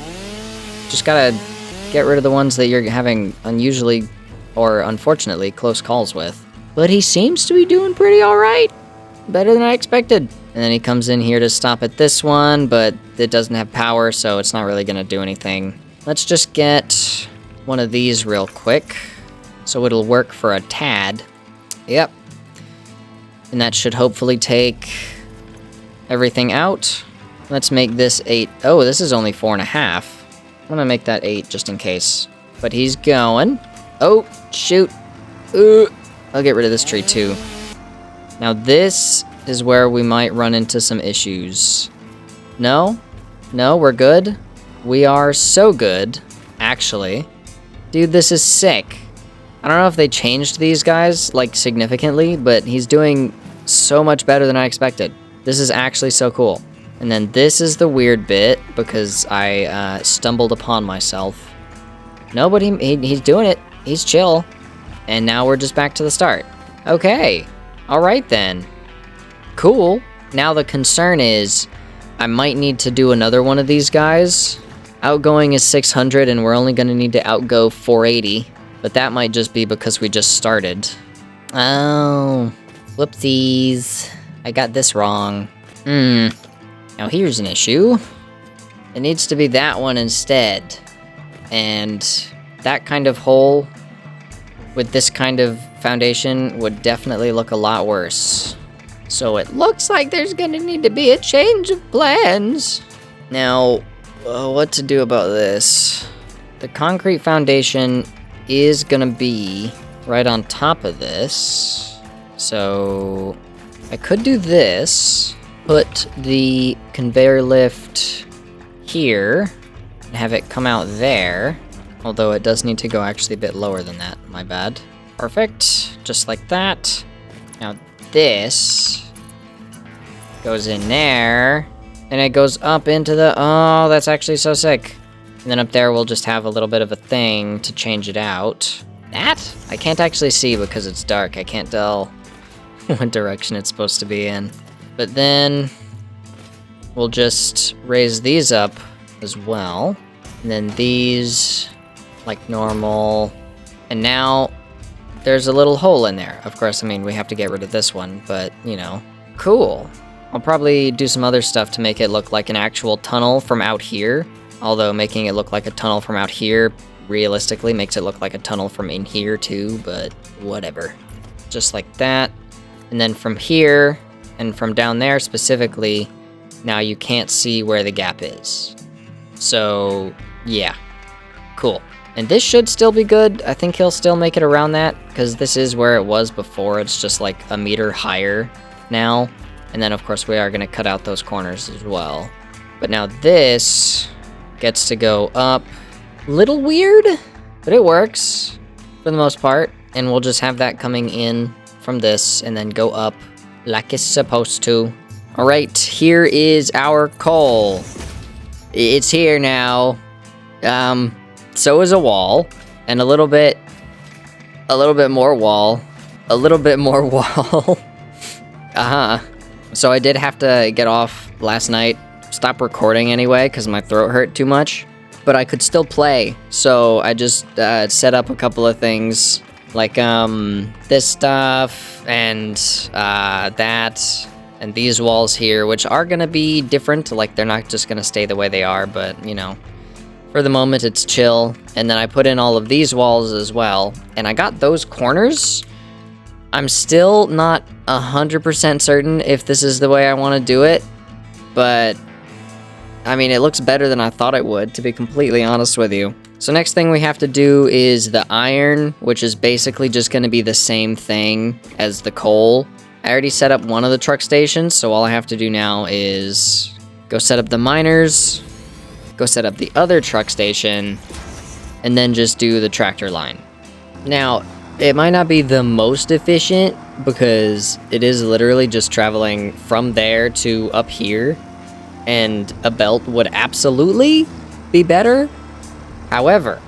Just gotta get rid of the ones that you're having unusually or unfortunately close calls with. But he seems to be doing pretty alright. Better than I expected. And then he comes in here to stop at this one, but it doesn't have power, so it's not really gonna do anything. Let's just get one of these real quick, so it'll work for a tad. Yep. And that should hopefully take everything out. Let's make this 8. Oh, this is only 4.5. I'm gonna make that 8 just in case. But he's going. Oh, shoot. I'll get rid of this tree too. Now this is where we might run into some issues. No, we're good. We are so good, actually. Dude, this is sick. I don't know if they changed these guys, like, significantly, but he's doing so much better than I expected. This is actually so cool. And then this is the weird bit, because I stumbled upon myself. No, but he's doing it. He's chill. And now we're just back to the start. Okay. Alright then. Cool. Now the concern is, I might need to do another one of these guys. Outgoing is 600, and we're only going to need to outgo 480. But that might just be because we just started. Oh. Whoopsies. I got this wrong. Now here's an issue. It needs to be that one instead. And that kind of hole with this kind of foundation would definitely look a lot worse. So it looks like there's gonna need to be a change of plans. Now, what to do about this? The concrete foundation is gonna be right on top of this. So I could do this, put the conveyor lift here, and have it come out there. Although it does need to go actually a bit lower than that, my bad. Perfect, just like that. Now this goes in there, and it goes up into the, oh, that's actually so sick. And then up there we'll just have a little bit of a thing to change it out. That? I can't actually see because it's dark. I can't tell what direction it's supposed to be in. But then we'll just raise these up as well. And then these like normal. And now there's a little hole in there. Of course, I mean, we have to get rid of this one, but you know, cool. I'll probably do some other stuff to make it look like an actual tunnel from out here. Although making it look like a tunnel from out here realistically makes it look like a tunnel from in here too, but whatever. Just like that. And then from here and from down there specifically, now you can't see where the gap is. So yeah, cool. And this should still be good. I think he'll still make it around that, because this is where it was before. It's just like a meter higher now. And then of course we are gonna cut out those corners as well. But now this gets to go up. Little weird, but it works for the most part. And we'll just have that coming in from this and then go up like it's supposed to. All right, here is our coal. It's here now. So is a wall, and a little bit more wall, a little bit more wall. So I did have to get off last night, stop recording anyway, because my throat hurt too much, but I could still play. So I just set up a couple of things, like this stuff, and that, and these walls here, which are gonna be different. Like, they're not just gonna stay the way they are, but you know, for the moment, it's chill. And then I put in all of these walls as well. And I got those corners. I'm still not 100% certain if this is the way I want to do it. But, I mean, it looks better than I thought it would, to be completely honest with you. So next thing we have to do is the iron, which is basically just going to be the same thing as the coal. I already set up one of the truck stations, so all I have to do now is go set up the miners, go set up the other truck station, and then just do the tractor line. Now, it might not be the most efficient because it is literally just traveling from there to up here, and a belt would absolutely be better. However,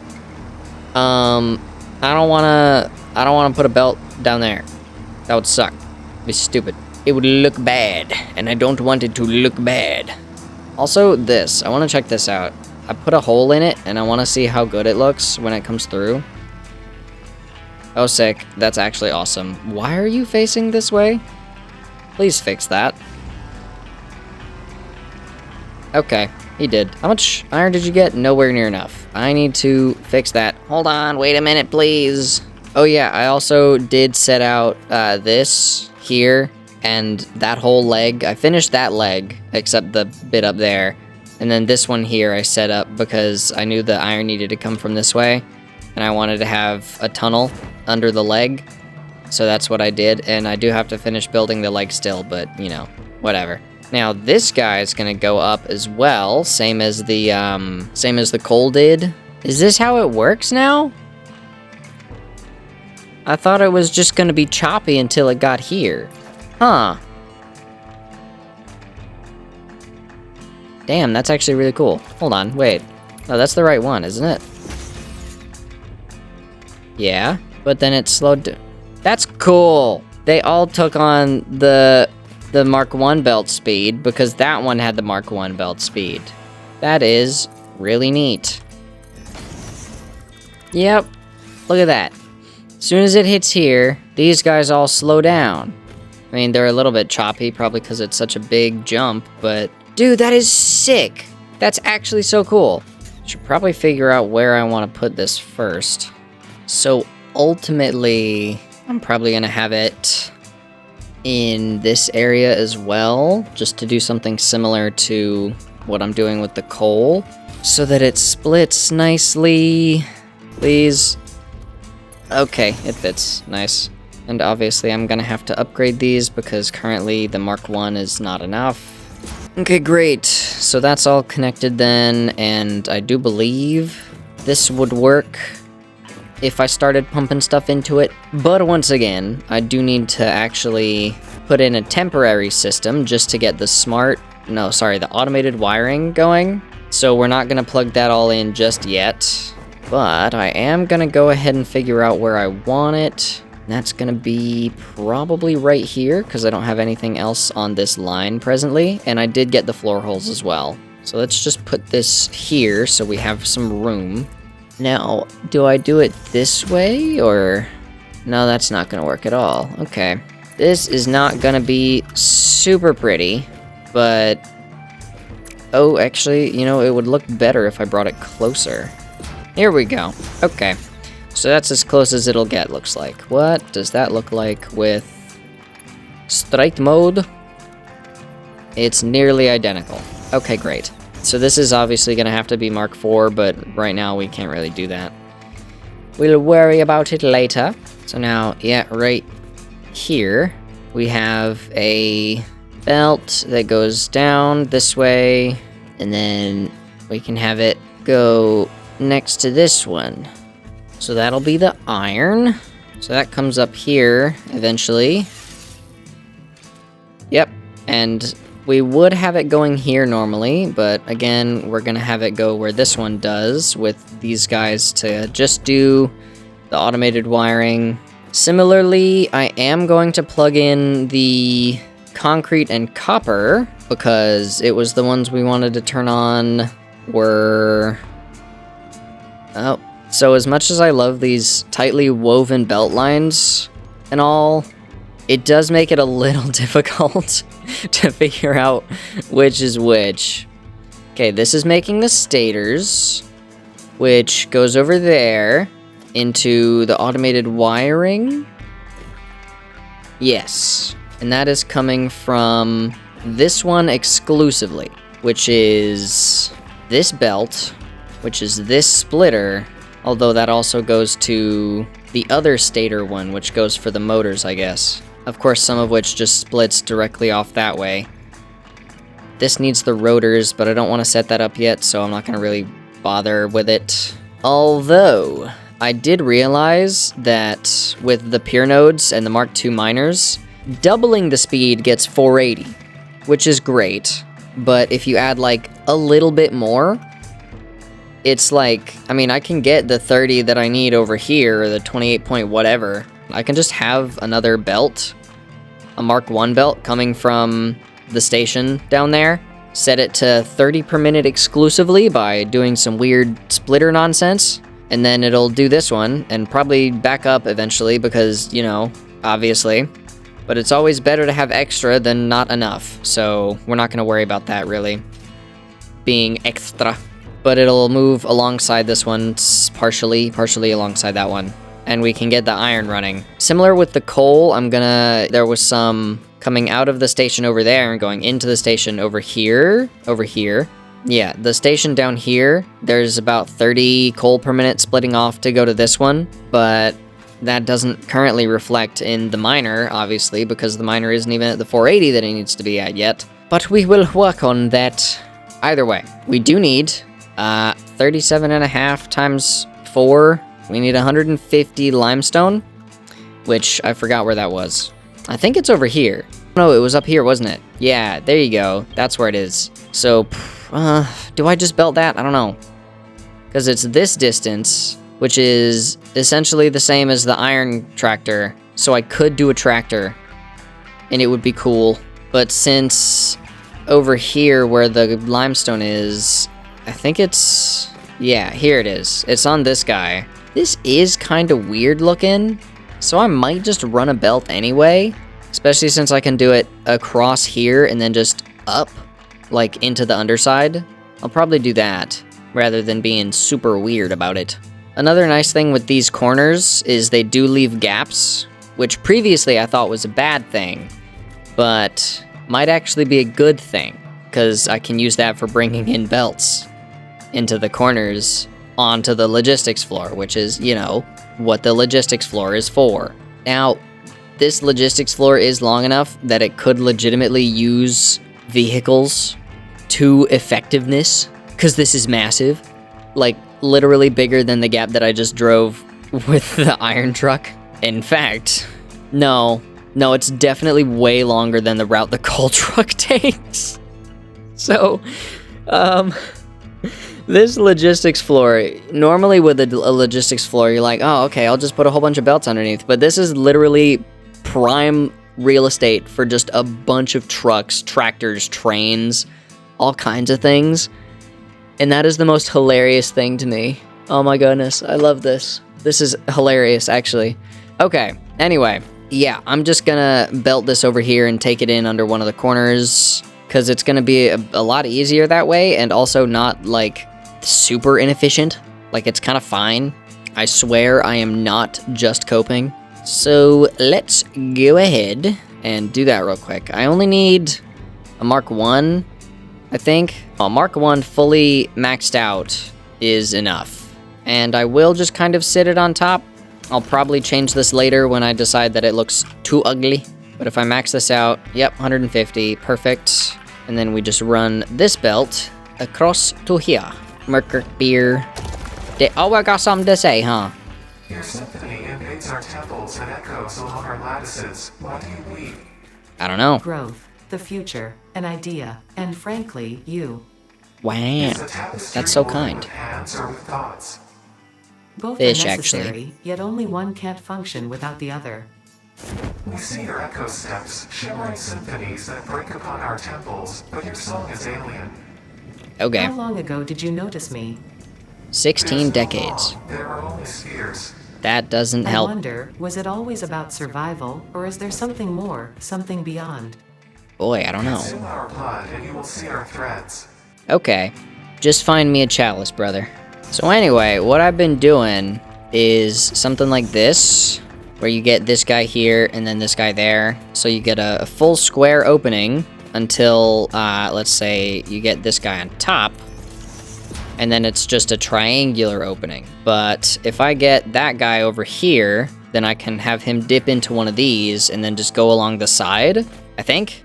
I don't wanna put a belt down there. That would suck. It'd be stupid. It would look bad, and I don't want it to look bad. Also, this. I want to check this out. I put a hole in it, and I want to see how good it looks when it comes through. Oh, sick. That's actually awesome. Why are you facing this way? Please fix that. Okay, he did. How much iron did you get? Nowhere near enough. I need to fix that. Hold on, wait a minute, please. Oh yeah, I also did set out this here and that whole leg. I finished that leg, except the bit up there. And then this one here I set up because I knew the iron needed to come from this way. And I wanted to have a tunnel under the leg. So that's what I did. And I do have to finish building the leg still, but, you know, whatever. Now, this guy is going to go up as well, same as the coal did. Is this how it works now? I thought it was just going to be choppy until it got here. Huh. Damn, that's actually really cool. Hold on, wait. Oh, that's the right one, isn't it? Yeah, but then it slowed down. That's cool. They all took on the Mark 1 belt speed because that one had the Mark 1 belt speed. That is really neat. Yep, look at that. As soon as it hits here, these guys all slow down. I mean, they're a little bit choppy, probably because it's such a big jump, but dude, that is sick. That's actually so cool. Should probably figure out where I want to put this first. So ultimately, I'm probably gonna have it in this area as well, just to do something similar to what I'm doing with the coal, so that it splits nicely. Please. Okay, it fits. Nice. And obviously I'm gonna have to upgrade these because currently the Mark 1 is not enough. Okay, great. So that's all connected then, and I do believe this would work if I started pumping stuff into it. But once again, I do need to actually put in a temporary system just to get the the automated wiring going. So we're not gonna plug that all in just yet, but I am gonna go ahead and figure out where I want it. That's gonna be probably right here because I don't have anything else on this line presently, and I did get the floor holes as well. So let's just put this here so we have some room. Now, do I do it this way, or... No, that's not gonna work at all. Okay. This is not gonna be super pretty, but... Oh, actually, you know, it would look better if I brought it closer. Here we go. Okay. So that's as close as it'll get, looks like. What does that look like with... straight mode? It's nearly identical. Okay, great. So this is obviously going to have to be Mark 4, but right now we can't really do that. We'll worry about it later. So now, yeah, right here, we have a belt that goes down this way, and then we can have it go next to this one. So that'll be the iron. So that comes up here eventually. Yep, and we would have it going here normally, but again, we're gonna have it go where this one does with these guys to just do the automated wiring. Similarly, I am going to plug in the concrete and copper because it was the ones we wanted to turn on were... Oh, so as much as I love these tightly woven belt lines and all, it does make it a little difficult to figure out which is which. Okay, this is making the stators, which goes over there into the automated wiring. Yes, and that is coming from this one exclusively, which is this belt, which is this splitter, although that also goes to the other stator one, which goes for the motors, I guess. Of course, some of which just splits directly off that way. This needs the rotors, but I don't want to set that up yet, so I'm not going to really bother with it. Although, I did realize that with the pier nodes and the Mark II miners, doubling the speed gets 480, which is great. But if you add like a little bit more, it's like, I mean, I can get the 30 that I need over here, or the 28 point whatever. I can just have another belt, a Mark 1 belt coming from the station down there. set it to 30 per minute exclusively by doing some weird splitter nonsense, and then it'll do this one, and probably back up eventually because, you know, obviously. But it's always better to have extra than not enough, so we're not going to worry about that really being extra. But it'll move alongside this one, partially alongside that one, and we can get the iron running. Similar with the coal, there was some coming out of the station over there and going into the station over here. Yeah, the station down here, there's about 30 coal per minute splitting off to go to this one, but that doesn't currently reflect in the miner, obviously, because the miner isn't even at the 480 that it needs to be at yet. But we will work on that. Either way, we do need 37.5 times 4. We need 150 limestone, which I forgot where that was. I think it's over here. No, it was up here, wasn't it? Yeah, there you go. That's where it is. So, do I just belt that? I don't know. Because it's this distance, which is essentially the same as the iron tractor. So I could do a tractor, and it would be cool. But since over here where the limestone is, I think it's... yeah, here it is. It's on this guy. This is kind of weird looking, so I might just run a belt anyway. Especially since I can do it across here and then just up, like into the underside. I'll probably do that, rather than being super weird about it. Another nice thing with these corners is they do leave gaps, which previously I thought was a bad thing, but might actually be a good thing, because I can use that for bringing in belts into the corners onto the logistics floor, which is, you know, what the logistics floor is for. Now, this logistics floor is long enough that it could legitimately use vehicles to effectiveness, because this is massive. Like, literally bigger than the gap that I just drove with the iron truck. In fact, no, it's definitely way longer than the route the coal truck takes. So, this logistics floor, normally with a logistics floor, you're like, oh, okay, I'll just put a whole bunch of belts underneath. But this is literally prime real estate for just a bunch of trucks, tractors, trains, all kinds of things. And that is the most hilarious thing to me. Oh my goodness, I love this. This is hilarious, actually. Okay, anyway, yeah, I'm just gonna belt this over here and take it in under one of the corners, because it's gonna be a lot easier that way, and also not, like, super inefficient. Like, it's kind of fine. I swear I am not just coping. So let's go ahead and do that real quick. I only need a Mark 1, I think. A Mark 1 fully maxed out is enough. And I will just kind of sit it on top. I'll probably change this later when I decide that it looks too ugly. But if I max this out, yep, 150, perfect. And then we just run this belt across to here. Merker beer. Oh, I got something to say, huh? Your symphony invades our temples and echoes along our lattices. Why do you weep? I don't know. Growth, the future, an idea, and frankly, you. Wow, Is a tapestry that's so woven kind. with hands or with thoughts? Both Fish, are actually. necessary, yet only one can't function without the other. We see your echo steps, shimmering symphonies that break upon our temples, but your song is alien. Okay, How long ago did you notice me? 16 There's no decades. law. There are only spheres. That doesn't I help. wonder, was it always about survival, or is there something more, something beyond? Boy, I don't know. Consume our blood and you will see our threads. Okay, just find me a chalice, brother. So anyway, what I've been doing is something like this, where you get this guy here and then this guy there. So you get a full square opening until, let's say, you get this guy on top. And then it's just a triangular opening. But if I get that guy over here, then I can have him dip into one of these and then just go along the side, I think.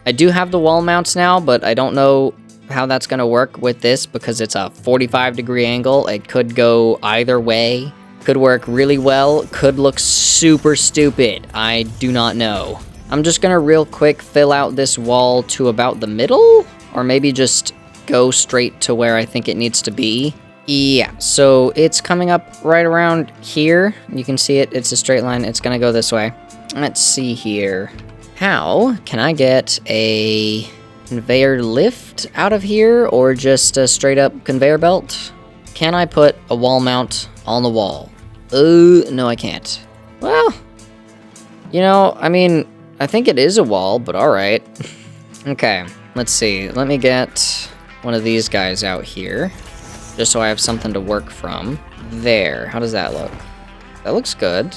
I do have the wall mounts now, but I don't know how that's going to work with this because it's a 45-degree angle. It could go either way. Could work really well. Could look super stupid. I do not know. I'm just going to real quick fill out this wall to about the middle, or maybe just go straight to where I think it needs to be. Yeah, so it's coming up right around here. You can see it. It's a straight line. It's going to go this way. Let's see here. How can I get a conveyor lift out of here, or just a straight up conveyor belt? Can I put a wall mount on the wall? No I can't. Well, you know, I mean, I think it is a wall, but alright. Okay, let's see. Let me get one of these guys out here, just so I have something to work from. There, how does that look? That looks good.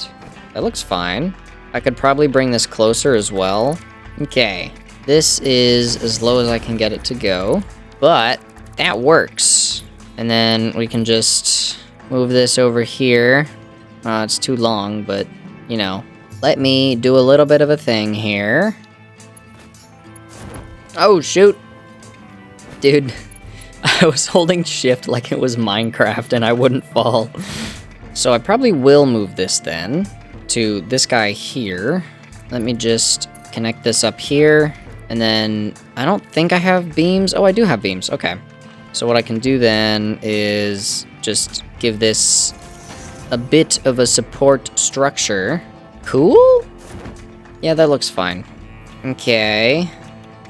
That looks fine. I could probably bring this closer as well. Okay, this is as low as I can get it to go, but that works. And then we can just move this over here. It's too long, but, you know. Let me do a little bit of a thing here. Oh, shoot. Dude, I was holding shift like it was Minecraft and I wouldn't fall. So I probably will move this then to this guy here. Let me just connect this up here. And then I don't think I have beams. Oh, I do have beams. Okay. So what I can do then is just give this a bit of a support structure. Cool? Yeah, that looks fine. Okay.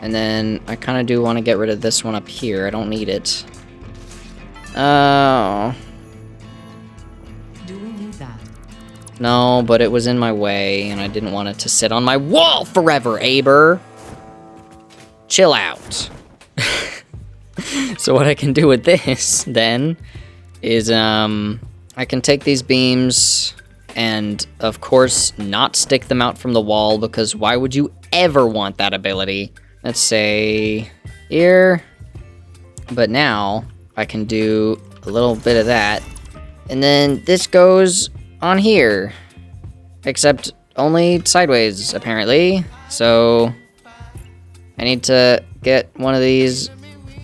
And then I kind of do want to get rid of this one up here. I don't need it. Oh. Do we need that? No, but it was in my way, and I didn't want it to sit on my wall forever, Aber. Chill out. So what I can do with this, then, is, I can take these beams and, of course, not stick them out from the wall, because why would you ever want that ability? Let's say here, but now I can do a little bit of that, and then this goes on here, except only sideways, apparently. So I need to get one of these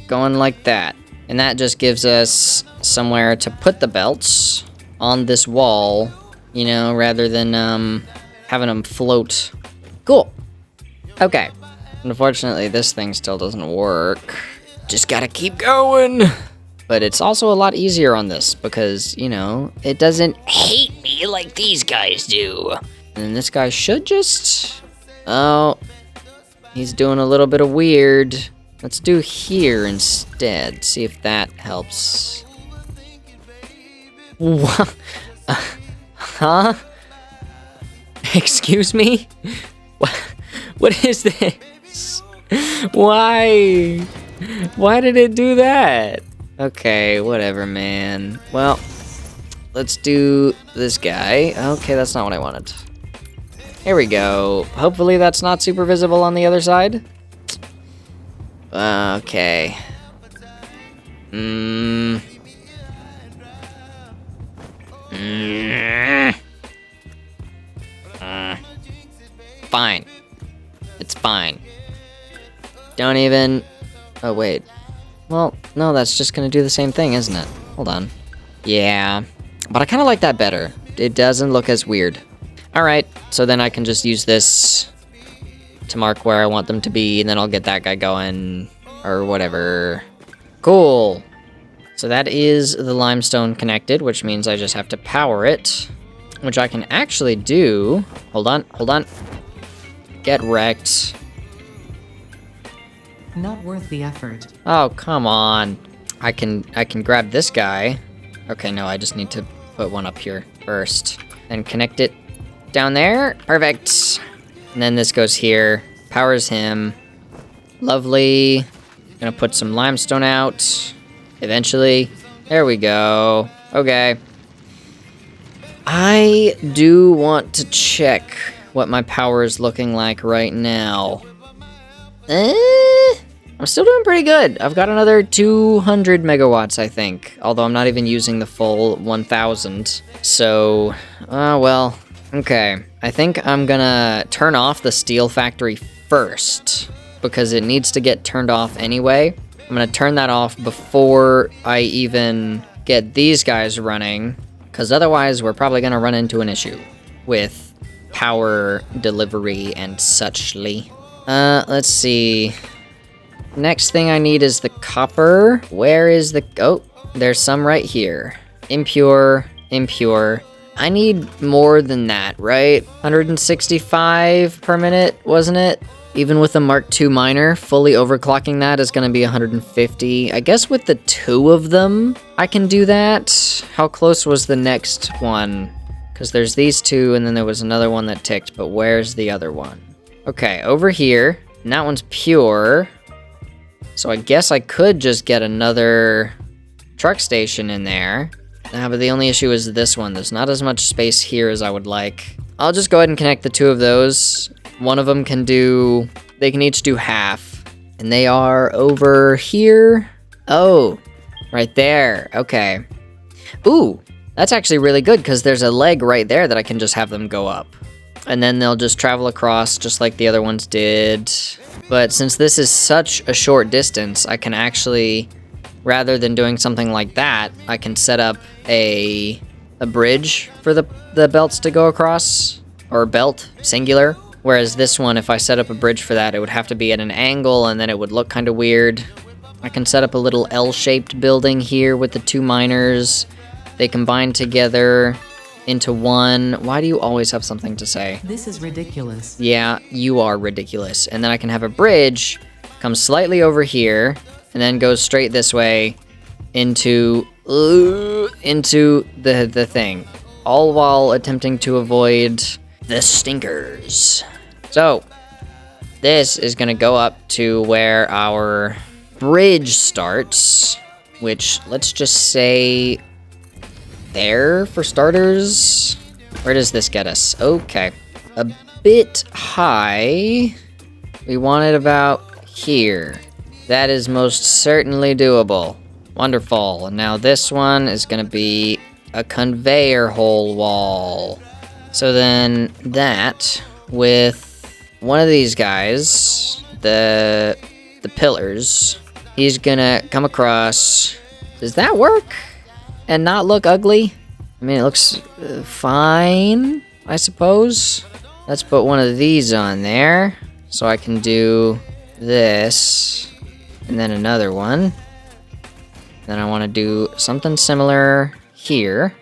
going like that, and that just gives us somewhere to put the belts on this wall, you know, rather than having them float. Cool. Okay. Unfortunately, this thing still doesn't work. Just gotta keep going. But it's also a lot easier on this because, you know, it doesn't hate me like these guys do. And then this guy should just... Oh, he's doing a little bit of weird. Let's do here instead. See if that helps. What? Huh? Excuse me? What is this? Why? Why did it do that? Okay, whatever, man. Well, let's do this guy. Okay, that's not what I wanted. Here we go. Hopefully that's not super visible on the other side. Okay. Fine. It's fine. Don't even... Oh, wait. Well, no, that's just gonna do the same thing, isn't it? Hold on. Yeah. But I kind of like that better. It doesn't look as weird. Alright, so then I can just use this to mark where I want them to be, and then I'll get that guy going, or whatever. Cool. So that is the limestone connected, which means I just have to power it, which I can actually do. Hold on, hold on. Get wrecked. Not worth the effort. Oh, come on. I can grab this guy. Okay, no, I just need to put one up here first. And connect it down there. Perfect. And then this goes here. Powers him. Lovely. Gonna put some limestone out. Eventually. There we go. Okay. I do want to check what my power is looking like right now. I'm still doing pretty good. I've got another 200 megawatts, I think. Although I'm not even using the full 1,000. So, well, okay. I think I'm gonna turn off the steel factory first, because it needs to get turned off anyway. I'm gonna turn that off before I even get these guys running, because otherwise we're probably gonna run into an issue with power delivery and suchly. Let's see. Next thing I need is the copper. Where is the... Oh, there's some right here. Impure, impure. I need more than that, right? 165 per minute, wasn't it? Even with the Mark II miner, fully overclocking that is going to be 150. I guess with the 2 of them, I can do that. How close was the next one? Because there's these 2, and then there was another one that ticked, but where's the other one? Okay, over here, and that one's pure. So I guess I could just get another truck station in there. But the only issue is this one. There's not as much space here as I would like. I'll just go ahead and connect the 2 of those. One of them they can each do half. And they are over here. Oh, right there. Okay. Ooh, that's actually really good because there's a leg right there that I can just have them go up. And then they'll just travel across just like the other ones did. But since this is such a short distance, I can actually, rather than doing something like that, I can set up a bridge for the belts to go across, or belt, singular. Whereas this one, if I set up a bridge for that, it would have to be at an angle and then it would look kind of weird. I can set up a little L-shaped building here with the 2 miners. They combine together into one. Why do you always have something to say? This is ridiculous. Yeah, you are ridiculous. And then I can have a bridge come slightly over here and then go straight this way into the thing, all while attempting to avoid the stinkers. So this is gonna go up to where our bridge starts, which let's just say there for starters. Where does this get us? Okay, a bit high. We want it about here. That is most certainly doable. Wonderful. And now this one is going to be a conveyor hole wall. So then that with one of these guys, the pillars, he's going to come across. Does that work and not look ugly? I mean, it looks fine, I suppose. Let's put one of these on there so I can do this and then another one. Then I want to do something similar here,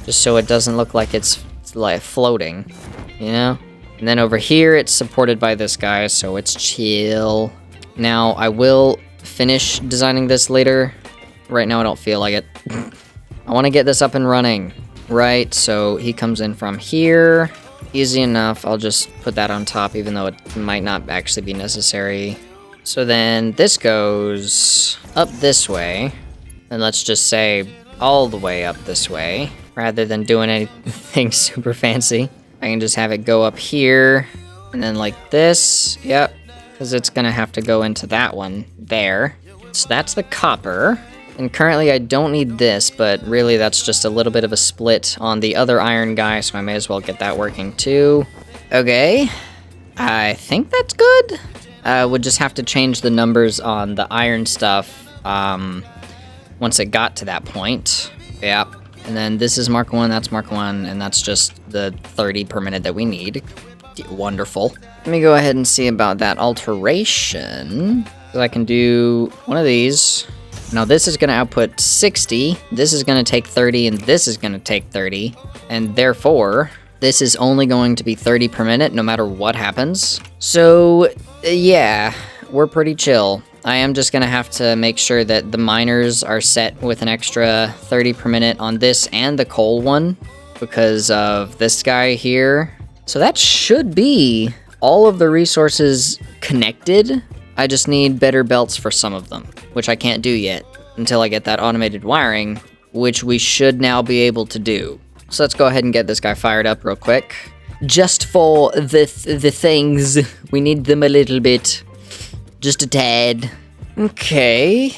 just so it doesn't look like it's like floating, you know? And then over here, it's supported by this guy, so it's chill. Now, I will finish designing this later. Right now, I don't feel like it. I want to get this up and running, right? So he comes in from here. Easy enough. I'll just put that on top, even though it might not actually be necessary. So then this goes up this way. And let's just say all the way up this way, rather than doing anything super fancy. I can just have it go up here, and then like this, yep, because it's gonna have to go into that one there. So that's the copper, and currently I don't need this, but really that's just a little bit of a split on the other iron guy, so I may as well get that working too. Okay, I think that's good. Would just have to change the numbers on the iron stuff, once it got to that point. Yep. And then this is Mark 1, that's Mark 1, and that's just the 30 per minute that we need. Wonderful. Let me go ahead and see about that alteration. So I can do one of these. Now this is going to output 60, this is going to take 30, and this is going to take 30. And therefore, this is only going to be 30 per minute no matter what happens. So, yeah, we're pretty chill. I am just going to have to make sure that the miners are set with an extra 30 per minute on this and the coal one because of this guy here. So that should be all of the resources connected. I just need better belts for some of them, which I can't do yet until I get that automated wiring, which we should now be able to do. So let's go ahead and get this guy fired up real quick. Just for the things, we need them a little bit. Just a tad. Okay.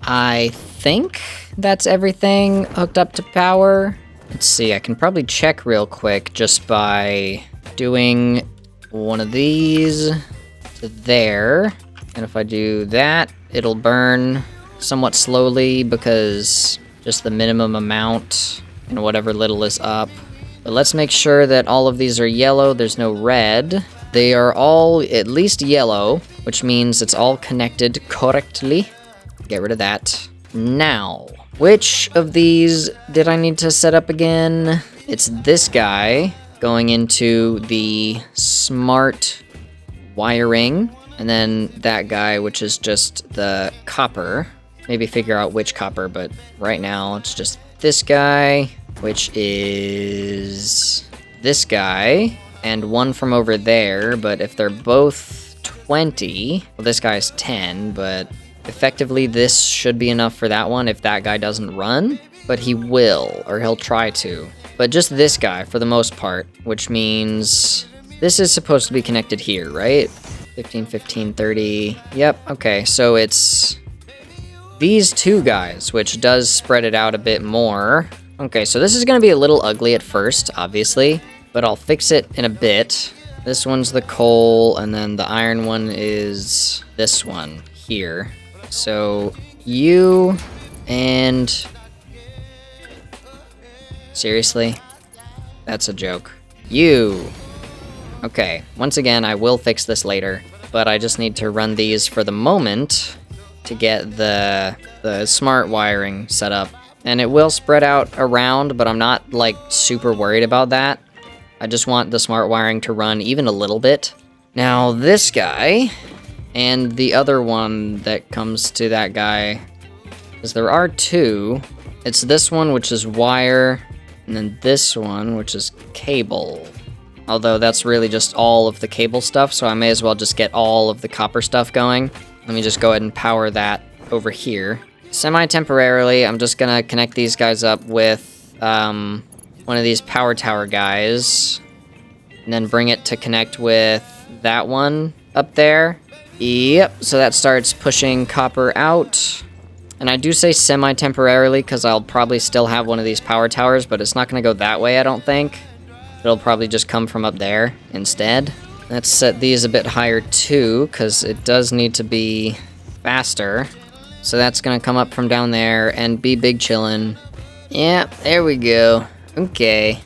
I think that's everything hooked up to power. Let's see, I can probably check real quick just by doing one of these to there. And if I do that, it'll burn somewhat slowly because just the minimum amount and whatever little is up. But let's make sure that all of these are yellow. There's no red. They are all at least yellow, which means it's all connected correctly. Get rid of that. Now, which of these did I need to set up again? It's this guy going into the smart wiring, and then that guy, which is just the copper. Maybe figure out which copper, but right now it's just this guy, which is this guy, and one from over there, but if they're both 20, well, this guy's 10, but effectively this should be enough for that one if that guy doesn't run, but he will, or he'll try to. But just this guy for the most part, which means this is supposed to be connected here, right? 15, 15, 30. Yep, okay, so it's these two guys, which does spread it out a bit more. Okay, so this is going to be a little ugly at first, obviously, but I'll fix it in a bit. This one's the coal, and then the iron one is this one here. So you and... Seriously? That's a joke. You! Okay, once again, I will fix this later, but I just need to run these for the moment to get the smart wiring set up. And it will spread out around, but I'm not, like, super worried about that. I just want the smart wiring to run even a little bit. Now, this guy, and the other one that comes to that guy, because there are two. It's this one, which is wire, and then this one, which is cable. Although that's really just all of the cable stuff, so I may as well just get all of the copper stuff going. Let me just go ahead and power that over here. Semi-temporarily, I'm just gonna connect these guys up with one of these power tower guys, and then bring it to connect with that one up there. Yep, so that starts pushing copper out. And I do say semi-temporarily because I'll probably still have one of these power towers, but it's not gonna go that way, I don't think. It'll probably just come from up there instead. Let's set these a bit higher too, because it does need to be faster. So that's gonna come up from down there and be big chillin'. Yeah, there we go. Okay,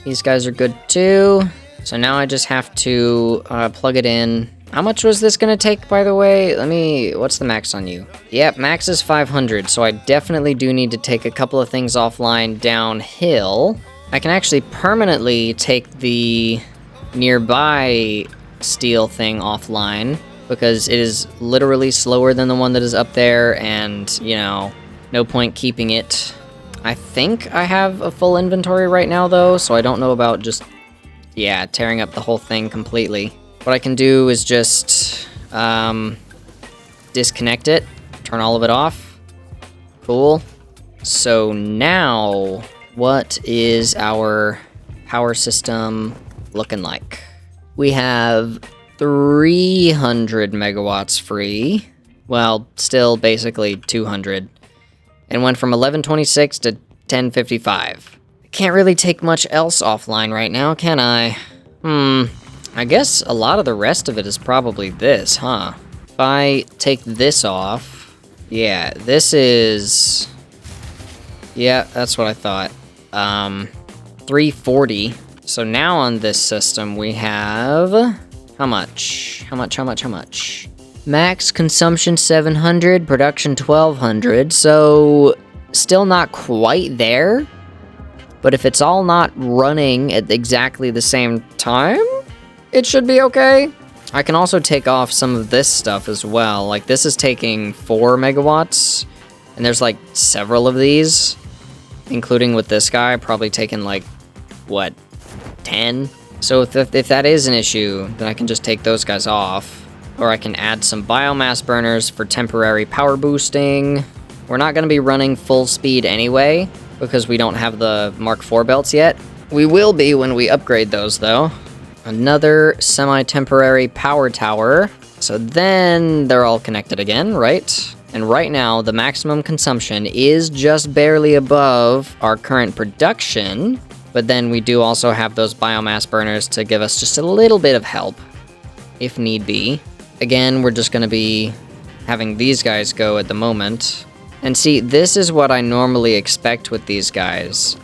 these guys are good too. So now I just have to plug it in. How much was this gonna take, by the way? What's the max on you? Yep, max is 500, so I definitely do need to take a couple of things offline downhill. I can actually permanently take the nearby steel thing offline, because it is literally slower than the one that is up there, and, you know, no point keeping it. I think I have a full inventory right now, though, so I don't know about just, yeah, tearing up the whole thing completely. What I can do is just disconnect it, turn all of it off. Cool. So now, what is our power system looking like? We have 300 megawatts free. Well, still basically 200. And went from 1126 to 1055. Can't really take much else offline right now, can I? I guess a lot of the rest of it is probably this, huh? If I take this off, yeah, this is... Yeah, that's what I thought. 340. So now on this system we have... How much? How much? Max consumption 700, production 1200, so still not quite there. But if it's all not running at exactly the same time, it should be okay. I can also take off some of this stuff as well. Like, this is taking 4 megawatts, and there's like several of these, including with this guy, probably taking like, what, 10? So if that is an issue, then I can just take those guys off. Or I can add some biomass burners for temporary power boosting. We're not going to be running full speed anyway, because we don't have the Mark IV belts yet. We will be when we upgrade those, though. Another semi-temporary power tower. So then they're all connected again, right? And right now, the maximum consumption is just barely above our current production. But then we do also have those biomass burners to give us just a little bit of help, if need be. Again, we're just going to be having these guys go at the moment. And see, this is what I normally expect with these guys.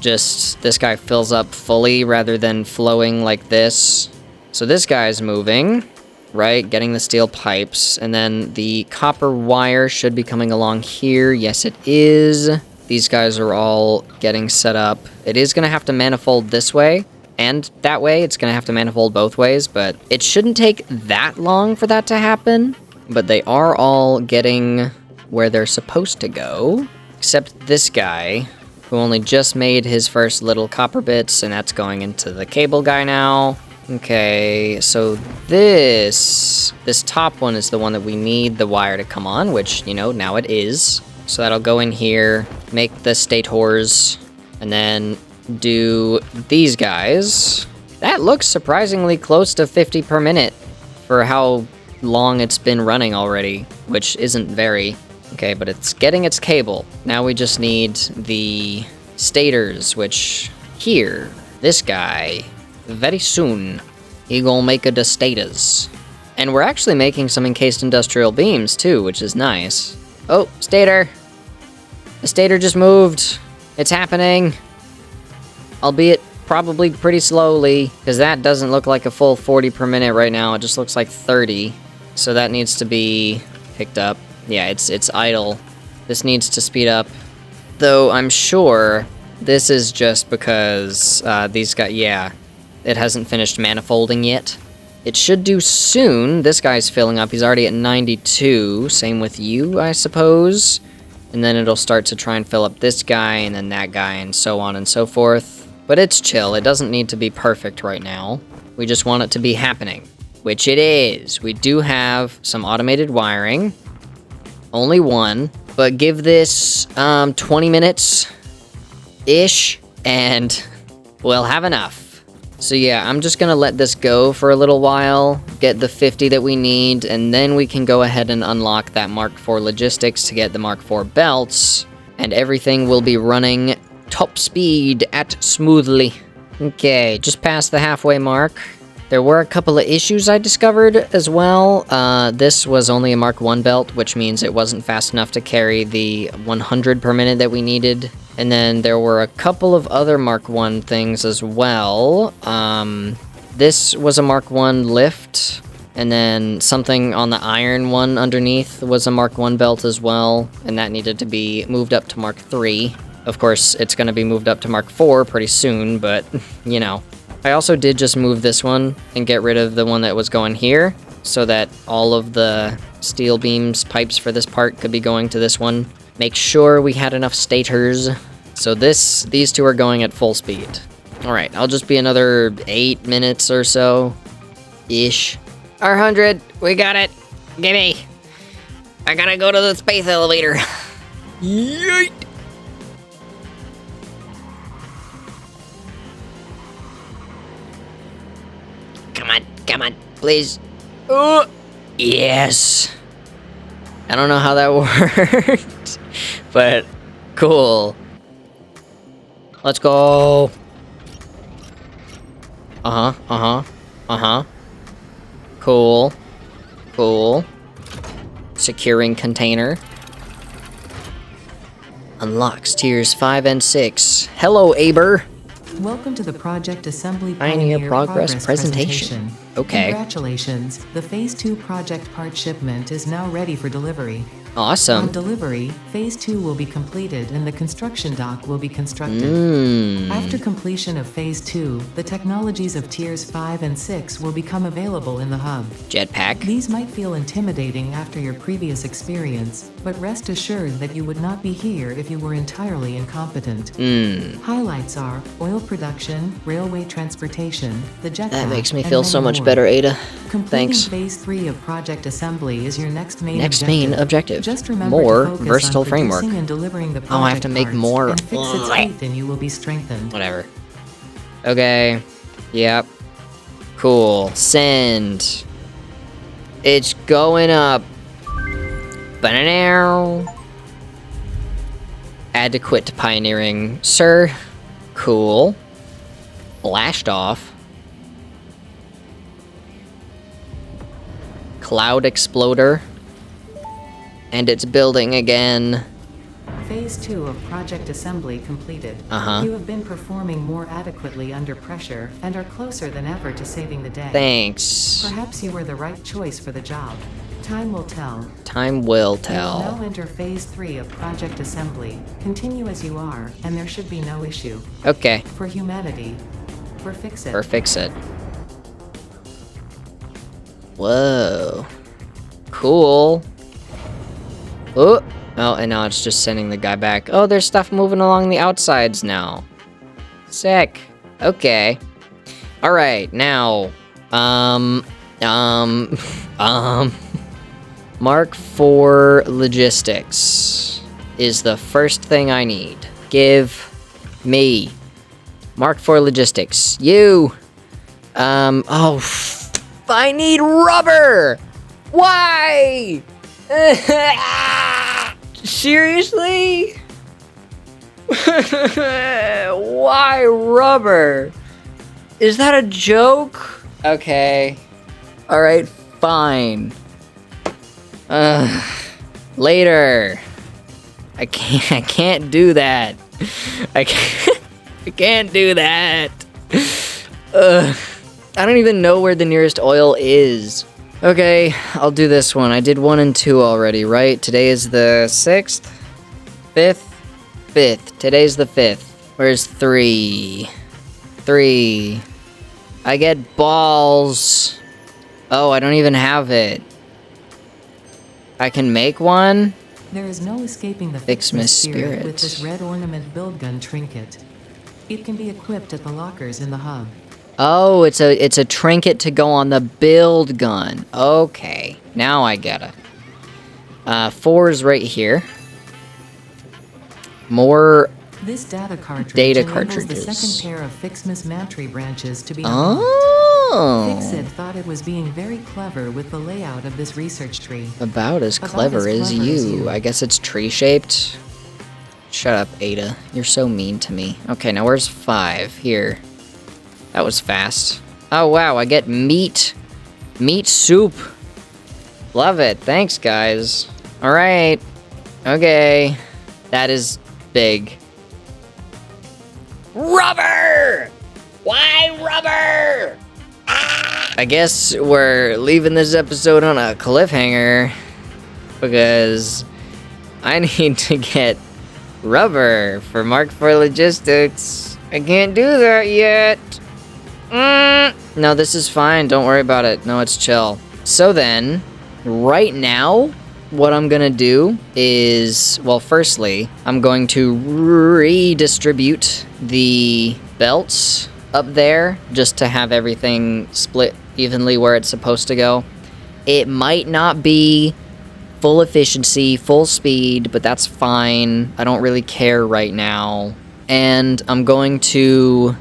Just, this guy fills up fully rather than flowing like this. So this guy's moving, right? Getting the steel pipes. And then the copper wire should be coming along here. Yes, it is. These guys are all getting set up. It is going to have to manifold this way, And that way, it's going to have to manifold both ways, but it shouldn't take that long for that to happen. But they are all getting where they're supposed to go, except this guy, who only just made his first little copper bits, and that's going into the cable guy now. Okay, so this top one is the one that we need the wire to come on, which, you know, now it is. So that'll go in here, make the stators, and then do these guys. That looks surprisingly close to 50 per minute for how long it's been running already, which isn't very. Okay, but it's getting its cable. Now we just need the stators, which here, this guy, very soon, he gonna make a the stators. And we're actually making some encased industrial beams too, which is nice. Oh, stator. The stator just moved. It's happening. Albeit probably pretty slowly, because that doesn't look like a full 40 per minute right now. It just looks like 30. So that needs to be picked up. Yeah, it's idle. This needs to speed up. Though I'm sure this is just because these guys, yeah, it hasn't finished manifolding yet. It should do soon. This guy's filling up. He's already at 92. Same with you, I suppose. And then it'll start to try and fill up this guy, and then that guy, and so on and so forth. But it's chill. It doesn't need to be perfect right now. We just want it to be happening, which it is. We do have some automated wiring. Only one. But give this 20 minutes-ish, and we'll have enough. So yeah, I'm just gonna let this go for a little while, get the 50 that we need, and then we can go ahead and unlock that Mark IV logistics to get the Mark IV belts, and everything will be running top speed at smoothly. Okay, just past the halfway mark. There were a couple of issues I discovered as well. This was only a Mark I belt, which means it wasn't fast enough to carry the 100 per minute that we needed. And then there were a couple of other Mark I things as well. This was a Mark I lift, and then something on the iron one underneath was a Mark I belt as well, and that needed to be moved up to Mark III. Of course, it's going to be moved up to Mark IV pretty soon, but, you know. I also did just move this one and get rid of the one that was going here, so that all of the steel beams, pipes for this part could be going to this one. Make sure we had enough stators. So these two are going at full speed. Alright, I'll just be another 8 minutes or so. Ish. R100, we got it. Gimme. I gotta go to the space elevator. Yeet. Come on, please. Oh, yes. I don't know how that worked, but cool. Let's go. Cool. Securing container. Unlocks tiers 5 and 6. Hello, Aber. Welcome to the Project Assembly Pioneer Progress presentation. Okay. Congratulations, the Phase 2 project part shipment is now ready for delivery. Awesome. On delivery, Phase 2 will be completed and the construction dock will be constructed. After completion of Phase 2, the technologies of Tiers 5 and 6 will become available in the hub. Jetpack. These might feel intimidating after your previous experience, but rest assured that you would not be here if you were entirely incompetent. Highlights are oil production, railway transportation, the jetpack, That makes me and feel many so much more. better, Ada. Completing Thanks. Phase 3 of Project Assembly is your next main objective. Just remember More to focus versatile on framework. producing and delivering the Oh, I have to project make parts, more. and fix its faith and you will be strengthened. Whatever. Okay. Yep. Cool. Send. It's going up. Ba-na-now. Add to quit to pioneering, sir. Cool. Blast off. Cloud exploder. And it's building again. Phase 2 of Project Assembly completed. You have been performing more adequately under pressure and are closer than ever to saving the day. Thanks. Perhaps you were the right choice for the job. Time will tell. Time will You will tell. now enter Phase 3 of Project Assembly. Continue as you are, and there should be no issue. Okay. For humanity, for fix it. For fix it. Whoa. Cool. Oh, and now it's just sending the guy back. Oh, there's stuff moving along the outsides now. Sick. Okay. All right, now, Mark 4 logistics is the first thing I need. Give me Mark 4 logistics. You. I need rubber. Why? Seriously? Why rubber? Is that a joke? Okay. Alright, fine. Later. I can't do that. I can't do that. I don't even know where the nearest oil is. Okay, I'll do this one. I did 1 and 2 already, right? Today is the 6th? 5th? 5th. Today's the 5th. Where's 3? 3. I get balls. Oh, I don't even have it. I can make one? There is no escaping the Fixmas spirit. with this red ornament build gun trinket. It can be equipped at the lockers in the hub. Oh, it's a trinket to go on the build gun. Okay, now I get it. 4 is right here. More This data cartridge data enables cartridges. the second pair of Fixmas Mantry branches to be Oh. Fixit thought it was being very clever with the layout of this research tree. About as clever as you. I guess it's tree-shaped. Shut up, Ada. You're so mean to me. Okay, now where's 5? Here. That was fast. Oh, wow, I get meat. Meat soup. Love it. Thanks, guys. All right. Okay. That is big. Rubber! Why rubber? I guess we're leaving this episode on a cliffhanger because I need to get rubber for Mark 4 logistics. I can't do that yet. No, this is fine. Don't worry about it. No, it's chill. So then, right now, what I'm gonna do is, well, firstly, I'm going to redistribute the belts up there just to have everything split evenly where it's supposed to go. It might not be full efficiency, full speed, but that's fine. I don't really care right now. And I'm going to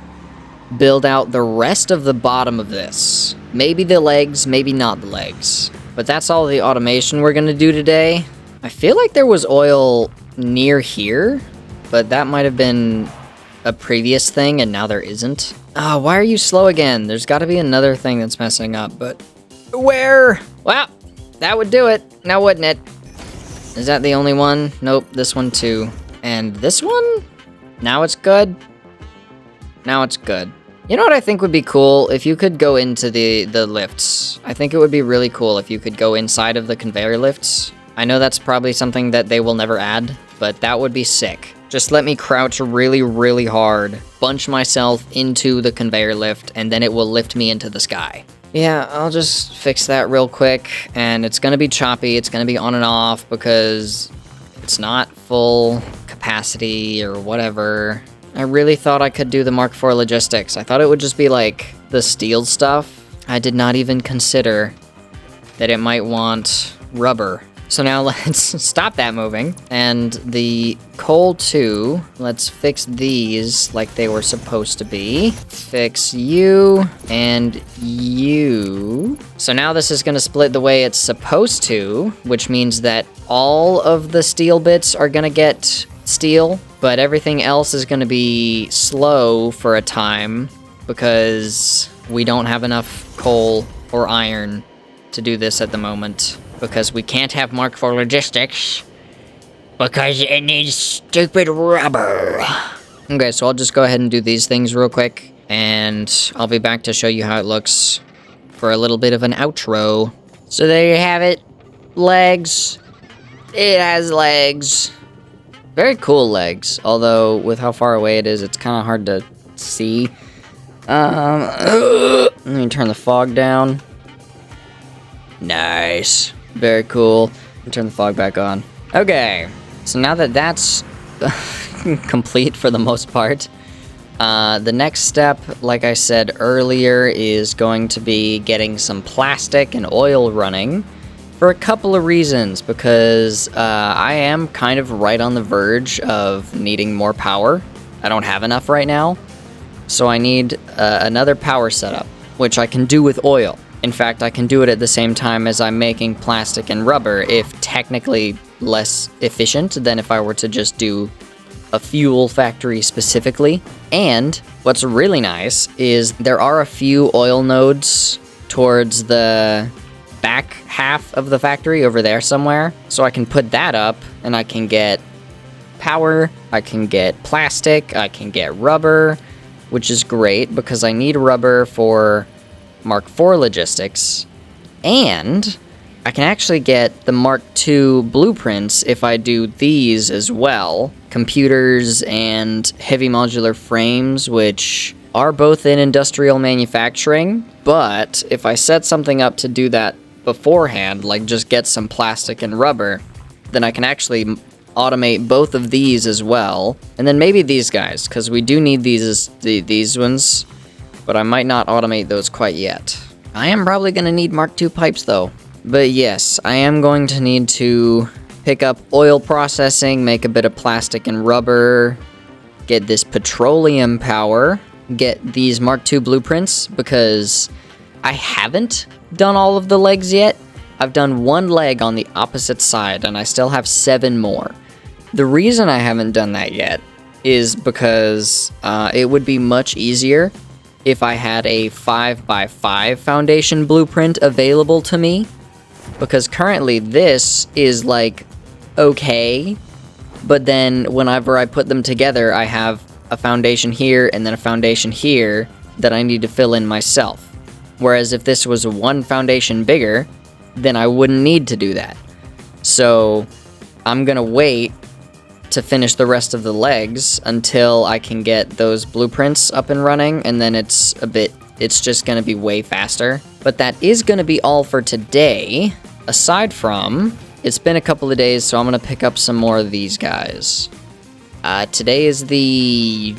build out the rest of the bottom of this. Maybe the legs, maybe not the legs. But that's all the automation we're gonna do today. I feel like there was oil near here, but that might have been a previous thing and now there isn't. Oh, why are you slow again? There's gotta be another thing that's messing up, but where? Well, that would do it, now wouldn't it? Is that the only one? Nope, this one too. And this one? Now it's good? Now it's good. You know what I think would be cool? If you could go into the lifts. I think it would be really cool if you could go inside of the conveyor lifts. I know that's probably something that they will never add, but that would be sick. Just let me crouch really, really hard, bunch myself into the conveyor lift, and then it will lift me into the sky. Yeah, I'll just fix that real quick, and it's gonna be choppy, it's gonna be on and off, because it's not full capacity or whatever. I really thought I could do the Mark IV logistics. I thought it would just be like the steel stuff. I did not even consider that it might want rubber. So now let's stop that moving. And the coal too, let's fix these like they were supposed to be. Fix you and you. So now this is gonna split the way it's supposed to, which means that all of the steel bits are gonna get steel, but everything else is gonna be slow for a time because we don't have enough coal or iron to do this at the moment. Because we can't have Mark IV logistics. Because it needs stupid rubber. Okay, so I'll just go ahead and do these things real quick. And I'll be back to show you how it looks for a little bit of an outro. So there you have it. Legs. It has legs. Very cool legs. Although, with how far away it is, it's kind of hard to see. Let me turn the fog down. Nice. Very cool. Turn the fog back on. Okay, so now that that's complete for the most part, the next step, like I said earlier, is going to be getting some plastic and oil running for a couple of reasons, because I am kind of right on the verge of needing more power. I don't have enough right now, so I need another power setup, which I can do with oil. In fact, I can do it at the same time as I'm making plastic and rubber, if technically less efficient than if I were to just do a fuel factory specifically. And what's really nice is there are a few oil nodes towards the back half of the factory over there somewhere. So I can put that up and I can get power, I can get plastic, I can get rubber, which is great because I need rubber for Mark IV logistics, and I can actually get the Mark II blueprints if I do these as well. Computers and heavy modular frames, which are both in industrial manufacturing, but if I set something up to do that beforehand, like just get some plastic and rubber, then I can actually automate both of these as well, and then maybe these guys, because we do need these ones, but I might not automate those quite yet. I am probably going to need Mark II pipes though. But yes, I am going to need to pick up oil processing, make a bit of plastic and rubber, get this petroleum power, get these Mark II blueprints, because I haven't done all of the legs yet. I've done one leg on the opposite side, and I still have 7 more. The reason I haven't done that yet is because it would be much easier if I had a 5x5 foundation blueprint available to me, because currently this is like okay, but then whenever I put them together, I have a foundation here and then a foundation here that I need to fill in myself. Whereas if this was one foundation bigger, then I wouldn't need to do that. So I'm gonna wait to finish the rest of the legs until I can get those blueprints up and running, and then it's just gonna be way faster. But that is gonna be all for today. Aside from, it's been a couple of days, so I'm gonna pick up some more of these guys. Today is the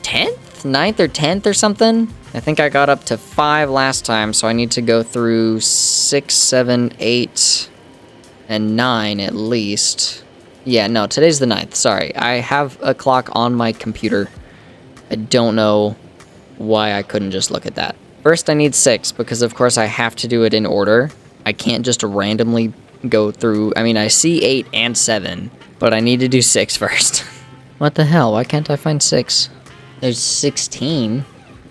10th? 9th or 10th or something? I think I got up to 5 last time, so I need to go through 6, 7, 8, and 9 at least. Yeah, no, today's the 9th, sorry. I have a clock on my computer. I don't know why I couldn't just look at that. First I need 6, because of course I have to do it in order. I can't just randomly go through, I mean, I see 8 and 7, but I need to do 6 first. What the hell, why can't I find 6? There's 16.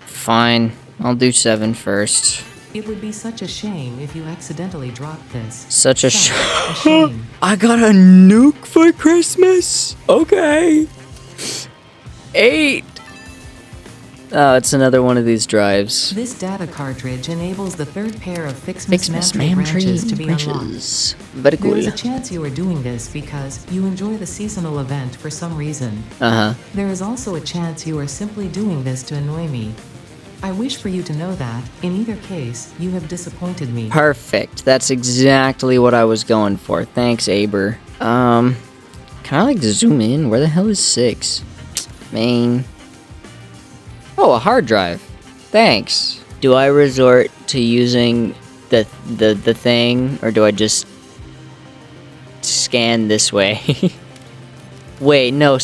Fine, I'll do 7 first. It would be such a shame if you accidentally dropped this. Such a shame. I got a nuke for Christmas. Okay. 8. Oh, it's another one of these drives. This data cartridge enables the third pair of Fixmas Mam branches to be unlocked. Very cool. There is a chance you are doing this because you enjoy the seasonal event for some reason. Uh-huh. There is also a chance you are simply doing this to annoy me. I wish for you to know that, in either case, you have disappointed me. Perfect. That's exactly what I was going for. Thanks, Aber. Can I, like, zoom in? Where the hell is 6? Main. Oh, a hard drive. Thanks. Do I resort to using the thing, or do I just scan this way? Wait, no,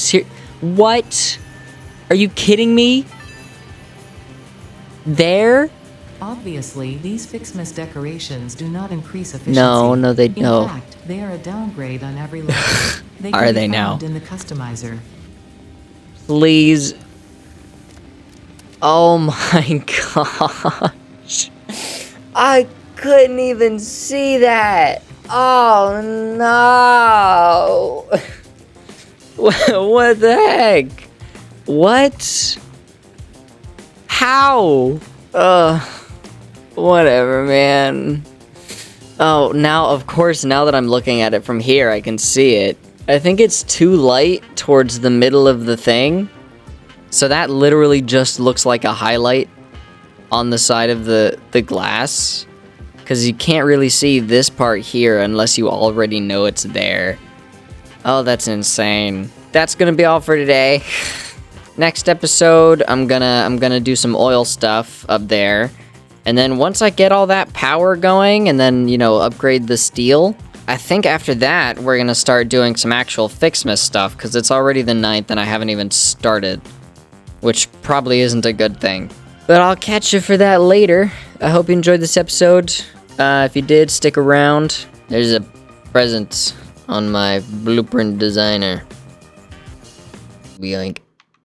what? Are you kidding me? There? Obviously, these Fixmas decorations do not increase efficiency. No, they don't. In fact, they are a downgrade on every level. They Are can they be now? found in the customizer. Please. Oh my gosh. I couldn't even see that. Oh no. What the heck? What? How? Whatever, man. Oh, now, of course, now that I'm looking at it from here, I can see it. I think it's too light towards the middle of the thing. So that literally just looks like a highlight on the side of the glass. Because you can't really see this part here unless you already know it's there. Oh, that's insane. That's gonna be all for today. Next episode, I'm gonna do some oil stuff up there. And then once I get all that power going and then, you know, upgrade the steel, I think after that, we're gonna start doing some actual Fixmas stuff because it's already the 9th and I haven't even started, which probably isn't a good thing. But I'll catch you for that later. I hope you enjoyed this episode. If you did, stick around. There's a present on my blueprint designer. Yoink.